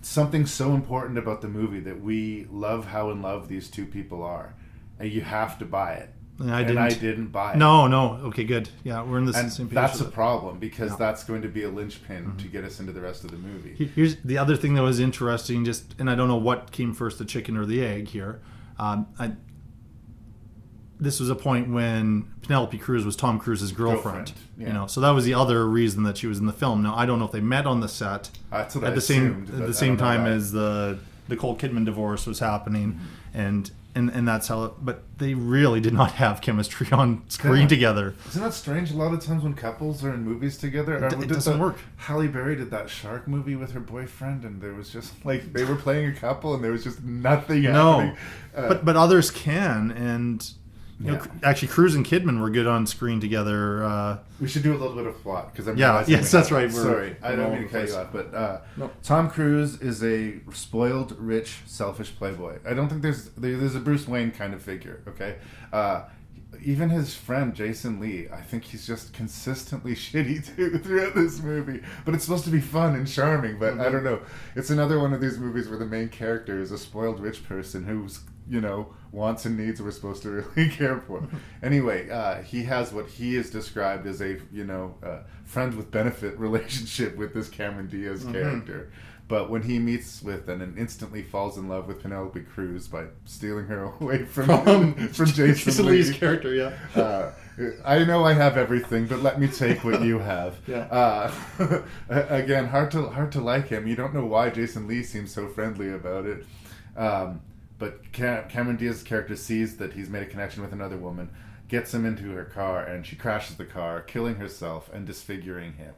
something so important about the movie that we love how in love these two people are, and you have to buy it. And I didn't buy it. No. Okay, good. Yeah, we're in the same page. That's a problem, because that's going to be a linchpin to get us into the rest of the movie. Here's the other thing that was interesting, and I don't know what came first, the chicken or the egg here. This was a point when Penelope Cruz was Tom Cruise's girlfriend. Yeah. So that was the other reason that she was in the film. Now I don't know if they met on the set at the same time as the Nicole Kidman divorce was happening, and that's how. But they really did not have chemistry on screen together. Isn't that strange? A lot of times when couples are in movies together, it doesn't work. Halle Berry did that shark movie with her boyfriend, and there was just like they were playing a couple, and there was just nothing happening. But others can, and. Actually, Cruise and Kidman were good on screen together. We should do a little bit of plot, because I'm yes, that's right. Sorry, I don't mean to cut you off, but Tom Cruise is a spoiled, rich, selfish playboy. I don't think there's a Bruce Wayne kind of figure. Okay, even his friend Jason Lee, I think he's just consistently shitty too throughout this movie. But it's supposed to be fun and charming. But I don't know. It's another one of these movies where the main character is a spoiled rich person who's, wants and needs we're supposed to really care for. Anyway, he has what he is described as a friend with benefit relationship with this Cameron Diaz character. But when he meets with and instantly falls in love with Penelope Cruz by stealing her away from Jason Lee's Lee. character, yeah. I know I have everything, but let me take what you have. Yeah. Again, hard to like him. You don't know why Jason Lee seems so friendly about it. But Cameron Diaz's character sees that he's made a connection with another woman, gets him into her car, and she crashes the car, killing herself and disfiguring him.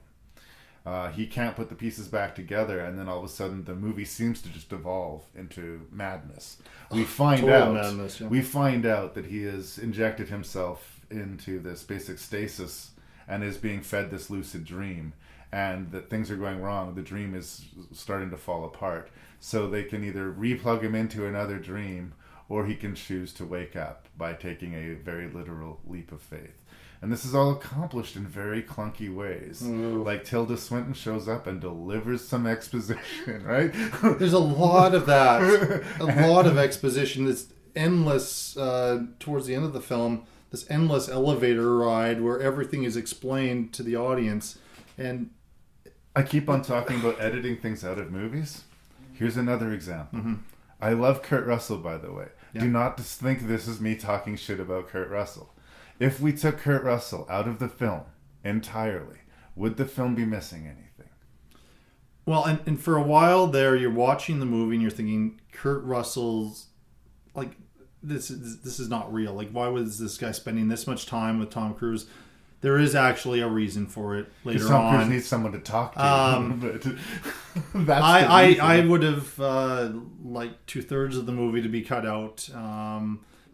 He can't put the pieces back together, and then all of a sudden the movie seems to just evolve into madness. We find out that he has injected himself into this basic stasis and is being fed this lucid dream, and that things are going wrong. The dream is starting to fall apart. So they can either replug him into another dream, or he can choose to wake up by taking a very literal leap of faith. And this is all accomplished in very clunky ways. Ooh. Like Tilda Swinton shows up and delivers some exposition, right? There's a lot of that. A lot of exposition. It's endless towards the end of the film. This endless elevator ride where everything is explained to the audience. And I keep on talking about editing things out of movies. Here's another example. Mm-hmm. I love Kurt Russell, by the way. Yeah. Do not just think this is me talking shit about Kurt Russell. If we took Kurt Russell out of the film entirely, would the film be missing anything? Well, and for a while there, you're watching the movie and you're thinking, Kurt Russell's, like, this is not real. Like, why was this guy spending this much time with Tom Cruise? There is actually a reason for it later on. Tom Cruise needs someone to talk to. But that's I would have liked 2/3 of the movie to be cut out.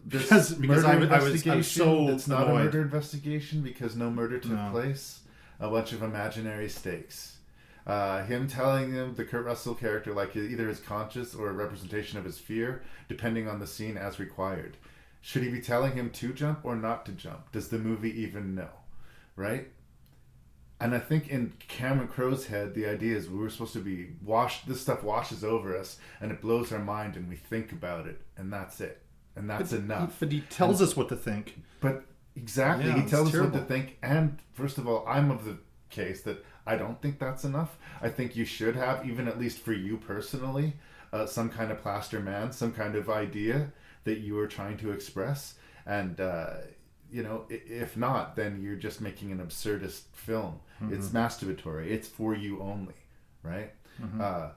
Because I was so it's not annoyed. a murder investigation because no murder took place. A bunch of imaginary stakes. Him telling him, the Kurt Russell character, like either his conscious or a representation of his fear, depending on the scene as required. Should he be telling him to jump or not to jump? Does the movie even know? Right? And I think in Cameron Crowe's head, the idea is we were supposed to be this stuff washes over us and it blows our mind and we think about it and that's it. And that's enough. But he tells us what to think. But exactly, he tells us what to think. And first of all, I'm of the case that I don't think that's enough. I think you should have, even at least for you personally, some kind of plaster man, some kind of idea that you are trying to express. And, if not, then you're just making an absurdist film. Mm-hmm. It's masturbatory. It's for you only, right? Mm-hmm.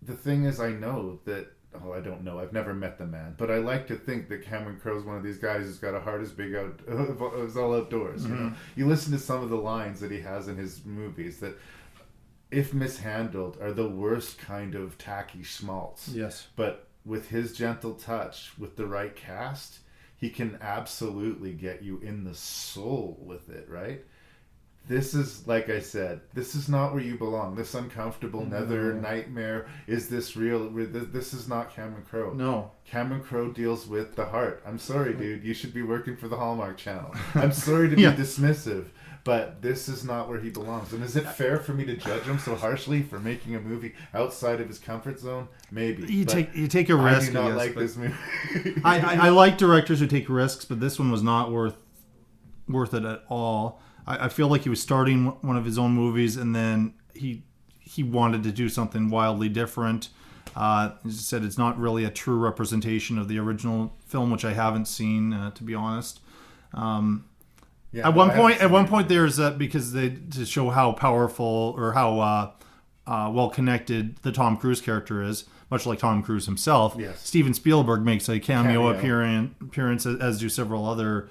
The thing is, I know that I don't know. I've never met the man, but I like to think that Cameron Crowe's one of these guys who's got a heart as big as all outdoors. Mm-hmm. You know, you listen to some of the lines that he has in his movies that, if mishandled, are the worst kind of tacky schmaltz. Yes, but with his gentle touch, with the right cast, he can absolutely get you in the soul with it. Right. This is, like I said, this is not where you belong. This uncomfortable nether nightmare. Is this real? This is not Cameron Crowe. No. Cameron Crowe deals with the heart. I'm sorry, dude. You should be working for the Hallmark Channel. I'm sorry to be dismissive, but this is not where he belongs. And is it fair for me to judge him so harshly for making a movie outside of his comfort zone? Maybe. You take a risk. I do not like this movie. I like directors who take risks, but this one was not worth it at all. I feel like he was starting one of his own movies, and then he wanted to do something wildly different. As I said, it's not really a true representation of the original film, which I haven't seen, to be honest. At one point, there's because to show how powerful or how well connected the Tom Cruise character is, much like Tom Cruise himself. Yes. Steven Spielberg makes a cameo appearance, as do several other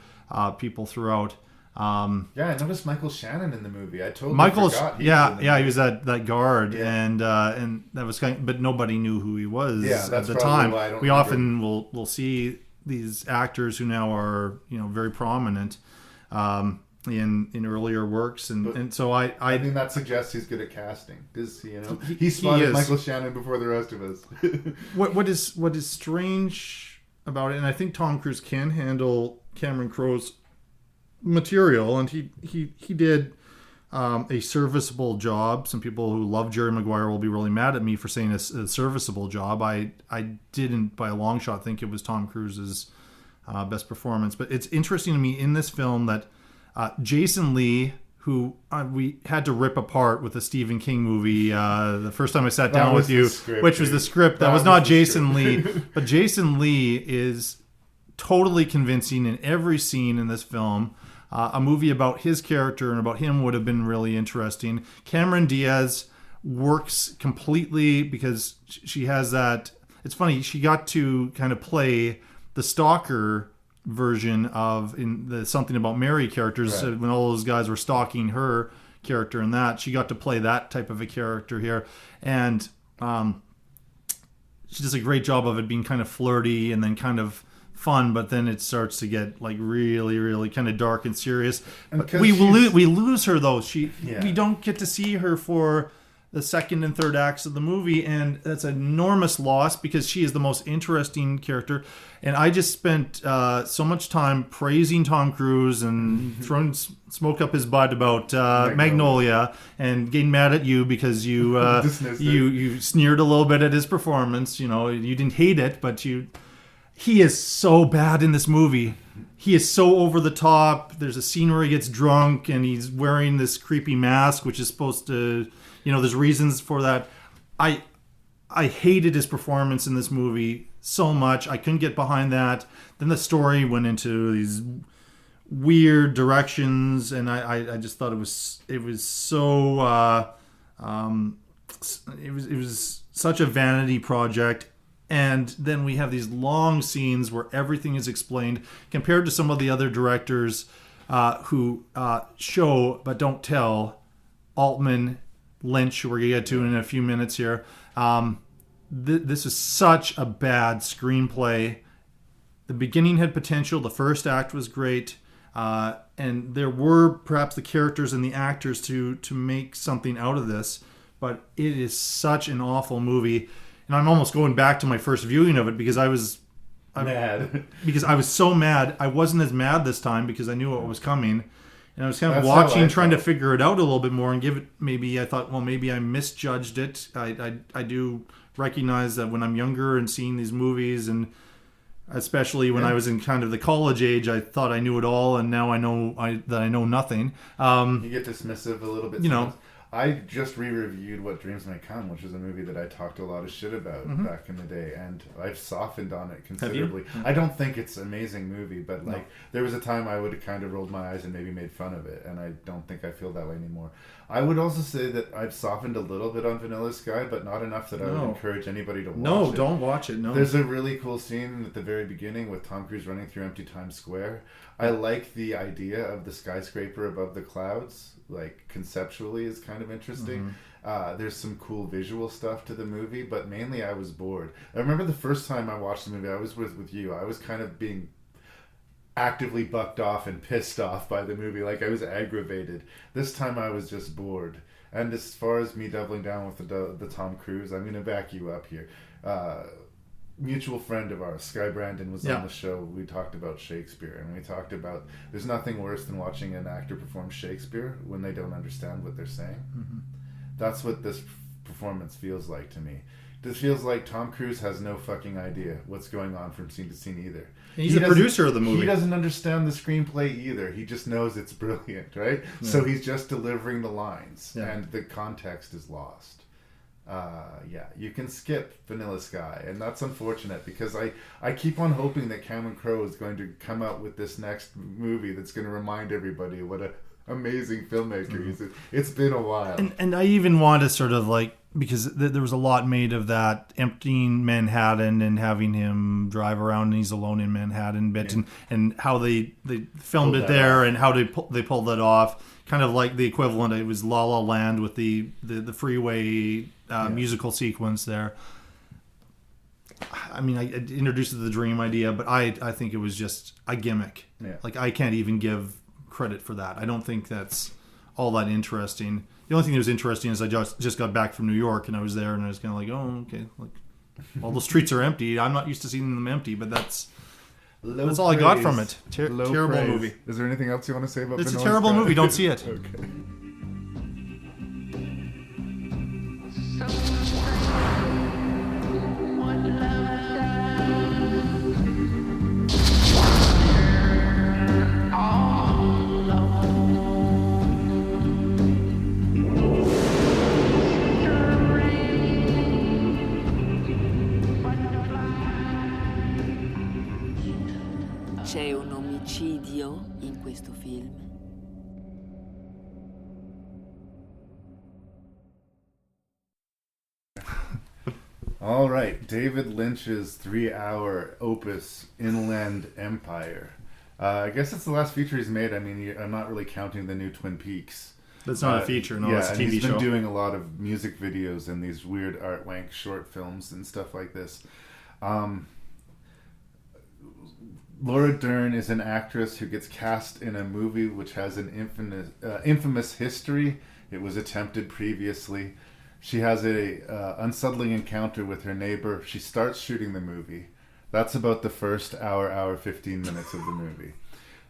people throughout. I noticed Michael Shannon in the movie. I totally forgot he was that guard, and that was but nobody knew who he was at the time. We often will see these actors who now are very prominent in earlier works, and so I think that suggests he's good at casting because he spotted Michael Shannon before the rest of us. What is strange about it, and I think Tom Cruise can handle Cameron Crowe's material, and he did a serviceable job. Some people who love Jerry Maguire will be really mad at me for saying a serviceable job. I didn't by a long shot think it was Tom Cruise's best performance, but it's interesting to me in this film that Jason Lee, who we had to rip apart with the Stephen King movie the first time I sat down with you, which was the script. That was not Jason Lee, but Jason Lee is totally convincing in every scene in this film. A movie about his character and about him would have been really interesting. Cameron Diaz works completely because she has that... It's funny, she got to kind of play the stalker version of in the Something About Mary characters, right, when all those guys were stalking her character, and that she got to play that type of a character here, and she does a great job of it being kind of flirty and then kind of fun, but then it starts to get like really, really kind of dark and serious. But we lose her though. We don't get to see her for the second and third acts of the movie, and that's an enormous loss because she is the most interesting character. And I just spent so much time praising Tom Cruise and throwing smoke up his butt about Magnolia, and getting mad at you because you you sneered a little bit at his performance. You know, you didn't hate it, but he is so bad in this movie. He is so over the top. There's a scene where he gets drunk and he's wearing this creepy mask, which is supposed to, there's reasons for that. I hated his performance in this movie so much. I couldn't get behind that. Then the story went into these weird directions, and I just thought it was so it was such a vanity project. And then we have these long scenes where everything is explained compared to some of the other directors who show but don't tell. Altman, Lynch, who we're going to get to in a few minutes here. This is such a bad screenplay. The beginning had potential. The first act was great. And there were perhaps the characters and the actors to make something out of this. But it is such an awful movie. And I'm almost going back to my first viewing of it because I was mad. Because I was so mad. I wasn't as mad this time because I knew what was coming. And I was kind of watching, trying to figure it out a little bit more and give it, I thought, well, maybe I misjudged it. I do recognize that when I'm younger and seeing these movies, and especially when I was in kind of the college age, I thought I knew it all, and now I know that I know nothing. You get dismissive a little bit. I just re-reviewed What Dreams May Come, which is a movie that I talked a lot of shit about back in the day, and I've softened on it considerably. I don't think it's an amazing movie, but there was a time I would have kind of rolled my eyes and maybe made fun of it, and I don't think I feel that way anymore. I would also say that I've softened a little bit on Vanilla Sky, but not enough that I would encourage anybody to watch it. No, don't watch it, no. There's a really cool scene at the very beginning with Tom Cruise running through empty Times Square. I like the idea of the skyscraper above the clouds, like conceptually is kind of interesting. There's some cool visual stuff to the movie, but mainly I was bored. I remember the first time I watched the movie, I was with you. I was kind of being actively bucked off and pissed off by the movie, like I was aggravated. This time I was just bored. And as far as me doubling down with the Tom Cruise, I'm going to back you up here. Mutual friend of ours, Sky Brandon, was on the show. We talked about Shakespeare, and we talked about there's nothing worse than watching an actor perform Shakespeare when they don't understand what they're saying. That's what this performance feels like to me. This feels like Tom Cruise has no fucking idea what's going on from scene to scene either. He's the producer of the movie. He doesn't understand the screenplay either. He just knows it's brilliant, right? Yeah. So he's just delivering the lines, and the context is lost. You can skip Vanilla Sky, and that's unfortunate because I keep on hoping that Cameron Crowe is going to come out with this next movie that's going to remind everybody what an amazing filmmaker he is. It's been a while. And I even want to sort of like, because there was a lot made of that emptying Manhattan and having him drive around and he's alone in Manhattan bit, and how they filmed it there and how they pulled that off. Kind of like the equivalent, it was La La Land with the freeway musical sequence there. I mean, I introduced the dream idea, but I think it was just a gimmick. Yeah. Like, I can't even give credit for that. I don't think that's all that interesting. The only thing that was interesting is I just got back from New York, and I was there, and I was kind of like, oh, okay, like all the streets are empty. I'm not used to seeing them empty, but that's... Low That's all I got praise. from it. Low Terrible praise. movie. Is there anything else you want to say about It's a Vanilla terrible Sky? movie. Don't see it. Okay. C'è un omicidio in questo film? All right, David Lynch's 3-hour opus, Inland Empire. I guess it's the last feature he's made. I mean, I'm not really counting the new Twin Peaks. That's not a feature, no, it's a TV he's been show. doing a lot of music videos and these weird art wank short films and stuff like this. Laura Dern is an actress who gets cast in a movie which has an infamous history. It was attempted previously. She has a unsettling encounter with her neighbor. She starts shooting the movie. That's about the first hour 15 minutes of the movie.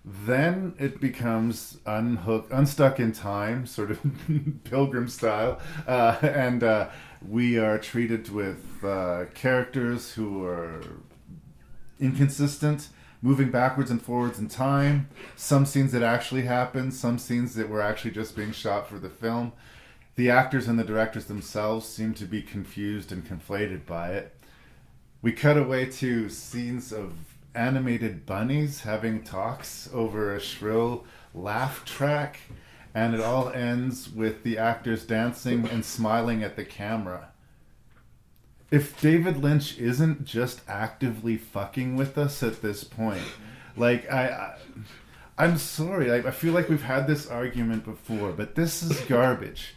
Then it becomes unstuck in time, sort of Pilgrim style, and we are treated with characters who are inconsistent, moving backwards and forwards in time. Some scenes that actually happened, some scenes that were actually just being shot for the film. The actors and the directors themselves seem to be confused and conflated by it. We cut away to scenes of animated bunnies having talks over a shrill laugh track, and it all ends with the actors dancing and smiling at the camera. If David Lynch isn't just actively fucking with us at this point, like I'm sorry, I feel like we've had this argument before, but this is garbage.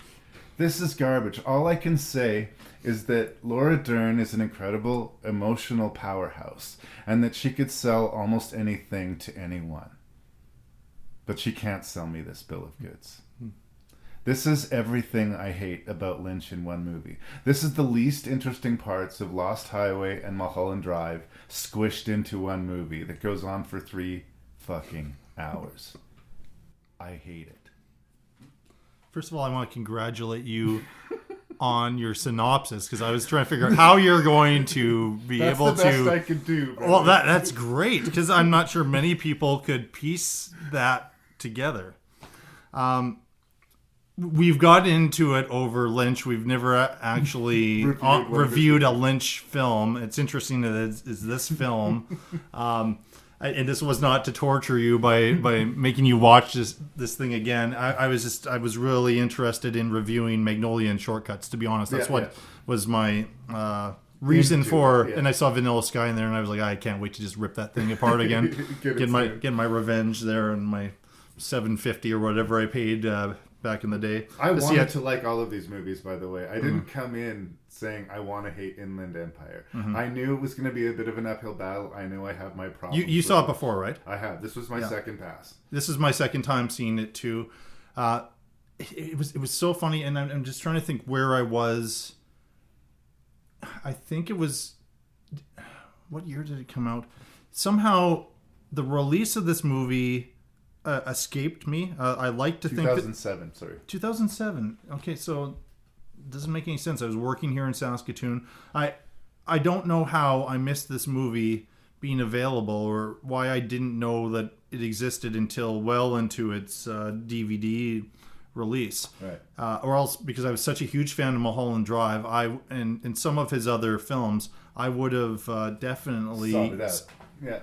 This is garbage. All I can say is that Laura Dern is an incredible emotional powerhouse and that she could sell almost anything to anyone. But she can't sell me this bill of goods. This is everything I hate about Lynch in one movie. This is the least interesting parts of Lost Highway and Mulholland Drive squished into one movie that goes on for 3 fucking hours. I hate it. First of all, I want to congratulate you on your synopsis, because I was trying to figure out how you're going to be able to... That's the best I could do. Well, that's great, because I'm not sure many people could piece that together. We've got into it over Lynch. We've never actually reviewed a Lynch film. It's interesting that it's this film. And this was not to torture you by making you watch this thing again. I was really interested in reviewing Magnolia and Shortcuts, to be honest. That's was my reason for. And I saw Vanilla Sky in there, and I was like, I can't wait to just rip that thing apart again. get my revenge there, and my $7.50 or whatever I paid back in the day. I wanted to like all of these movies, by the way. I didn't come in saying I want to hate Inland Empire. I knew it was going to be a bit of an uphill battle. I knew I had my problems. You saw it before, right? I have. This was my second pass. This is my second time seeing it too. It was so funny, and I'm just trying to think where I was. I think it was, what year did it come out? Somehow the release of this movie escaped me. I like to think 2007. Sorry, 2007. Okay, so it doesn't make any sense. I was working here in Saskatoon. I don't know how I missed this movie being available, or why I didn't know that it existed until well into its DVD release. Right. Or else, because I was such a huge fan of Mulholland Drive, and some of his other films, I would have definitely sought it out. Yeah.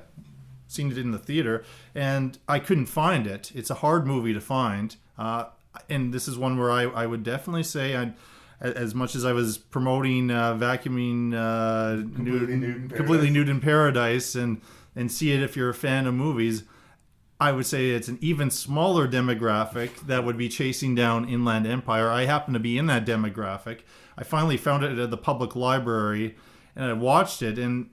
Seen it in the theater, and I couldn't find it. It's a hard movie to find, and this is one where I would definitely say, as much as I was promoting vacuuming completely nude in paradise, and see it if you're a fan of movies, I would say it's an even smaller demographic that would be chasing down Inland Empire. I happen to be in that demographic. I finally found it at the public library, and I watched it, and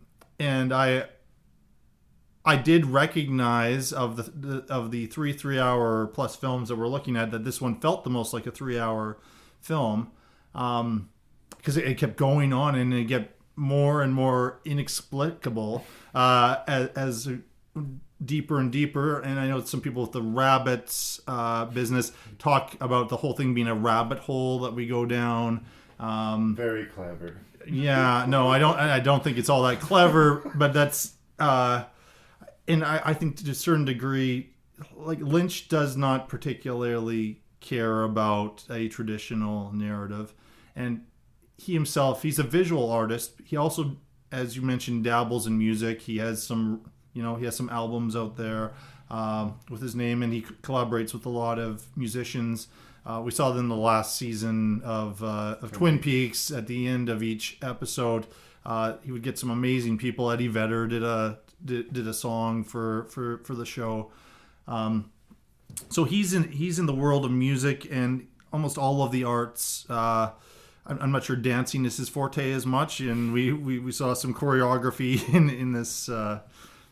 I did recognize of the 3-hour plus films that we're looking at, that this one felt the most like a 3-hour film, because it kept going on, and it kept more and more inexplicable as it deeper and deeper. And I know some people with the rabbits business talk about the whole thing being a rabbit hole that we go down. Very clever. Yeah, no, I don't think it's all that clever, but that's and I think to a certain degree, like Lynch does not particularly care about a traditional narrative, and he himself, he's a visual artist. He also, as you mentioned, dabbles in music. He has some albums out there with his name, and he collaborates with a lot of musicians. We saw that in the last season of Twin Peaks. At the end of each episode, he would get some amazing people. Eddie Vedder did a song for the show. So he's in the world of music and almost all of the arts. I'm not sure dancing is his forte as much, and we saw some choreography in this.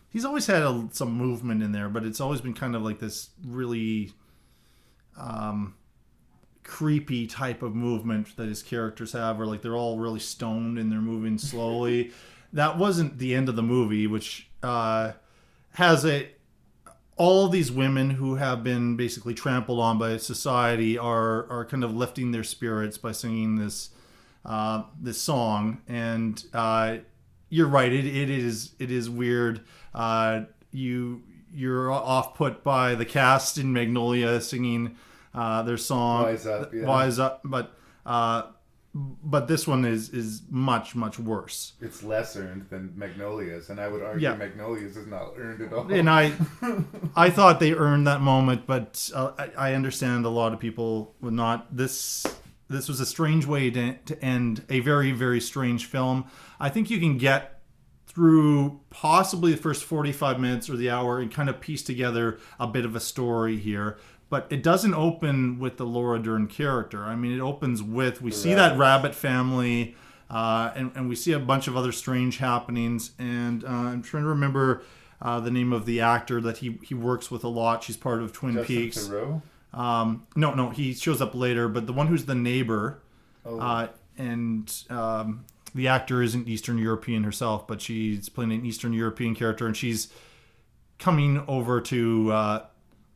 He's always had some movement in there, but it's always been kind of like this really creepy type of movement that his characters have, where like they're all really stoned and they're moving slowly. That wasn't the end of the movie, which has all of these women who have been basically trampled on by society are kind of lifting their spirits by singing this song. And you're right, it is weird. You're off put by the cast in Magnolia singing their song Wise Up, but this one is much worse. It's less earned than Magnolia's, and I would argue Magnolia's is not earned at all. And I thought they earned that moment, but I understand a lot of people would not. This was a strange way to end a very, very strange film. I think you can get through possibly the first 45 minutes or the hour and kind of piece together a bit of a story here. But it doesn't open with the Laura Dern character. I mean, it opens with, we see that rabbit family, and we see a bunch of other strange happenings. And I'm trying to remember the name of the actor that he works with a lot. She's part of Twin Peaks. Crowe? No, he shows up later. But the one who's the neighbor, and the actor isn't Eastern European herself, but she's playing an Eastern European character, and she's coming over to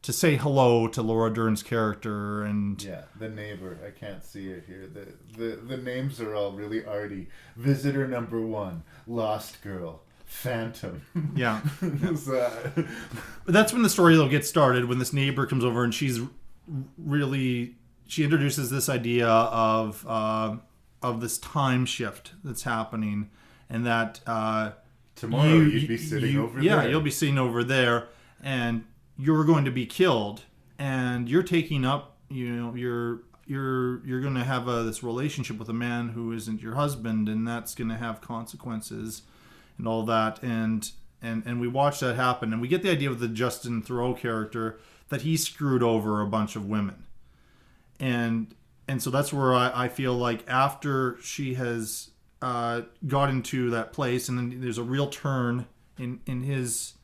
say hello to Laura Dern's character. And the neighbor, I can't see it here. The names are all really arty. Visitor number 1, Lost Girl, Phantom. Yeah. But that's when the story will get started, when this neighbor comes over and she introduces this idea of this time shift that's happening, and that tomorrow you'd be sitting over there. Yeah, you'll be sitting over there, and you're going to be killed, and you're taking up, you're going to have this relationship with a man who isn't your husband, and that's going to have consequences and all that. And we watch that happen, and we get the idea with the Justin Theroux character that he screwed over a bunch of women. And so that's where I feel like after she has got into that place, and then there's a real turn in his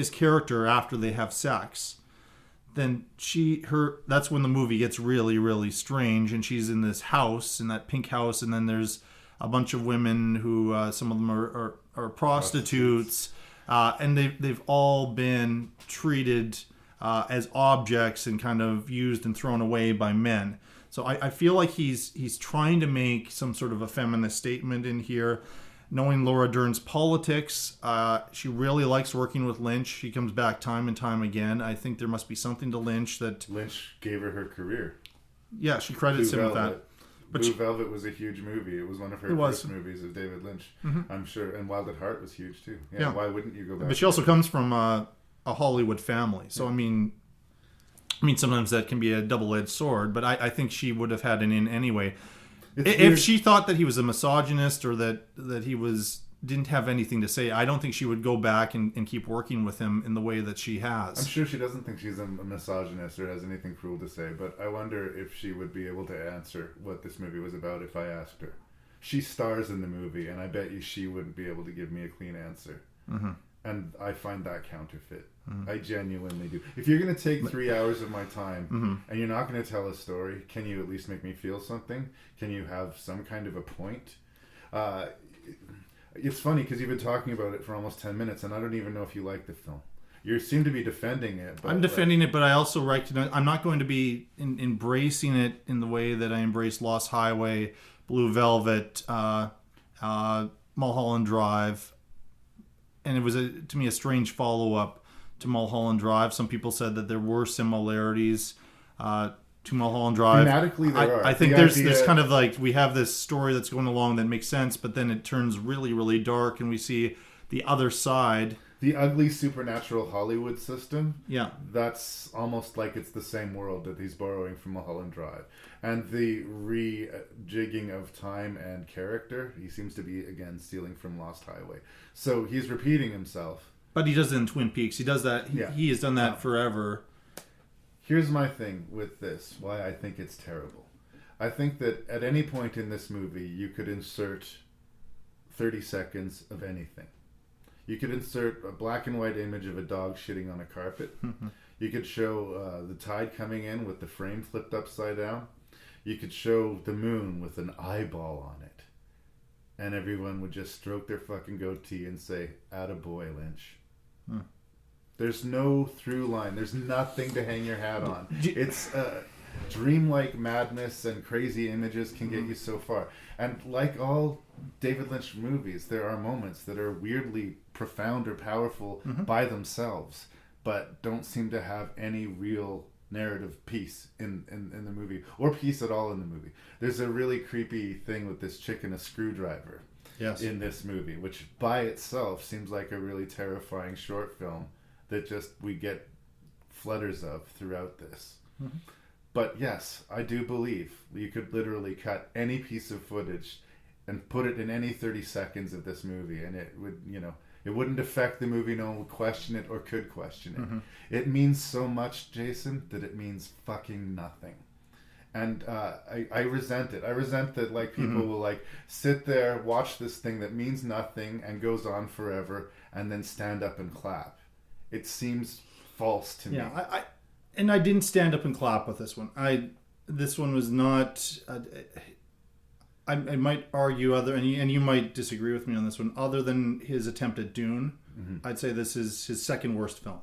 character after they have sex, then that's when the movie gets really, really strange, and she's in this house, in that pink house, and then there's a bunch of women who some of them are prostitutes, and they've all been treated as objects and kind of used and thrown away by men. So I feel like he's trying to make some sort of a feminist statement in here. Knowing Laura Dern's politics, she really likes working with Lynch. She comes back time and time again. I think there must be something to Lynch that... Lynch gave her career. Yeah, she credits him with that. But Blue Velvet was a huge movie. It was one of her first movies of David Lynch, I'm sure. And Wild at Heart was huge too. Yeah. Why wouldn't you go back? But she also comes from a Hollywood family. So, I mean, sometimes that can be a double-edged sword, but I think she would have had an in anyway. If she thought that he was a misogynist or that he didn't have anything to say, I don't think she would go back and keep working with him in the way that she has. I'm sure she doesn't think she's a misogynist or has anything cruel to say, but I wonder if she would be able to answer what this movie was about if I asked her. She stars in the movie, and I bet you she wouldn't be able to give me a clean answer. Mm-hmm. And I find that counterfeit. Mm-hmm. I genuinely do. If you're going to take 3 hours of my time and you're not going to tell a story, can you at least make me feel something? Can you have some kind of a point? It's funny because you've been talking about it for almost 10 minutes, and I don't even know if you like the film. You seem to be defending it. But I'm defending it, but I also recognize I'm not going to be embracing it in the way that I embraced Lost Highway, Blue Velvet, Mulholland Drive, and it was to me a strange follow-up to Mulholland Drive. Some people said that there were similarities to Mulholland Drive. Thematically, there are. I think there's kind of like we have this story that's going along that makes sense, but then it turns really, really dark, and we see the other side. The ugly supernatural Hollywood system. Yeah. That's almost like it's the same world that he's borrowing from Mulholland Drive. And the rejigging of time and character, he seems to be, again, stealing from Lost Highway. So he's repeating himself. But he does it in Twin Peaks. He does that. He has done that forever. Here's my thing with this, why I think it's terrible. I think that at any point in this movie, you could insert 30 seconds of anything. You could insert a black and white image of a dog shitting on a carpet. You could show the tide coming in with the frame flipped upside down. You could show the moon with an eyeball on it. And everyone would just stroke their fucking goatee and say, "Attaboy, Lynch." There's no through line. There's nothing to hang your hat on. It's dreamlike madness and crazy images can get you so far. And like all David Lynch movies, there are moments that are weirdly profound or powerful by themselves, but don't seem to have any real narrative piece in the movie, or piece at all in the movie. There's a really creepy thing with this chick and a screwdriver in this movie, which by itself seems like a really terrifying short film that just we get flutters of throughout this. But yes, I do believe you could literally cut any piece of footage and put it in any 30 seconds of this movie, and it would, it wouldn't affect the movie. No one would question it or could question it. It means so much, Jason, that it means fucking nothing. And I resent it. I resent that people will sit there, watch this thing that means nothing and goes on forever, and then stand up and clap. It seems false to me. Yeah, I didn't stand up and clap with this one. This one was not. I might argue and you might disagree with me on this one. Other than his attempt at Dune, I'd say this is his second worst film.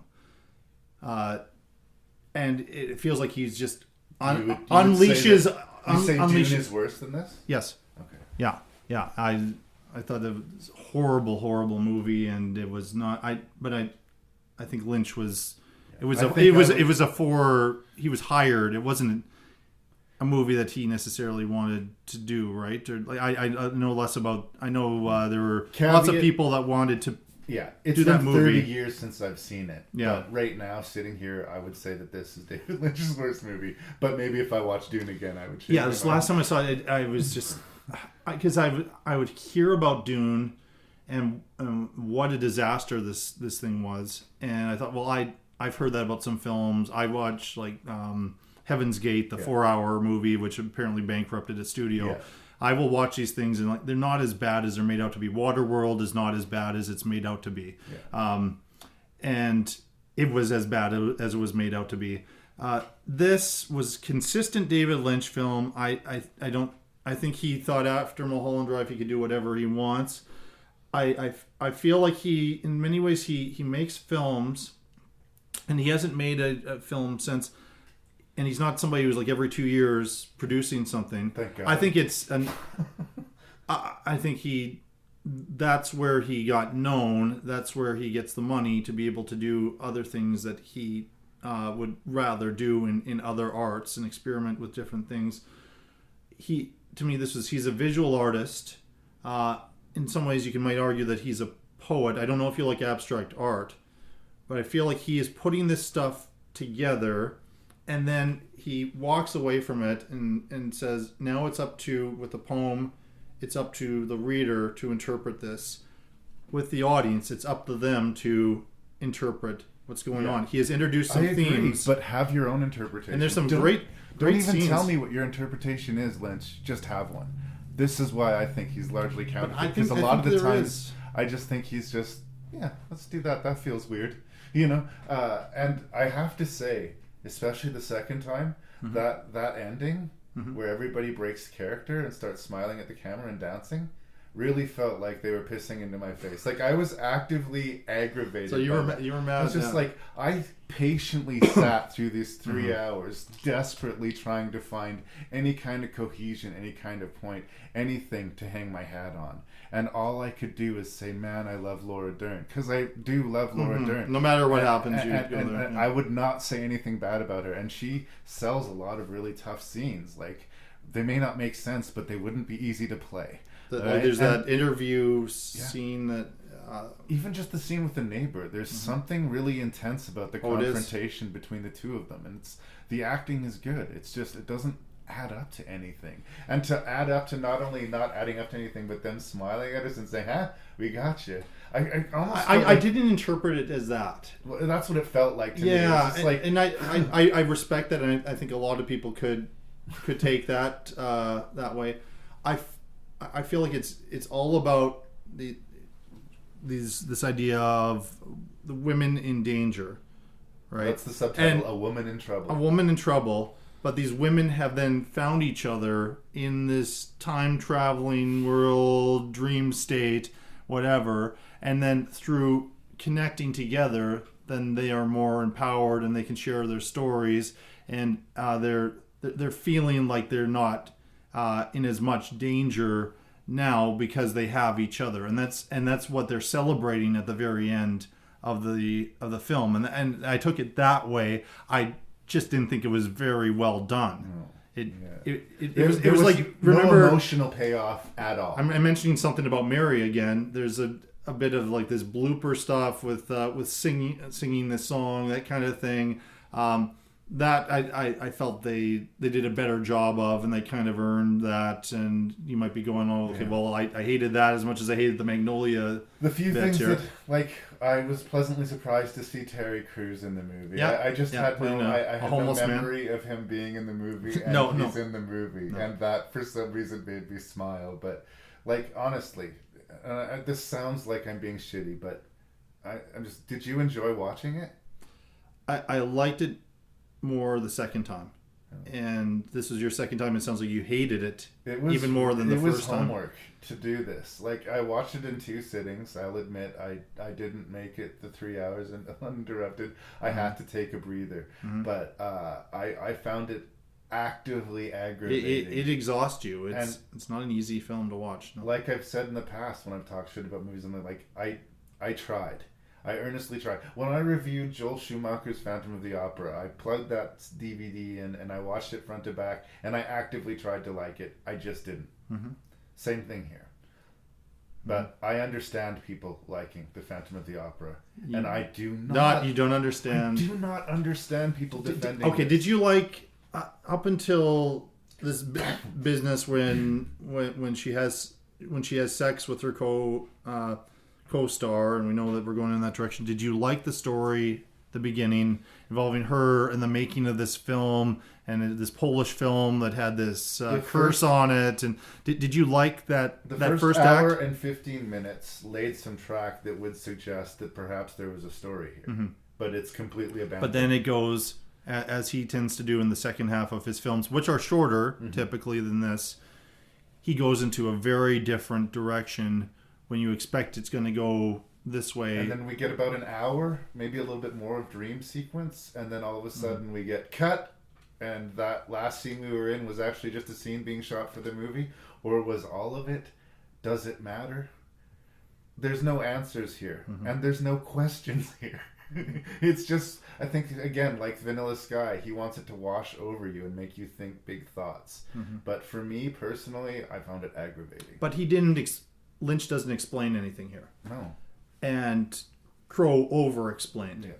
And it feels like he's just unleashes. You say Dune is worse than this? Yes. Okay. Yeah. I thought it was a horrible movie, and it was not. I think Lynch was. He was hired. It wasn't a movie that he necessarily wanted to do, right? Or, I know less about. I know there were lots of people that wanted to. Yeah, it's do been that movie. 30 years since I've seen it. Yeah, but right now, sitting here, I would say that this is David Lynch's worst movie. But maybe if I watched Dune again, I would. Yeah, this last time I saw it, I was just because I would hear about Dune and what a disaster this thing was, and I thought, well, I've heard that about some films. I watched Heaven's Gate, the 4-hour movie, which apparently bankrupted a studio. Yeah. I will watch these things and they're not as bad as they're made out to be. Waterworld is not as bad as it's made out to be. Yeah. And it was as bad as it was made out to be. This was consistent David Lynch film. I think he thought after Mulholland Drive he could do whatever he wants. I feel like he, in many ways, he makes films, and he hasn't made a film since. And he's not somebody who's every 2 years producing something. Thank God. I think I think that's where he got known. That's where he gets the money to be able to do other things that he would rather do in other arts and experiment with different things. To me, he's a visual artist. In some ways, you might argue that he's a poet. I don't know if you like abstract art, but I feel like he is putting this stuff together. And then he walks away from it and says, now it's up to, with the poem, it's up to the reader to interpret this. With the audience, it's up to them to interpret what's going on. He has introduced some themes. But have your own interpretation. And there's some great Don't even scenes. Tell me what your interpretation is, Lynch. Just have one. This is why I think he's largely counterfeit. Because a lot of the times, I just think he's just, let's do that. That feels weird. And I have to say, especially the second time, that ending where everybody breaks character and starts smiling at the camera and dancing really felt like they were pissing into my face. Like, I was actively aggravated. So you were mad. I was just like, I patiently sat through these 3 hours, desperately trying to find any kind of cohesion, any kind of point, anything to hang my hat on. And all I could do is say, man, I love Laura Dern. Because I do love Laura Dern. No matter what happens, and I would not say anything bad about her. And she sells a lot of really tough scenes. Like, they may not make sense, but they wouldn't be easy to play. There's that interview scene that... even just the scene with the neighbor, there's something really intense about the confrontation between the two of them. And the acting is good. It's just, it doesn't add up to anything. And to add up to not only not adding up to anything, but them smiling at us and saying, we got you. I didn't interpret it as that. Well, that's what it felt like to me. Yeah, and I respect that, and I think a lot of people could take that that way. I feel like it's all about this idea of the women in danger, right? That's the subtitle, A Woman in Trouble. A woman in trouble, but these women have then found each other in this time-traveling world, dream state, whatever, and then through connecting together, then they are more empowered and they can share their stories, and they're feeling like they're not in as much danger now because they have each other, and that's what they're celebrating at the very end of the film, and I took it that way. I just didn't think it was very well done. No. It was like, remember, no emotional payoff at all. I'm mentioning something about Mary again. There's a bit of like this blooper stuff with singing this song, that kind of thing. That I felt they did a better job of, and they kind of earned that. And you might be going, well, I hated that as much as I hated the Magnolia. The few things that, like, I was pleasantly surprised to see Terry Crews in the movie. Yeah, I just had no memory man. of him being in the movie, and he's in the movie, and that for some reason made me smile. But, like, honestly, this sounds like I'm being shitty, but I'm just. Did you enjoy watching it? I liked it more the second time, and this was your second time. It sounds like you hated it even more than the first time. It was homework to do this. Like, I watched it in 2 sittings. I'll admit I didn't make it the 3 hours uninterrupted. I had to take a breather, but I found it actively aggravating. It exhausts you. It's not an easy film to watch. No. Like I've said in the past when I've talked shit about movies, I'm like, I tried. I earnestly tried. When I reviewed Joel Schumacher's Phantom of the Opera, I plugged that DVD in and I watched it front to back, and I actively tried to like it. I just didn't. Same thing here. But I understand people liking the Phantom of the Opera, and I do not. You don't understand. I do not understand people defending. Okay, did you like up until this business when she has sex with her co-star, and we know that we're going in that direction? Did you like the story, the beginning, involving her and the making of this film, and this Polish film that had this curse on it? And did you like that? The first hour and 15 minutes laid some track that would suggest that perhaps there was a story here, but it's completely abandoned. But then it goes, as he tends to do in the second half of his films, which are shorter typically than this. He goes into a very different direction when you expect it's going to go this way. And then we get about an hour, maybe a little bit more of dream sequence, and then all of a sudden we get cut, and that last scene we were in was actually just a scene being shot for the movie, or was all of it? Does it matter? There's no answers here, and there's no questions here. It's just, I think, again, like Vanilla Sky, he wants it to wash over you and make you think big thoughts. But for me, personally, I found it aggravating. But he didn't... Lynch doesn't explain anything here. No. And Crowe over-explained. Yeah.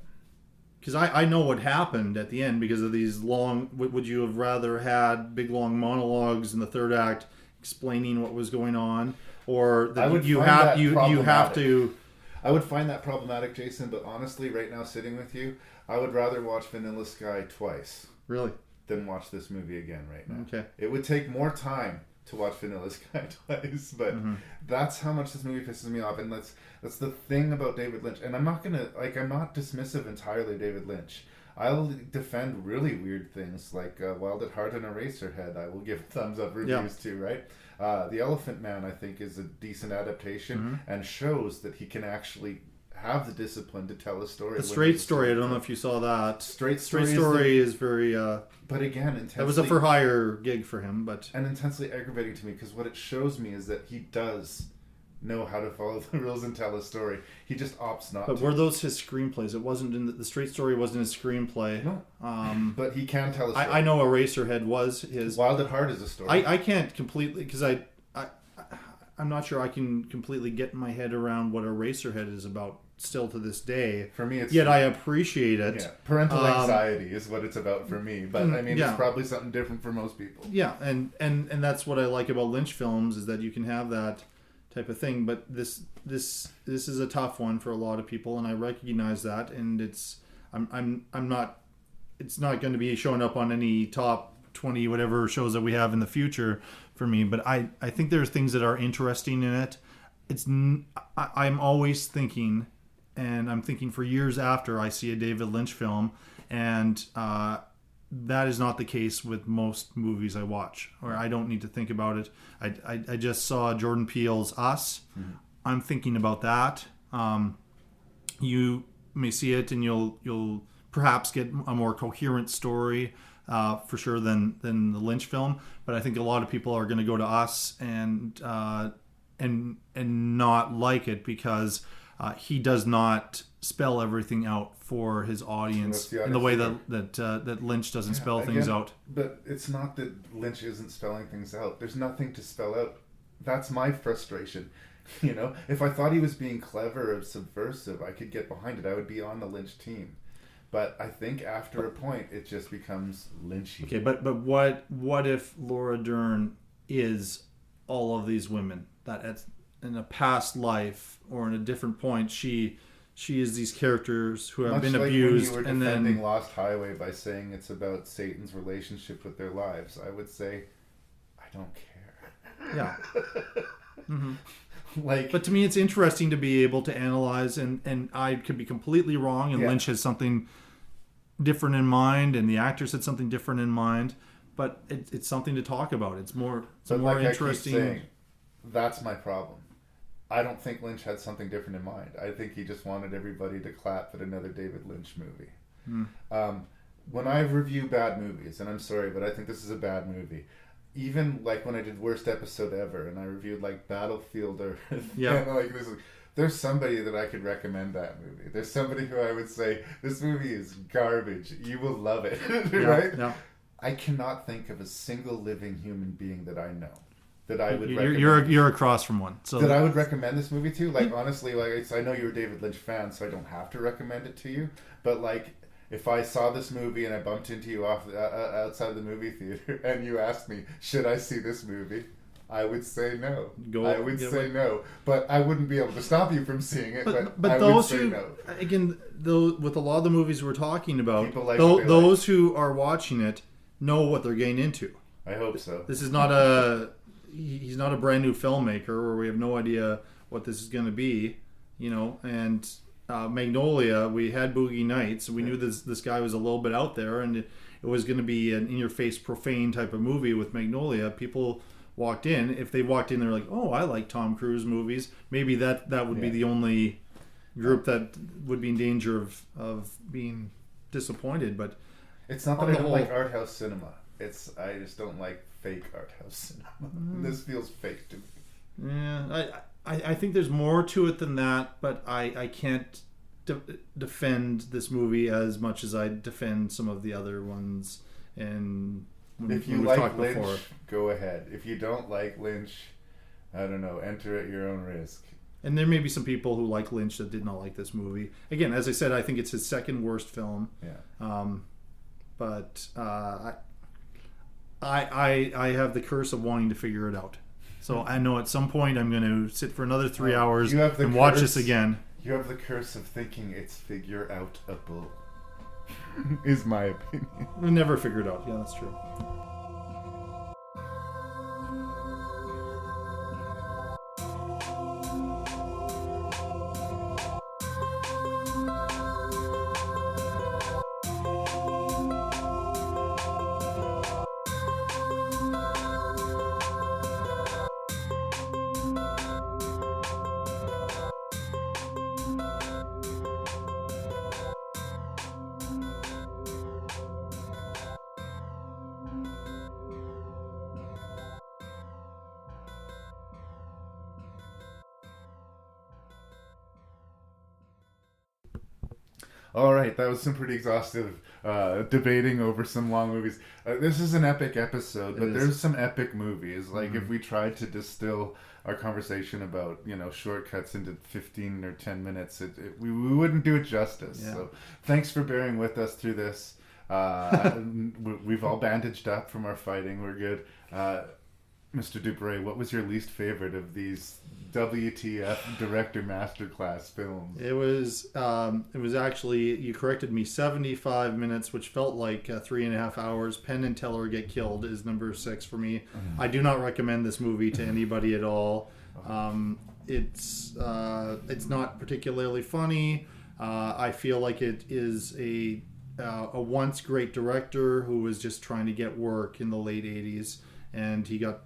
Because I know what happened at the end because of these long... Would you have rather had big, long monologues in the third act explaining what was going on? Or that you have to... I would find that problematic, Jason, but honestly, right now, sitting with you, I would rather watch Vanilla Sky twice. Really? Than watch this movie again right now. Okay. It would take more time to watch Vanilla Sky twice, but that's how much this movie pisses me off, and that's the thing about David Lynch. And I'm not dismissive entirely of David Lynch. I'll defend really weird things like Wild at Heart and Eraserhead. I will give thumbs up reviews to, right? The Elephant Man, I think, is a decent adaptation and shows that he can actually have the discipline to tell a story. The Straight Story, I don't know if you saw that. Straight Story is very... but again, intensely... That was a for-hire gig for him, but... And intensely aggravating to me, because what it shows me is that he does know how to follow the rules and tell a story. He just opts not to. But were those his screenplays? It wasn't in the Straight Story wasn't his screenplay. No. But he can tell a story. I know Eraserhead was his... Wild at Heart is a story. I can't completely... Because I'm not sure I can completely get my head around what Eraserhead is about still to this day. For me, it's... Yet I appreciate it. Yeah. Parental anxiety is what it's about for me. But, I mean, it's probably something different for most people. Yeah, and that's what I like about Lynch films, is that you can have that type of thing. But this is a tough one for a lot of people, and I recognize that. And it's not going to be showing up on any top 20 whatever shows that we have in the future for me, but I think there's things that are interesting in it. I'm always thinking, and I'm thinking for years after I see a David Lynch film, and that is not the case with most movies I watch, or I don't need to think about it. I just saw Jordan Peele's Us. I'm thinking about that. You may see it and you'll perhaps get a more coherent story for sure than the Lynch film, but I think a lot of people are going to go to Us and not like it because he does not spell everything out for his audience in the way that Lynch doesn't spell things out. But it's not that Lynch isn't spelling things out. There's nothing to spell out. That's my frustration. You know, if I thought he was being clever or subversive, I could get behind it. I would be on the Lynch team. But I think after a point, it just becomes Lynchy. Okay, but what if Laura Dern is all of these women that in a past life or in a different point she is these characters who have much been like abused, when you were and defending then Lost Highway by saying it's about Satan's relationship with their lives, I would say I don't care. Yeah. But to me, it's interesting to be able to analyze, and I could be completely wrong, and Lynch has something different in mind, and the actors had something different in mind, but it's something to talk about. It's more interesting. I keep saying, that's my problem. I don't think Lynch had something different in mind. I think he just wanted everybody to clap at another David Lynch movie. When I review bad movies, and I'm sorry, but I think this is a bad movie. Even like when I did Worst Episode Ever, and I reviewed like Battlefield Earth, there's somebody that I could recommend that movie. There's somebody who I would say, this movie is garbage. You will love it, right? Yeah. I cannot think of a single living human being that I know that I would recommend. You're across from one. So that I would recommend this movie to. Like, honestly, like I know you're a David Lynch fan, so I don't have to recommend it to you. But like, if I saw this movie and I bumped into you outside the movie theater and you asked me, should I see this movie? I would say no. I would say no. But I wouldn't be able to stop you from seeing it. But I those would say who, no. Again, with a lot of the movies we're talking about, like those who are watching it know what they're getting into. I hope so. This is not he's not a brand new filmmaker where we have no idea what this is going to be, you know, and Magnolia, we had Boogie Nights. We knew this guy was a little bit out there, and it was going to be an in-your-face, profane type of movie with Magnolia. People walked in. If they walked in, they're like, "Oh, I like Tom Cruise movies." Maybe that would be the only group that would be in danger of being disappointed. But it's not that I don't like art house cinema. I just don't like fake art house cinema. This feels fake to me. Yeah, I think there's more to it than that, but I can't defend this movie as much as I defend some of the other ones. And if you like Lynch, go ahead. If you don't like Lynch, I don't know, enter at your own risk. And there may be some people who like Lynch that did not like this movie. Again, as I said, I think it's his second worst film. Yeah. But I have the curse of wanting to figure it out. So I know at some point I'm going to sit for another 3 hours and watch this again. You have the curse of thinking it's figure-outable, is my opinion. We never figured out. Yeah, that's true. All right, that was some pretty exhaustive debating over some long movies. This is an epic episode, but there's some epic movies. Like if we tried to distill our conversation about shortcuts into 15 or 10 minutes, we wouldn't do it justice. Yeah. So thanks for bearing with us through this. We've all bandaged up from our fighting. We're good. Mr. Dubray, what was your least favorite of these WTF Director Masterclass films? It was actually, you corrected me, 75 minutes, which felt like 3.5 hours. Penn and Teller Get Killed is number 6 for me. I do not recommend this movie to anybody at all. It's not particularly funny. I feel like it is a once great director who was just trying to get work in the late 80s, and he got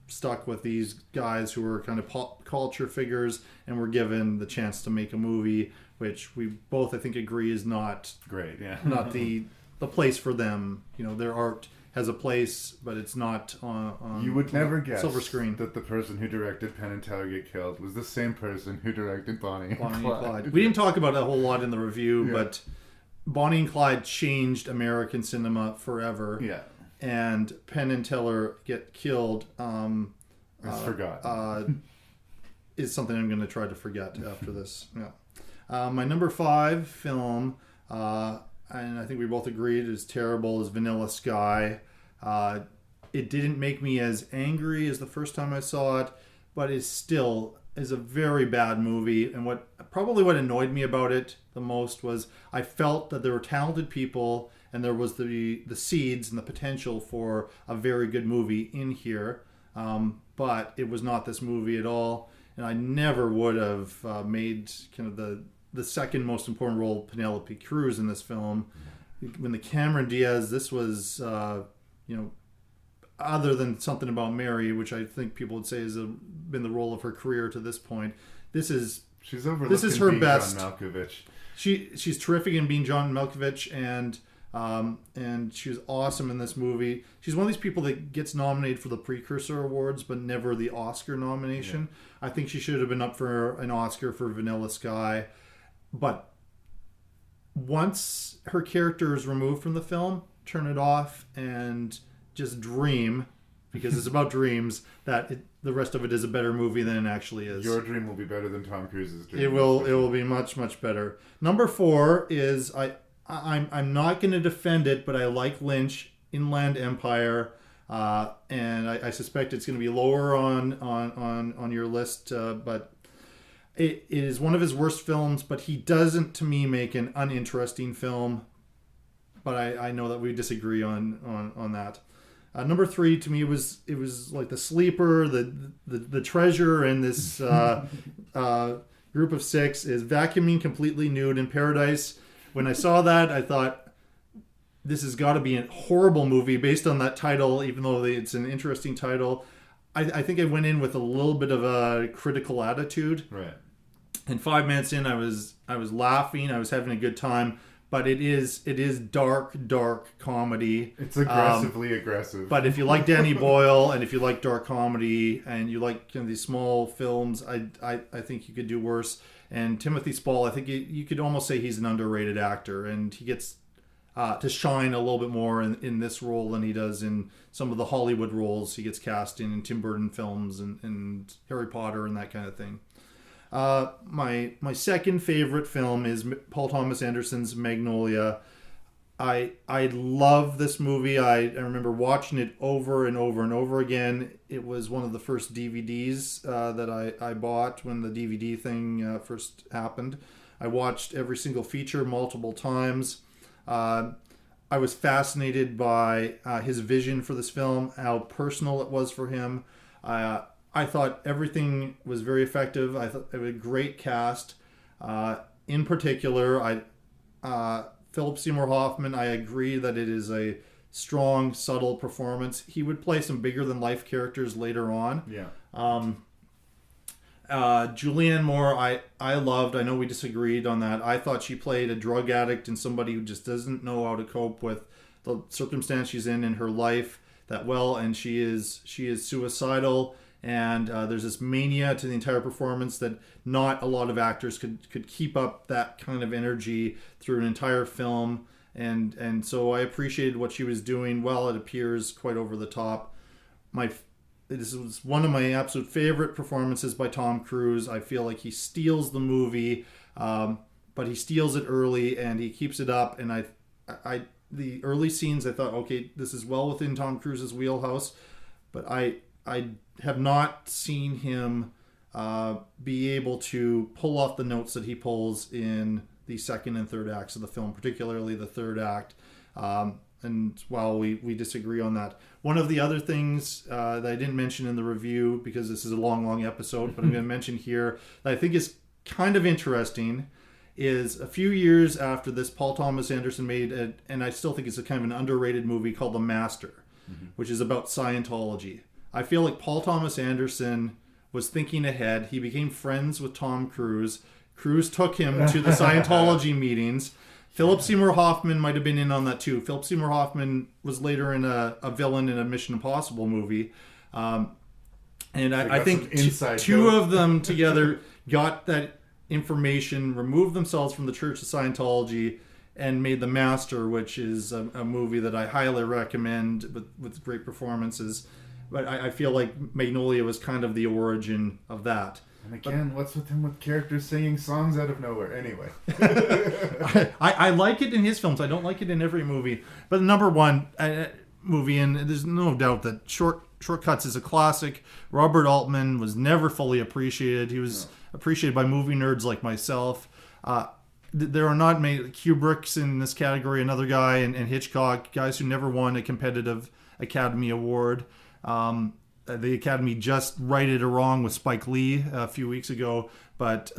stuck with these guys who were kind of pop culture figures and were given the chance to make a movie, which we both, I think, agree is not great. Yeah, not the place for them. Their art has a place, but it's not on you would never guess silver screen that the person who directed Penn and Teller Get Killed was the same person who directed Bonnie and Clyde. We didn't talk about it a whole lot in the review, but Bonnie and Clyde changed American cinema forever. Yeah. And Penn and Teller Get Killed is something I'm going to try to forget after this. Yeah. My number 5 film, and I think we both agreed is terrible, is Vanilla Sky. It didn't make me as angry as the first time I saw it, but it still is a very bad movie. And what annoyed me about it the most was I felt that there were talented people and there was the seeds and the potential for a very good movie in here. But it was not this movie at all. And I never would have made kind of the second most important role, Penelope Cruz, in this film. When the Cameron Diaz, this was, other than Something About Mary, which I think people would say has been the role of her career to this point, she's overlooked. This is her best. John Malkovich. She's terrific in being John Malkovich, and she was awesome in this movie. She's one of these people that gets nominated for the Precursor Awards, but never the Oscar nomination. Yeah. I think she should have been up for an Oscar for Vanilla Sky. But once her character is removed from the film, turn it off and just dream, because it's about dreams, that the rest of it is a better movie than it actually is. Your dream will be better than Tom Cruise's dream. It will be much, much better. Number 4 is I'm not going to defend it, but I like Lynch, Inland Empire, and I suspect it's going to be lower on your list, but it is one of his worst films. But he doesn't, to me, make an uninteresting film. But I know that we disagree on that. Number 3 to me it was like the sleeper, the treasure in this group of 6 is Vacuuming Completely Nude in Paradise. When I saw that, I thought, this has got to be a horrible movie based on that title, even though it's an interesting title. I think I went in with a little bit of a critical attitude. Right. And 5 minutes in, I was laughing. I was having a good time. But it is dark comedy. It's aggressively aggressive. But if you like Danny Boyle and if you like dark comedy and you like these small films, I think you could do worse. And Timothy Spall, I think you could almost say he's an underrated actor, and he gets to shine a little bit more in this role than he does in some of the Hollywood roles he gets cast in Tim Burton films and Harry Potter and that kind of thing. My second favorite film is Paul Thomas Anderson's Magnolia. I love this movie. I remember watching it over and over and over again. It was one of the first DVDs that I bought when the DVD thing first happened. I watched every single feature multiple times. I was fascinated by his vision for this film, how personal it was for him. I thought everything was very effective. I thought it was a great cast. In particular, Philip Seymour Hoffman, I agree that it is a strong, subtle performance. He would play some bigger-than-life characters later on. Yeah. Julianne Moore, I loved. I know we disagreed on that. I thought she played a drug addict and somebody who just doesn't know how to cope with the circumstance she's in her life that well, and she is suicidal. And there's this mania to the entire performance that not a lot of actors could keep up that kind of energy through an entire film. And so I appreciated what she was doing. While it appears quite over the top, this was one of my absolute favorite performances by Tom Cruise. I feel like he steals the movie, but he steals it early and he keeps it up. And I the early scenes, I thought, okay, this is well within Tom Cruise's wheelhouse, but I have not seen him be able to pull off the notes that he pulls in the second and third acts of the film, particularly the third act. And while we disagree on that, one of the other things that I didn't mention in the review, because this is a long episode, but I'm going to mention here that I think is kind of interesting, is a few years after this, Paul Thomas Anderson made, and I still think it's a kind of an underrated movie called The Master, which is about Scientology. I feel like Paul Thomas Anderson was thinking ahead. He became friends with Tom Cruise. Cruise took him to the Scientology meetings. Philip Seymour Hoffman might have been in on that too. Philip Seymour Hoffman was later in a villain in a Mission Impossible movie. And I think two of them together got that information, removed themselves from the Church of Scientology, and made The Master, which is a movie that I highly recommend with great performances. But I feel like Magnolia was kind of the origin of that. And again, what's with him with characters singing songs out of nowhere? Anyway. I like it in his films. I don't like it in every movie. But the number one movie, and there's no doubt that Shortcuts is a classic. Robert Altman was never fully appreciated. He was appreciated by movie nerds like myself. There are not many. Kubrick's in this category, another guy, and Hitchcock, guys who never won a competitive Academy Award. The Academy just righted a wrong with Spike Lee a few weeks ago, but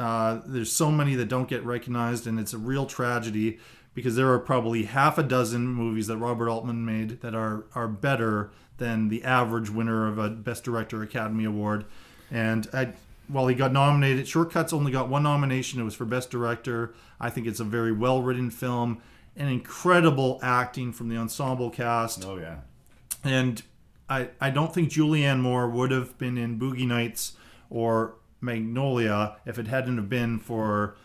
there's so many that don't get recognized, and it's a real tragedy because there are probably half a dozen movies that Robert Altman made that are better than the average winner of a Best Director Academy Award. And while he got nominated, Shortcuts only got one nomination. It was for Best Director. I think it's a very well-written film, and incredible acting from the ensemble cast. Oh, yeah. And I don't think Julianne Moore would have been in Boogie Nights or Magnolia if it hadn't have been for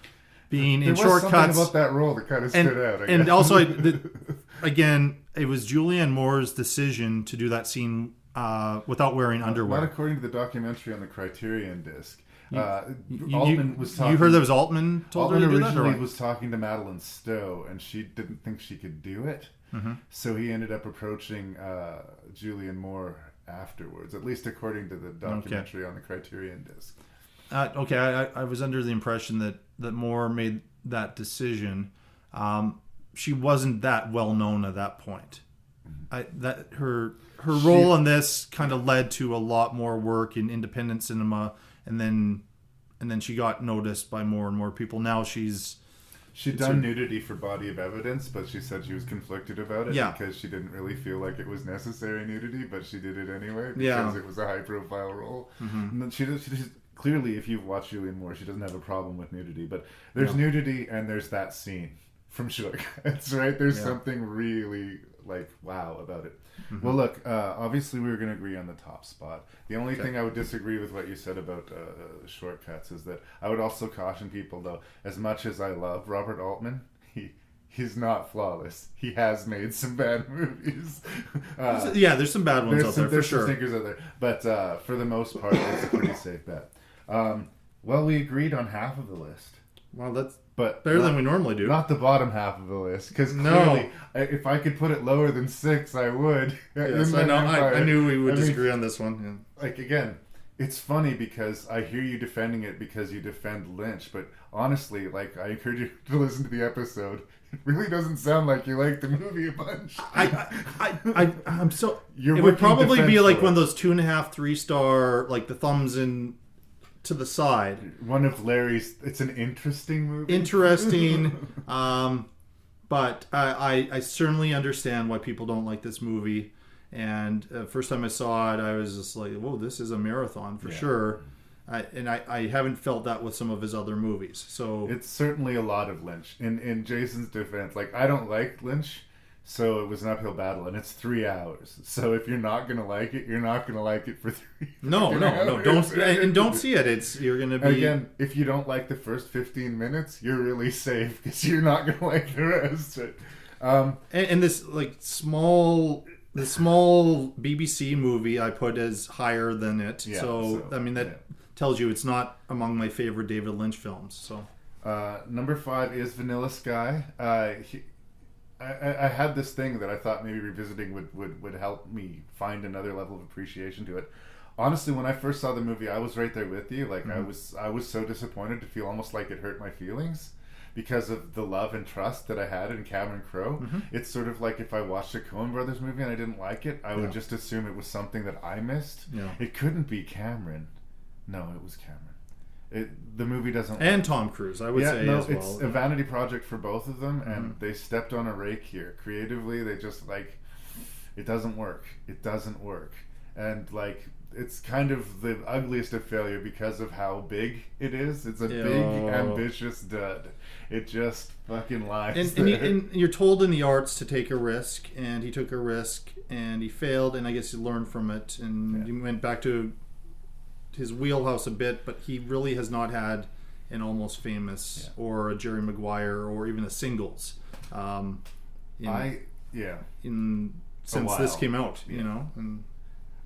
being in Shortcuts. There was something about that role that kind of stood out. I guess. And also, again, it was Julianne Moore's decision to do that scene without wearing underwear. Not according to the documentary on the Criterion disc. Altman was talking. You heard that was Altman told her to do that? Altman originally was talking to Madeline Stowe, and she didn't think she could do it. Mm-hmm. So he ended up approaching Julianne Moore afterwards, at least according to the documentary on the Criterion disc. I was under the impression that Moore made that decision. She wasn't that well known at that point. Her role in this kind of led to a lot more work in independent cinema, and then she got noticed by more and more people. Now She'd done nudity for Body of Evidence, but she said she was conflicted about it because she didn't really feel like it was necessary nudity, but she did it anyway because it was a high-profile role. Mm-hmm. And she clearly, if you've watched Julianne Moore, she doesn't have a problem with nudity, but there's nudity and there's that scene from Shortcuts, right? There's something really wow about it. Mm-hmm. Well, look, obviously we were going to agree on the top spot. The only thing I would disagree with what you said about Shortcuts is that I would also caution people, though, as much as I love Robert Altman, he's not flawless. He has made some bad movies. There's some bad ones out there, for sure. There's stinkers out there. But for the most part, it's a pretty safe bet. Well, we agreed on half of the list. Well, that's better than we normally do. Not the bottom half of the list, because clearly, if I could put it lower than 6, I would. Yes, I know. I knew we would disagree on this one. Yeah. Again, it's funny because I hear you defending it because you defend Lynch, but honestly, I encourage you to listen to the episode. It really doesn't sound like you like the movie a bunch. I'm so. It would probably be like one of those 2.5, 3-star, like the thumbs in. To the side. One of Larry's. It's an interesting movie. Interesting, but I certainly understand why people don't like this movie. And first time I saw it, I was just like, "Whoa, this is a marathon for sure." I haven't felt that with some of his other movies. So it's certainly a lot of Lynch. In Jason's defense, I don't like Lynch, So it was an uphill battle, and it's 3 hours. So if you're not gonna like it, you're not gonna like it for 3. No, don't see it. You're gonna be again. If you don't like the first 15 minutes, you're really safe because you're not gonna like the rest. And this small BBC movie I put as higher than it. Yeah, so I mean that tells you it's not among my favorite David Lynch films. So number 5 is Vanilla Sky. I had this thing that I thought maybe revisiting would help me find another level of appreciation to it. Honestly, when I first saw the movie, I was right there with you. Like I was so disappointed to feel almost like it hurt my feelings because of the love and trust that I had in Cameron Crowe. It's sort of like if I watched a Coen Brothers movie and I didn't like it, I would just assume it was something that I missed. It couldn't be Cameron. No, it was Cameron. The movie doesn't... And Tom Cruise, I would say as well. It's a vanity project for both of them, and they stepped on a rake here. Creatively, they just, it doesn't work. It doesn't work. And, it's kind of the ugliest of failure because of how big it is. It's a big, ambitious dud. It just fucking lies and you're told in the arts to take a risk, and he took a risk, and he failed, and I guess he learned from it, and he went back to his wheelhouse a bit, but he really has not had an Almost Famous or a Jerry Maguire or even a Singles since this came out, you know. And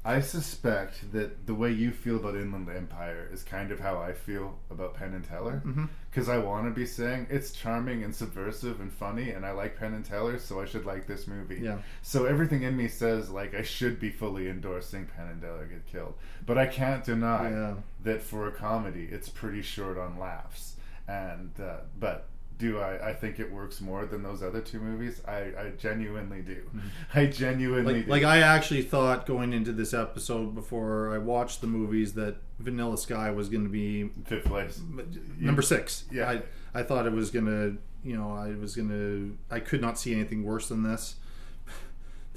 I suspect that the way you feel about Inland Empire is kind of how I feel about Penn and Teller, because I want to be saying it's charming and subversive and funny, and I like Penn and Teller, so I should like this movie. So everything in me says I should be fully endorsing Penn and Teller get killed, but I can't deny that for a comedy it's pretty short on laughs, and but do I think it works more than those other two movies? I genuinely do. I genuinely do. I actually thought going into this episode before I watched the movies that Vanilla Sky was going to be 5th place, number 6. Yeah, I thought it was going to. I could not see anything worse than this.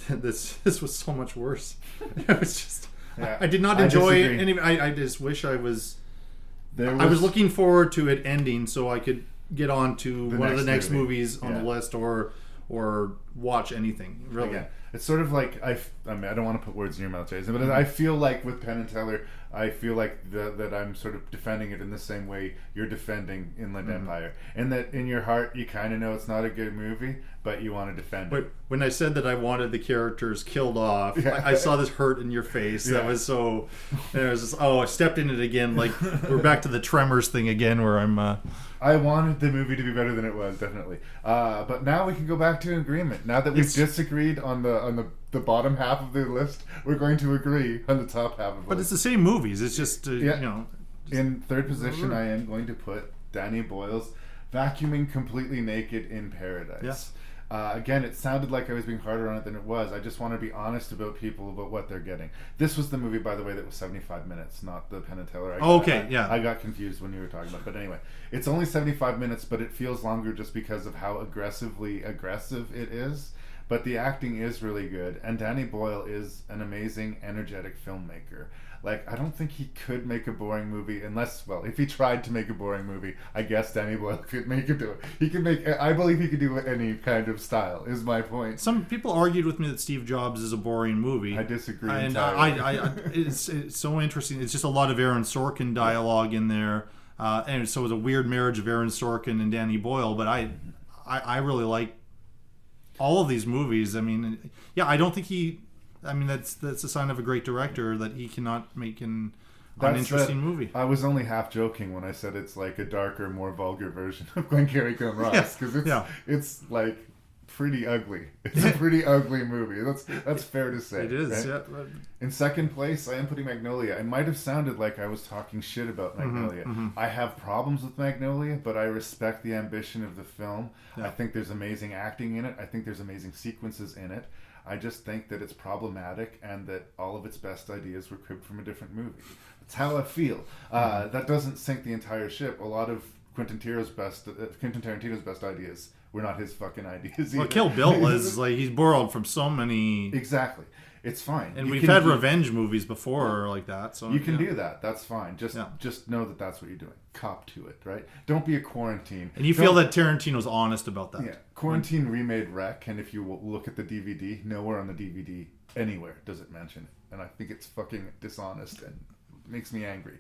This was so much worse. It was just. I did not enjoy any. I just wish I was. I was looking forward to it ending so I could get on to one of the next movies on the list or watch anything really. Yeah. It's sort of like I mean I don't want to put words in your mouth, Jason, but I feel like with Penn and Teller I feel like that I'm sort of defending it in the same way you're defending Inland Empire, and that in your heart you kind of know it's not a good movie but you want to defend it. When I said that I wanted the characters killed off, I saw this hurt in your face. That was so. And I was just I stepped in it again. We're back to the Tremors thing again, where I'm. I wanted the movie to be better than it was, definitely. But now we can go back to agreement. Now that we've disagreed on the bottom half of the list, we're going to agree on the top half of it. But it's the same movies. It's just you know. In third position, I am going to put Danny Boyle's Vacuuming Completely Naked in Paradise. Again, it sounded like I was being harder on it than it was. I just want to be honest about people about what they're getting. This was the movie, by the way, that was 75 minutes, not the Penn and Teller. I got confused when you were talking about it. But anyway, it's only 75 minutes, but it feels longer just because of how aggressively aggressive it is. But the acting is really good, and Danny Boyle is an amazing, energetic filmmaker. I don't think he could make a boring movie unless, if he tried to make a boring movie, I guess Danny Boyle could make it do it. He could make, I believe he could do any kind of style, is my point. Some people argued with me that Steve Jobs is a boring movie. I disagree entirely. It's so interesting. It's just a lot of Aaron Sorkin dialogue in there. And so it was a weird marriage of Aaron Sorkin and Danny Boyle, but I really like all of these movies. I mean, I don't think that's a sign of a great director that he cannot make an uninteresting movie. I was only half joking when I said it's like a darker, more vulgar version of Glengarry Glen Ross, because it's pretty ugly. It's a pretty ugly movie. That's fair to say. It is. Right? Yeah. In second place, I am putting Magnolia. It might have sounded like I was talking shit about Magnolia. I have problems with Magnolia, but I respect the ambition of the film. I think there's amazing acting in it. I think there's amazing sequences in it. I just think that it's problematic and that all of its best ideas were cribbed from a different movie. That's how I feel. That doesn't sink the entire ship. A lot of Quentin Tarantino's best ideas were not his fucking ideas either. Well, Kill Bill is he's borrowed from so many... Exactly. it's fine. And we've had revenge movies before like that. So you can do that. That's fine. Just know that that's what you're doing. Cop to it, right? Don't be a Quarantine. And you feel that Tarantino's honest about that. Yeah. Quarantine remade Wreck, and if you look at the DVD, nowhere on the DVD, anywhere, does it mention it. And I think it's fucking dishonest and makes me angry.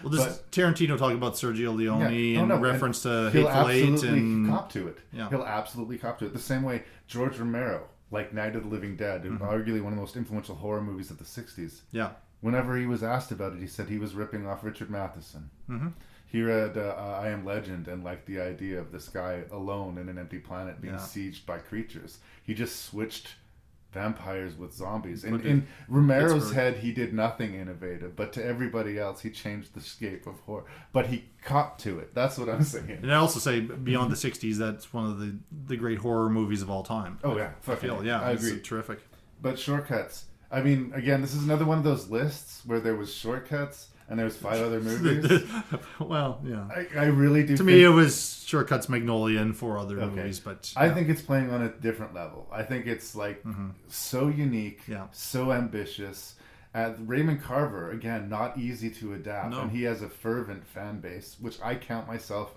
Well, this Tarantino talking about Sergio Leone in reference to Hateful Eight. He'll absolutely and cop to it. Yeah. He'll absolutely cop to it. The same way George Romero, like Night of the Living Dead, arguably one of the most influential horror movies of the 60s. Yeah. Whenever he was asked about it, he said he was ripping off Richard Matheson. He read I Am Legend and liked the idea of this guy alone in an empty planet being sieged by creatures. He just switched vampires with zombies. In Romero's head, he did nothing innovative, but to everybody else, he changed the scape of horror. But he copped to it. That's what I'm saying. And I also say, beyond the 60s, that's one of the great horror movies of all time. Oh, yeah. I feel, I agree. It's terrific. But Shortcuts. I mean, again, this is another one of those lists where there was Shortcuts and there was 5 other movies. Well, yeah. I really do. To me, it was Shortcuts, Magnolia, and 4 other movies. But I think it's playing on a different level. I think it's like so unique, so ambitious. Raymond Carver, again, not easy to adapt, and he has a fervent fan base, which I count myself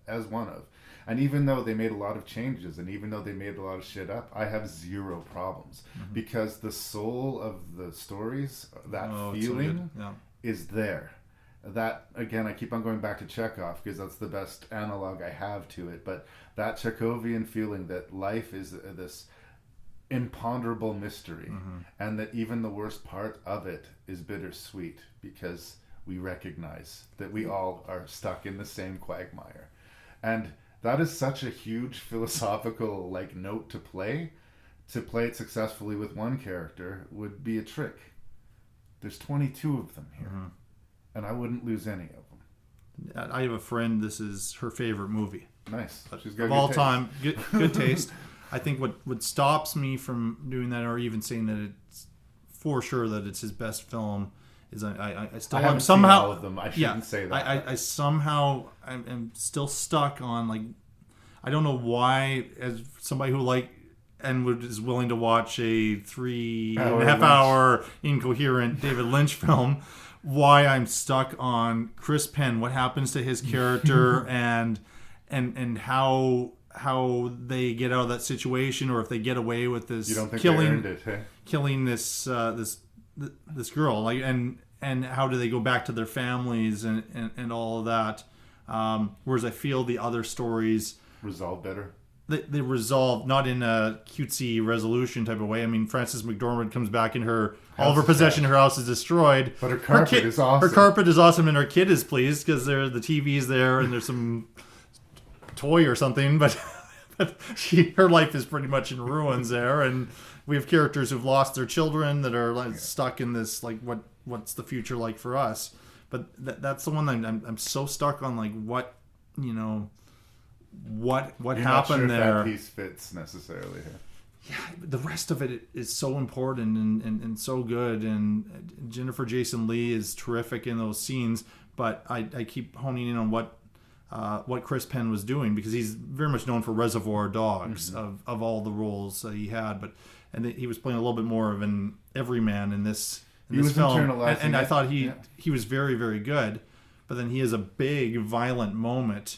as one of. And even though they made a lot of changes, and even though they made a lot of shit up, I have zero problems because the soul of the stories, that feeling, is there. That, again, I keep on going back to Chekhov because that's the best analog I have to it. But that Chekhovian feeling that life is this imponderable mystery, and that even the worst part of it is bittersweet because we recognize that we all are stuck in the same quagmire. And that is such a huge philosophical note to play. To play it successfully with one character would be a trick. There's 22 of them here, and I wouldn't lose any of them. I have a friend, this is her favorite movie. Nice. She's got of all time, good taste. I think what stops me from doing that, or even saying that it's for sure that it's his best film, is I still haven't somehow seen all of them. I shouldn't say that. I somehow am still stuck on I don't know why, as somebody who is willing to watch a 3.5 hour incoherent David Lynch film, why I'm stuck on Chris Penn, what happens to his character and how they get out of that situation, or if they get away with this killing this girl, and how do they go back to their families and all of that. Whereas I feel the other stories resolve better. They resolve not in a cutesy resolution type of way. I mean, Frances McDormand comes back and all of her possession, her house is destroyed. But her carpet is awesome. Her carpet is awesome, and her kid is pleased because the TV's there and there's some toy or something. But her life is pretty much in ruins there, and we have characters who've lost their children that are stuck in this what's the future like for us. But that's the one I'm so stuck on what You're happened not sure there. If that piece fits necessarily here. Yeah, the rest of it is so important and so good, and Jennifer Jason Leigh is terrific in those scenes. But I keep honing in on what Chris Penn was doing, because he's very much known for Reservoir Dogs of all the roles that he had, and he was playing a little bit more of an everyman in this film, and I thought he was very, very good. But then he has a big violent moment,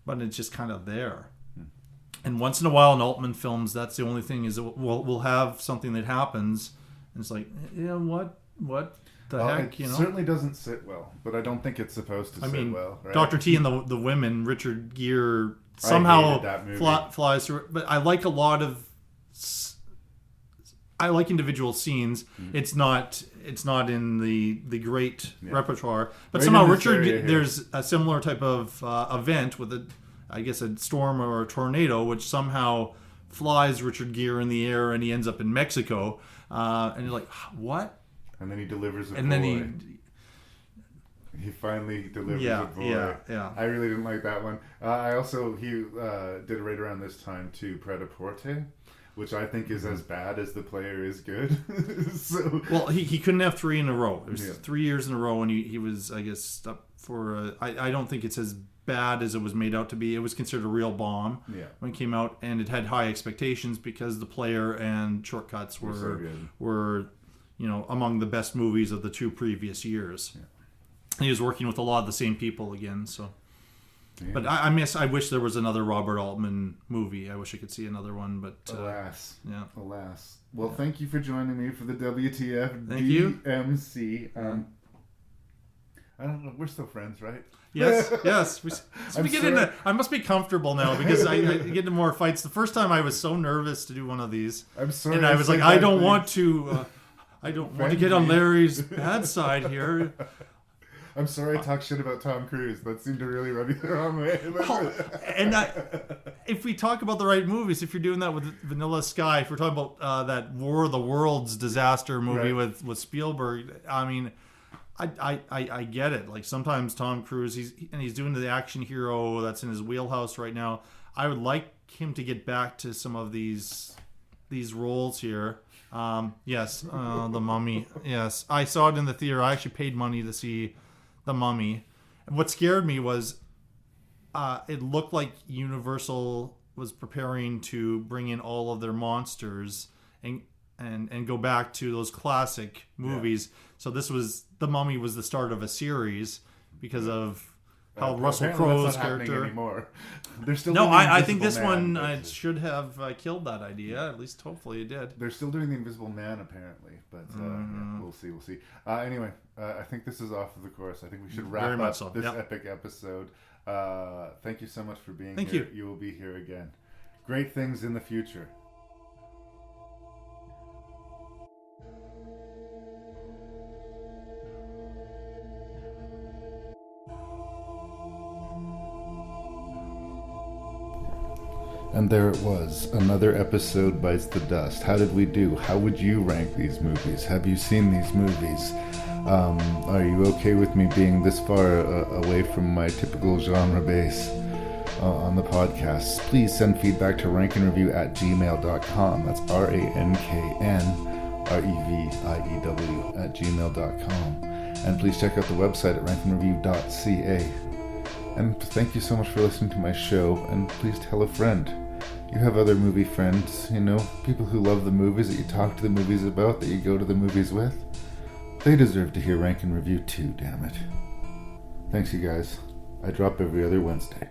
but it's just kind of there. And once in a while in Altman films, that's the only thing, is that we'll have something that happens, and it's like, what the heck, It certainly doesn't sit well, but I don't think it's supposed to sit well. Right? Dr. T and the women, Richard Gere somehow flies through. But I like a lot of... I like individual scenes. It's not in the great repertoire, but somehow there's a similar type of event with a storm or a tornado, which somehow flies Richard Gere in the air, and he ends up in Mexico, and you're like, what? And then he delivers a boy. And then he finally delivers a boy. Yeah. I really didn't like that one. He did right around this time too, Pret-a-Porter, which I think is as bad as The Player is good. Well, he couldn't have 3 in a row. It was 3 years in a row, and he was, I guess, up for I don't think it's his bad as it was made out to be. It was considered a real bomb when it came out, and it had high expectations because The Player and Shortcuts were among the best movies of the 2 previous years. Yeah. He was working with a lot of the same people again, so. Yeah. But I wish there was another Robert Altman movie. I wish I could see another one, but alas. Yeah. Alas. Well, thank you for joining me for the WTF DMC. I don't know. We're still friends, right? Yes. I must be comfortable now because I get into more fights. The first time I was so nervous to do one of these. I'm sorry. And I was like, I don't want to get on Larry's bad side here. I'm sorry I talked shit about Tom Cruise. That seemed to really rub you the wrong way. If we talk about the right movies, if you're doing that with Vanilla Sky, if we're talking about that War of the Worlds disaster movie with Spielberg, I mean, I get it. Like sometimes Tom Cruise, he's doing the action hero that's in his wheelhouse right now. I would like him to get back to some of these roles here. The Mummy. Yes, I saw it in the theater. I actually paid money to see The Mummy. And what scared me was it looked like Universal was preparing to bring in all of their monsters and go back to those classic movies. Yeah. So The Mummy was the start of a series because of how Russell Crowe's character. Anymore. They're still I think this one should have killed that idea. At least, hopefully, it did. They're still doing the Invisible Man, apparently, but we'll see. Anyway, I think this is off of the course. I think we should wrap up this epic episode. Thank you so much for being here. Thank you. You will be here again. Great things in the future. And there it was. Another episode bites the dust. How did we do? How would you rank these movies? Have you seen these movies? Are you okay with me being this far away from my typical genre base on the podcast? Please send feedback to ranknreview@gmail.com. That's RANKNREVIEW@gmail.com. And please check out the website at ranknreview.ca. And thank you so much for listening to my show. And please tell a friend. You have other movie friends, people who love the movies that you talk to the movies about, that you go to the movies with. They deserve to hear Rank and Review too, damn it. Thanks, you guys. I drop every other Wednesday.